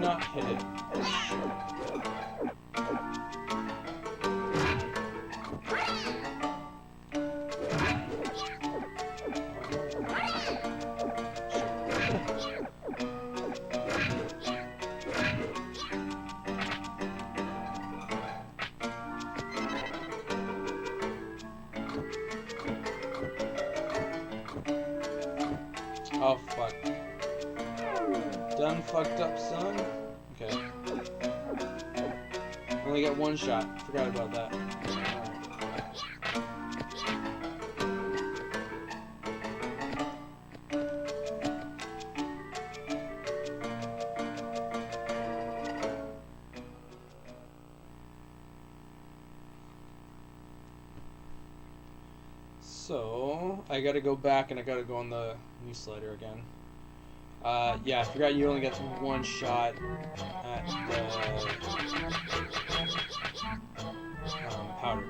Not hit it. Oh fuck. Done fucked up, son. Okay. Only got one shot. Forgot about that. So, I gotta go back and I gotta go on the new slider again. Yeah, I forgot you only get one shot at the powder.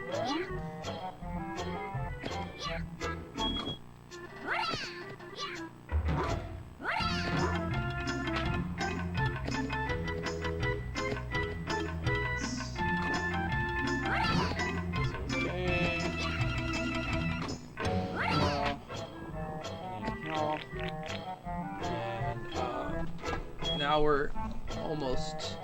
hour almost.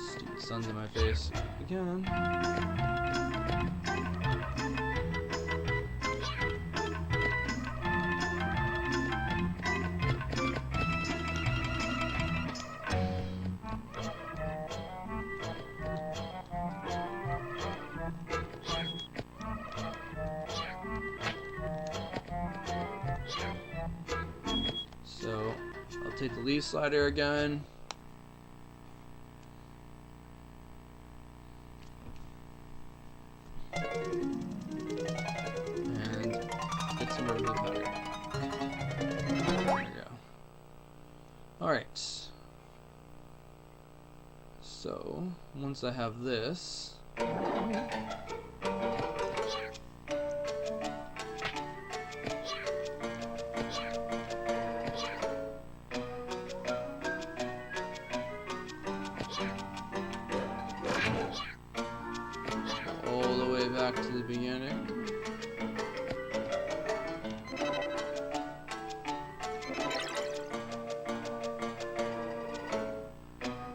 Stupid sun's in my face again. So I'll take the leaf slider again. And get some more blue powder. There we go. Alright. So once I have this, all the way back to the beginning.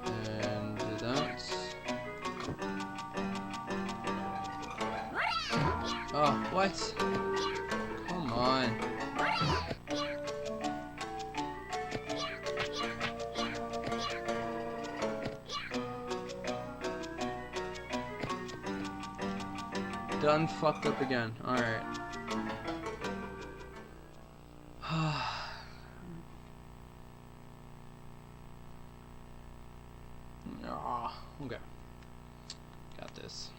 And do that. Oh, what? Come on. Done fucked up again. Alright. Okay. Got this.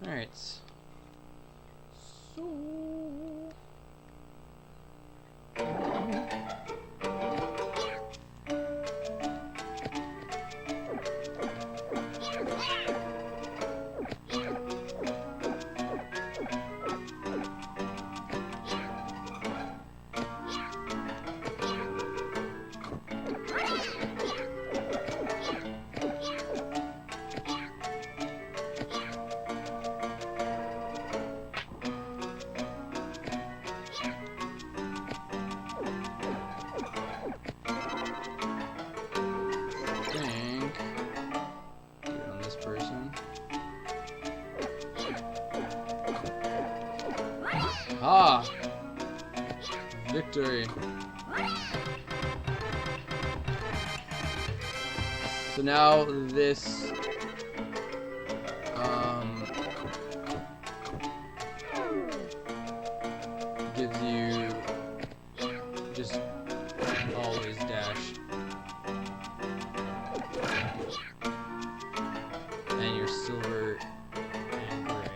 Alright. So victory. So now this gives you just always dash and your silver and gray.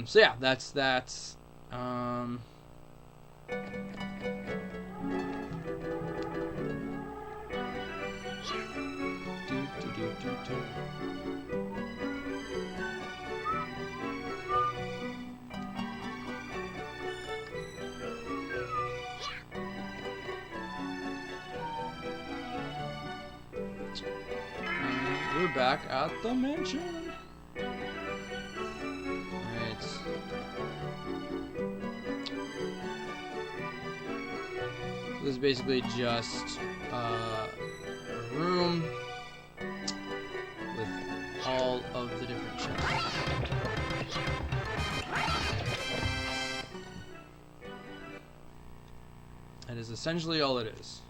So yeah, that's we're back at the mansion. Alright. So this is basically just a room with all of the different chests. That is essentially all it is.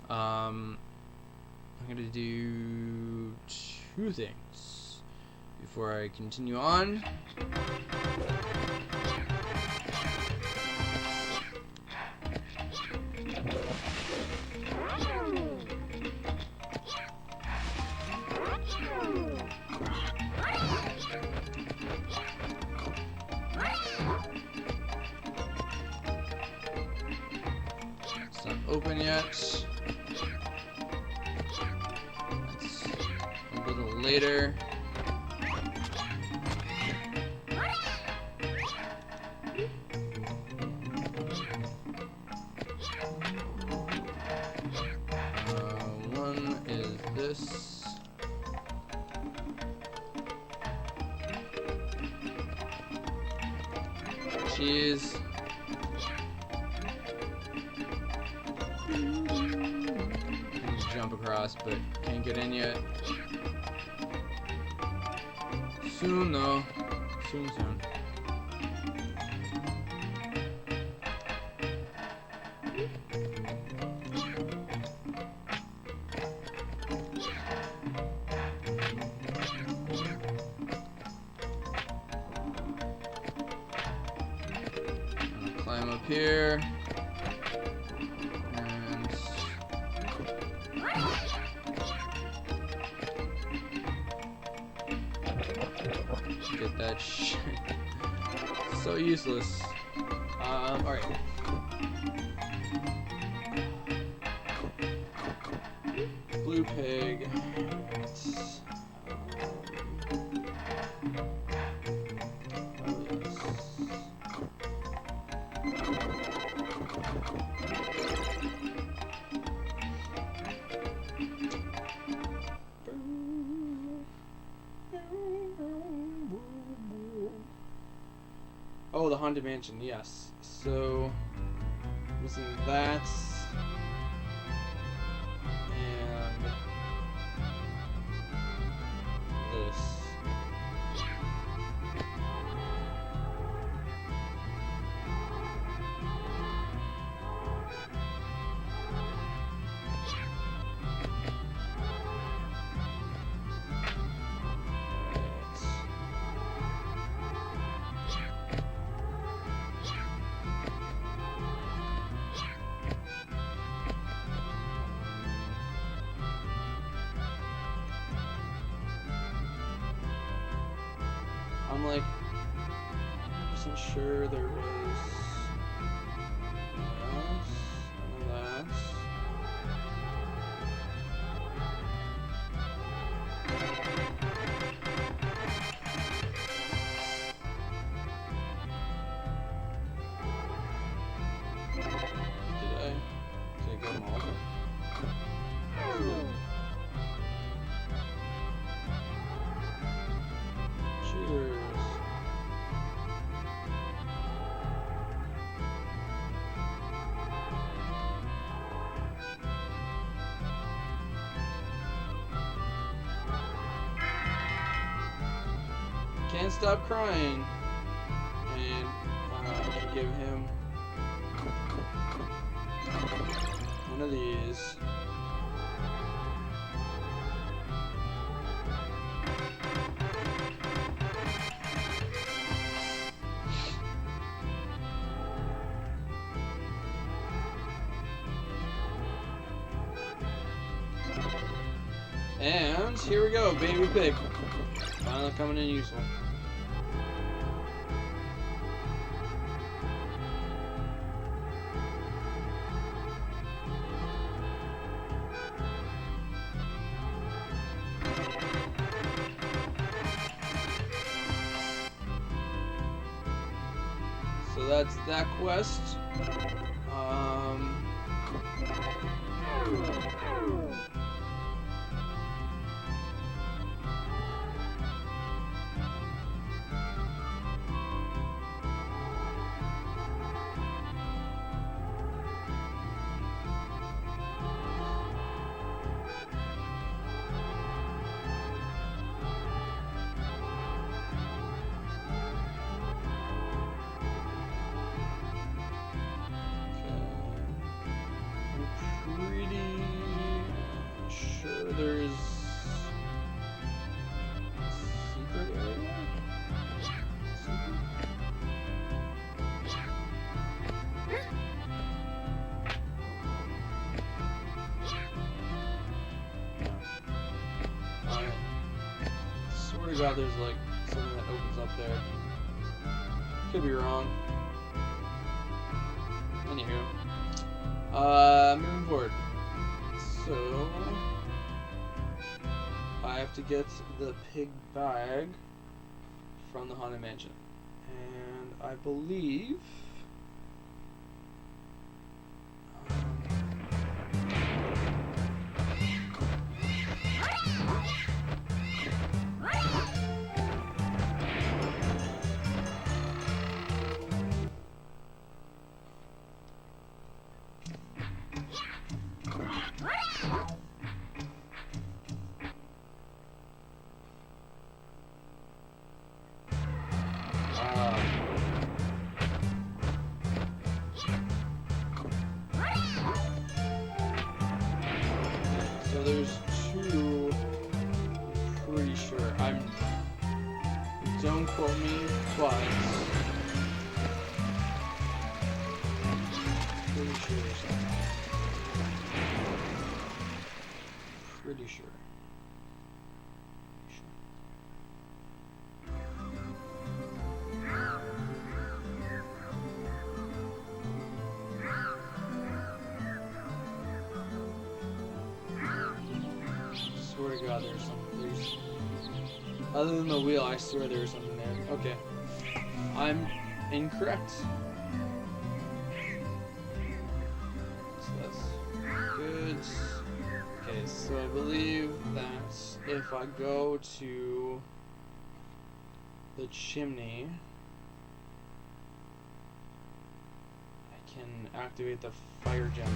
I'm going to do 2 things before I continue on. It's not open yet. That's a little later. One is this. Cheese. Jump across, but can't get in yet. Soon though. Soon. Climb up here. And get that shit. So useless. Alright. Blue pig. Oh, the Haunted Mansion, yes. So, missing that. And this. I'm like 100% sure there was this, and that. Did I get them all? Cheers. Can't stop crying. And I should give him one of these. And here we go, baby pig. Finally coming in useful. So that's that quest. forgot there's like something that opens up there. Could be wrong. Anywho. Moving forward. So I have to get the pig bag from the Haunted Mansion. And I believe so there's two, I'm pretty sure. Don't quote me, but pretty sure there's something. Pretty sure. Swear to God, there's something. Other than the wheel, I swear there's something there. Okay, I'm incorrect. So that's good. Okay, so I believe that if I go to the chimney, I can activate the fire gem.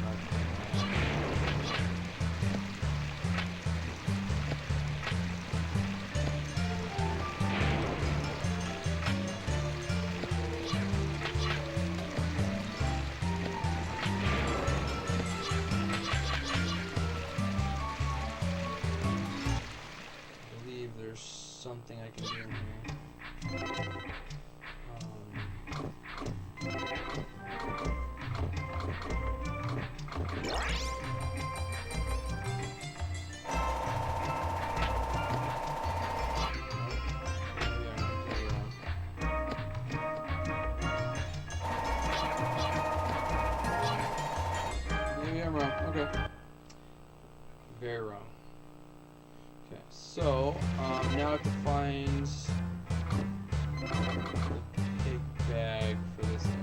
Something I can do in here. Maybe I'm wrong. Okay. Very wrong. Okay, so now I have to find the pig bag for this area.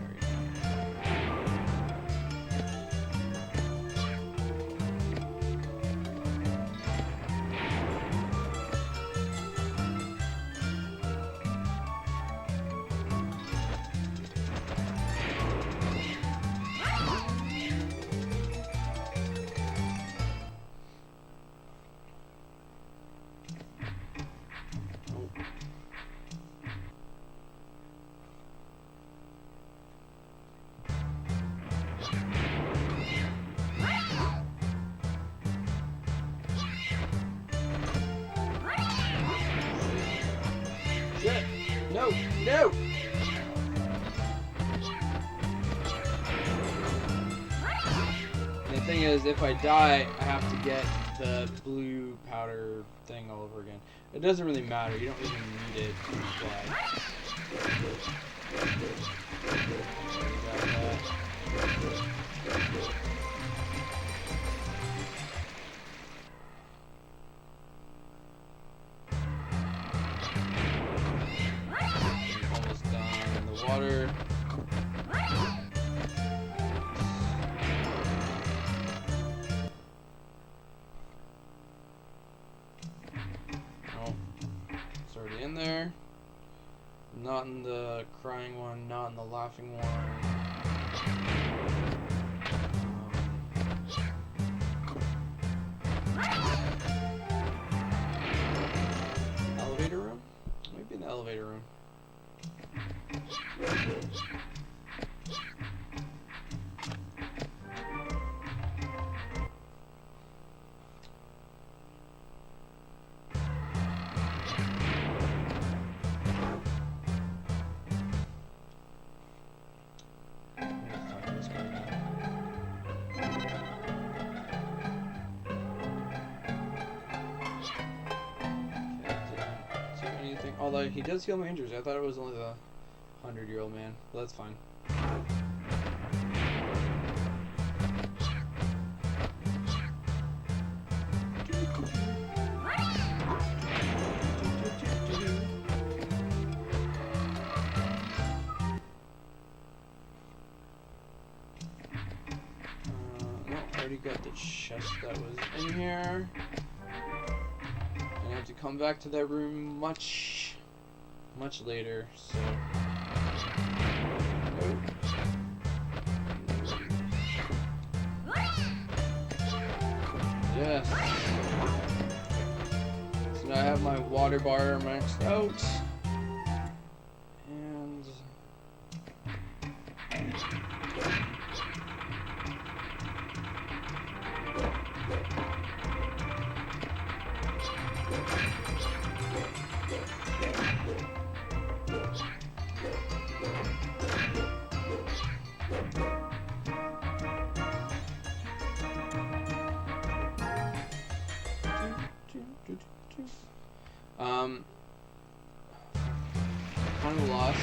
Shit! No! No! And the thing is, if I die, I have to get the blue powder thing all over again. It doesn't really matter. You don't really need it to fly. Almost done in the water. Oh, it's already in there. Not in the crying one, not in the laughing one. Elevator room? Maybe in the elevator room. Although he does heal my injuries. I thought it was only the 100-year-old man. But that's fine. No, I already got the chest that was in here. I have to come back to that room much later, so... Yes. So now I have my water bar maxed out. And... kind of lost.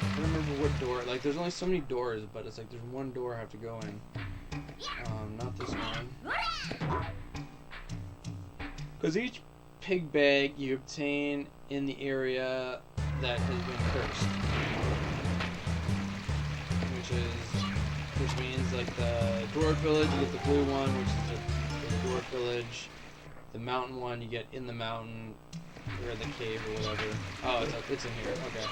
I don't remember what door. Like, there's only so many doors, but it's like there's one door I have to go in. Not this one. Because each pig bag you obtain in the area that has been cursed, which means like the dwarf village, you get the blue one, which is the dwarf village. The mountain one you get in the mountain, or the cave or whatever. Oh, it's in here. Okay.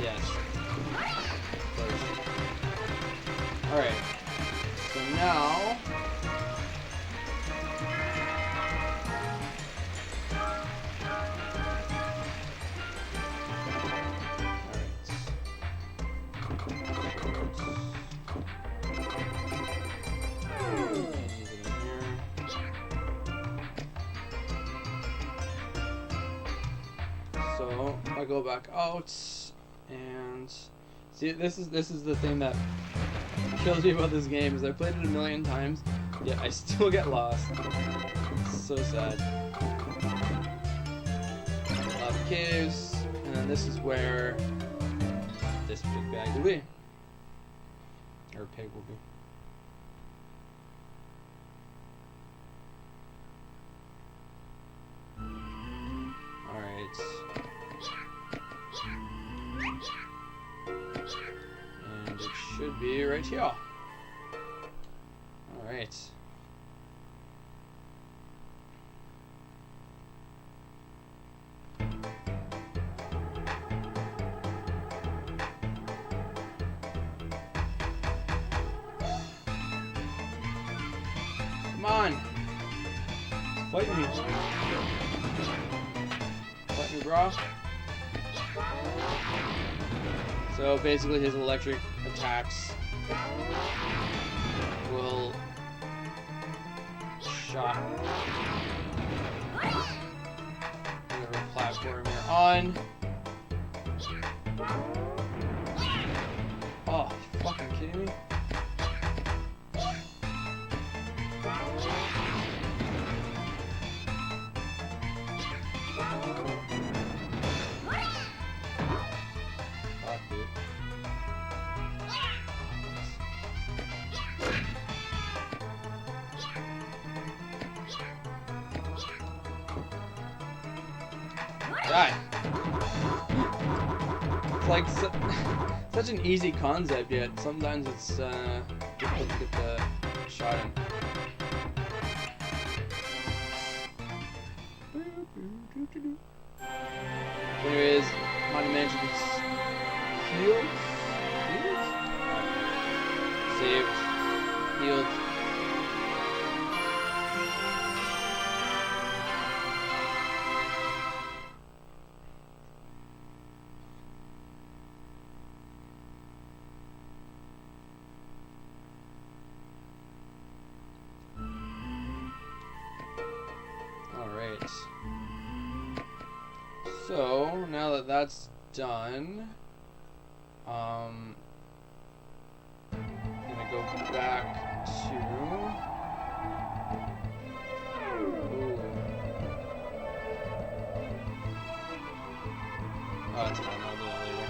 Yes. Alright. So now... So I go back out and see, this is the thing that kills me about this game is I played it a million times, yet I still get lost. It's so sad. Lava caves, and then this is where this pig bag will be. Or pig will be. And it should be right here. Alright. Come on! Fight me! Fight me, bro! So basically his electric attacks will shock whatever platform you're on. Oh, you fucking kidding me? God. It's like such an easy concept, yet sometimes it's difficult to get the shot in. Anyways, not to mention healed, saved, healed. Alright. So, now that that's done, go back to. Ooh. Oh, that's fine. I'll do that later.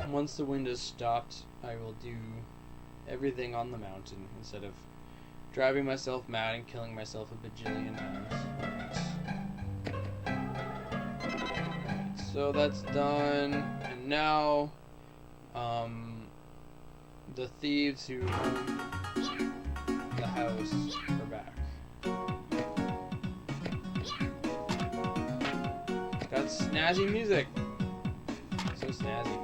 Once the wind has stopped, I will do everything on the mountain instead of driving myself mad and killing myself a bajillion times. Alright, so that's done, and now the thieves who own the house are back. It's got snazzy music. So snazzy.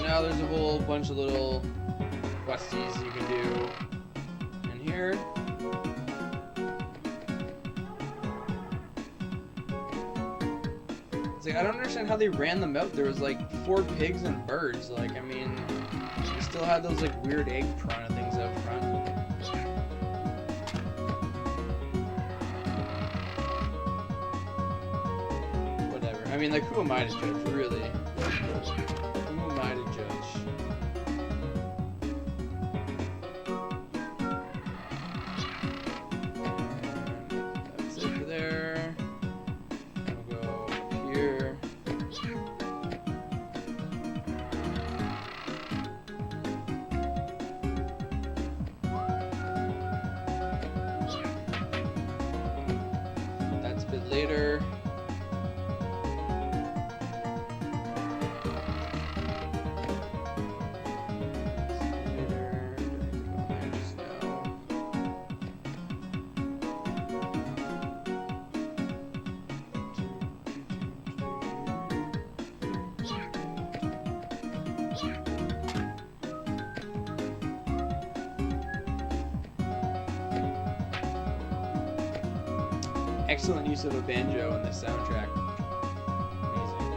Now there's a whole bunch of little questies you can do in here. It's like, I don't understand how they ran them out. There was like 4 pigs and birds. Like, I mean, they still had those like weird egg piranha things out front. Whatever. I mean, like, who am I to judge, really? Who am I to judge? That's it for there. We'll go here. That's a bit later. Excellent use of a banjo in this soundtrack. Amazing.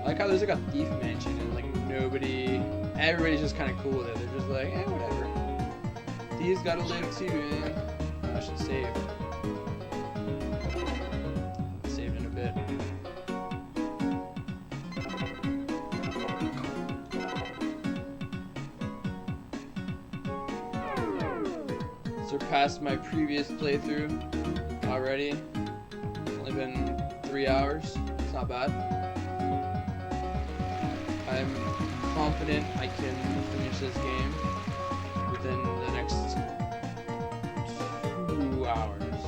I like how there's like a thief mansion and like everybody's just kind of cool with it. They're just like, eh, whatever. Thieves gotta live too, man. I should save. Saved in a bit. Surpassed my previous playthrough already. It's only been 3 hours. It's not bad. I'm confident I can finish this game within the next 2 hours.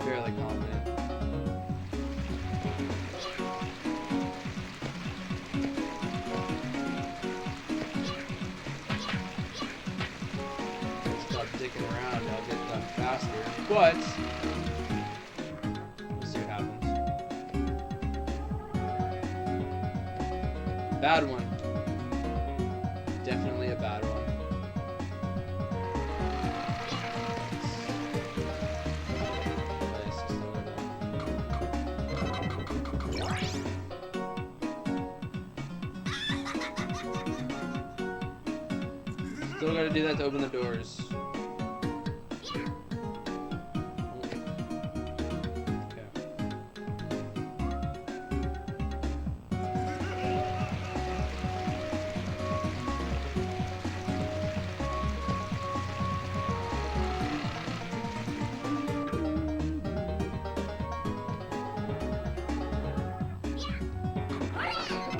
Fairly confident. Stop dicking around, I'll get done faster. But we'll see what happens. Bad one. Definitely a bad one. Still gotta do that to open the doors.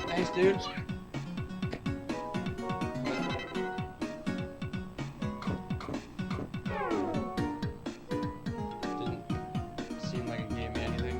Thanks, dude. Didn't seem like it gave me anything.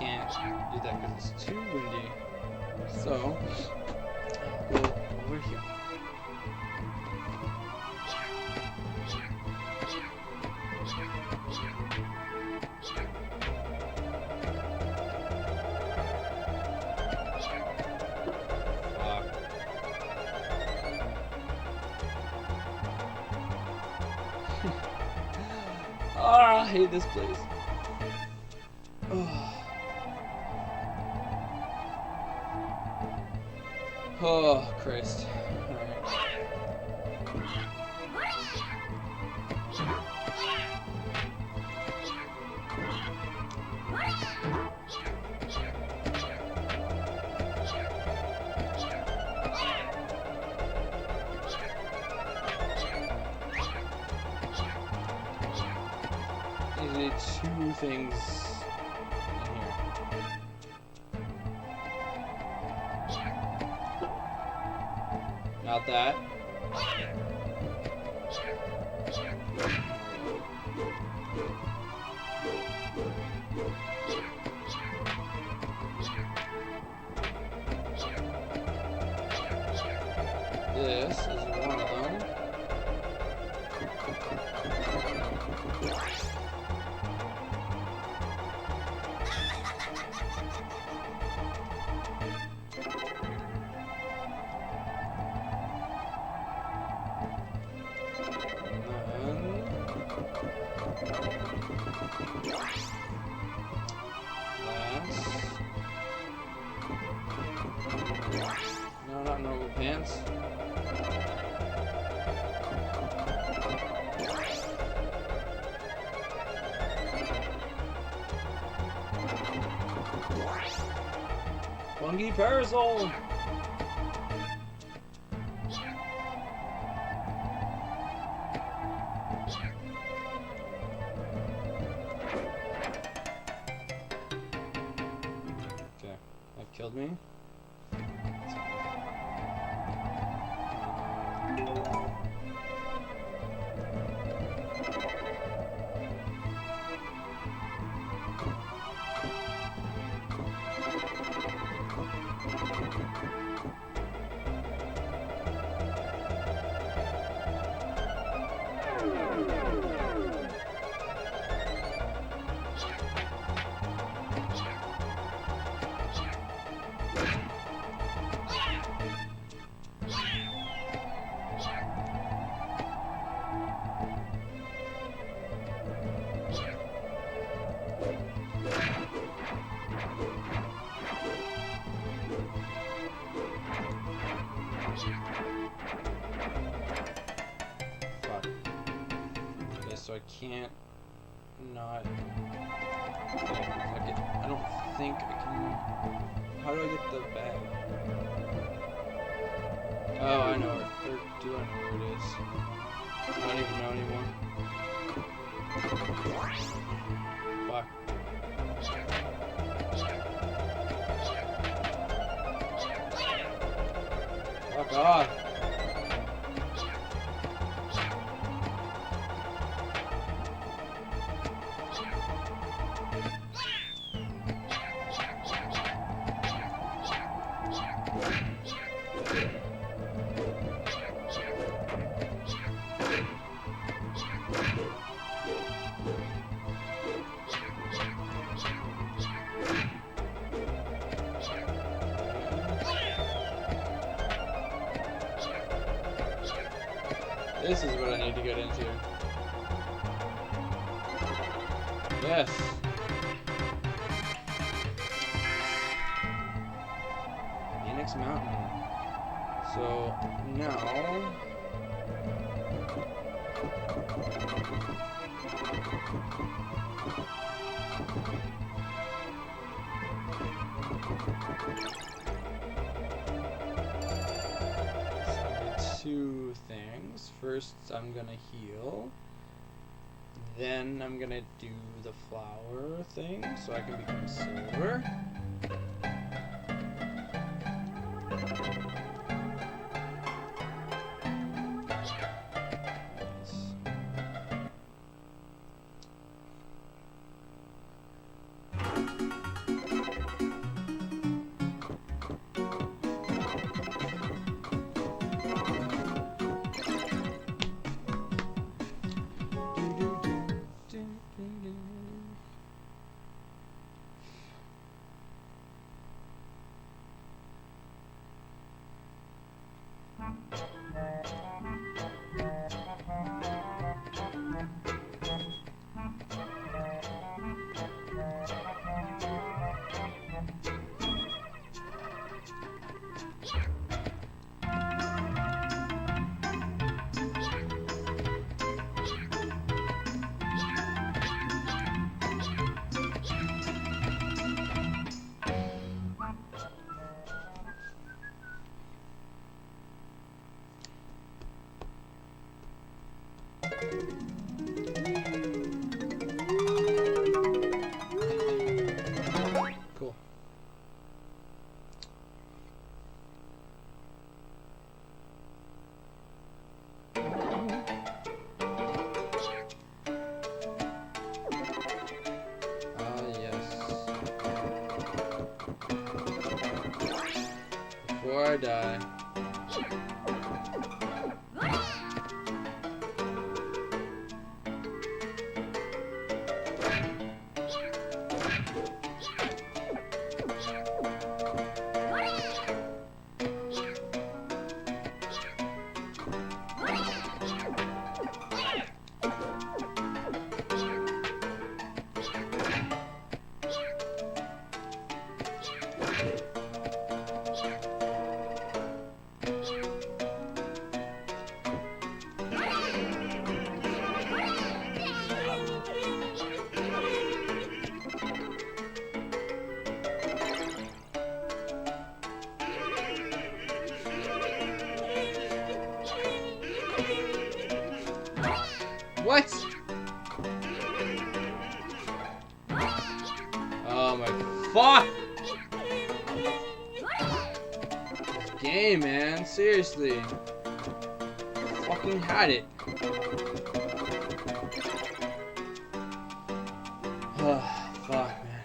can't do that because it's too windy. So, we'll go over here. I hate this place. Oh, Christ. Usually two things in here. Not that. This is one of them. No, not normal pants. Funky parasol. Okay, that killed me. Fuck. Okay, so I can't not. Okay, I don't think I can. How do I get the bag? Oh, I know where. Or do I know where it is? I don't even know anymore. Fuck. Fuck off. This is what I need to get into. Yes. Phoenix Mountain. So now two things. First, I'm gonna heal. Then I'm gonna do the flower thing so I can become silver. Cool. Before I die. What? Oh my fuck! This game, man. Seriously. Fucking had it. Fuck, man.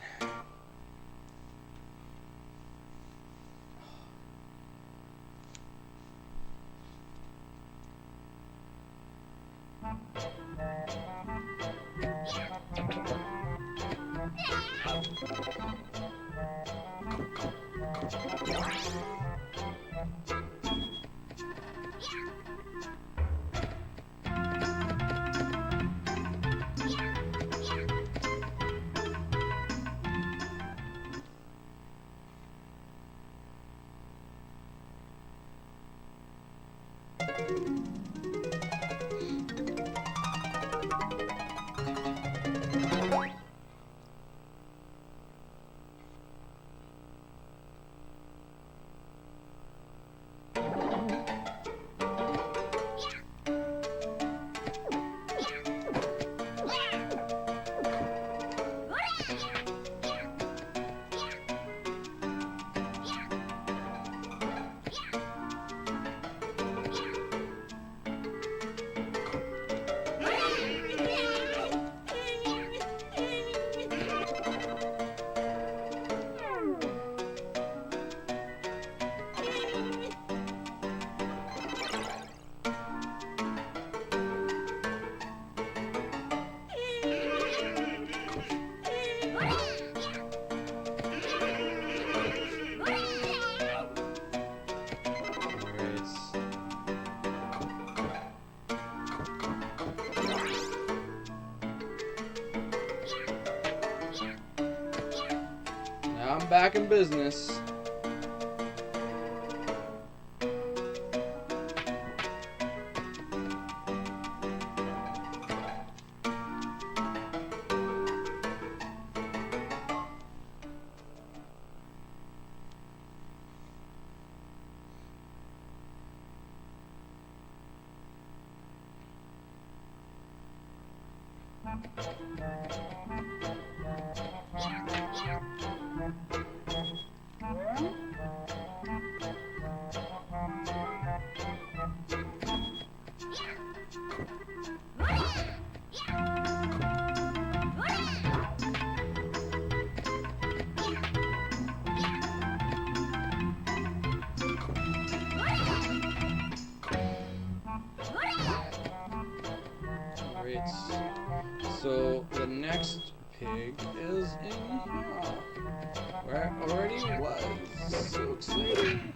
I'm back in business. So the next pig is in here, where I already was. So exciting!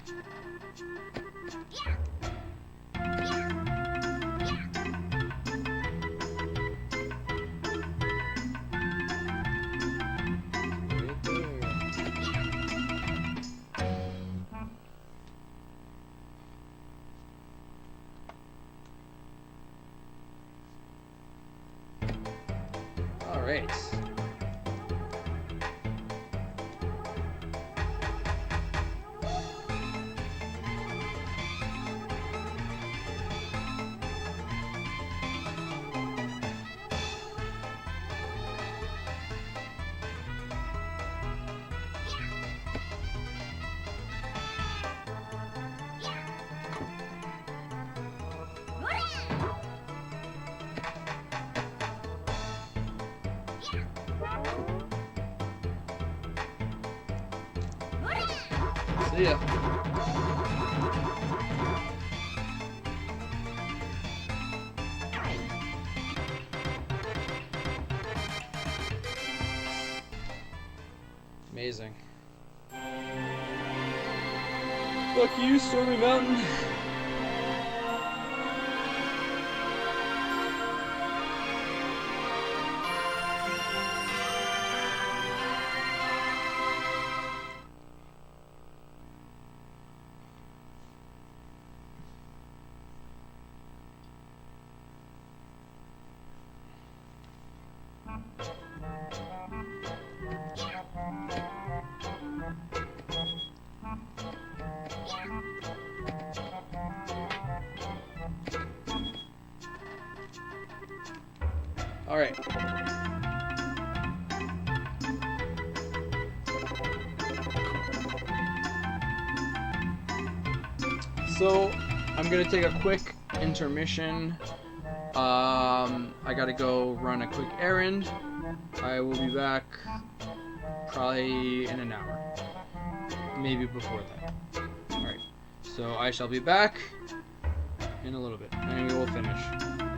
Alright. See ya. Amazing. Fuck you, Stormy Mountain. All right. So, I'm gonna take a quick intermission. I gotta go run a quick errand. I will be back probably in an hour. Maybe before that. Alright. So, I shall be back in a little bit. And we will finish.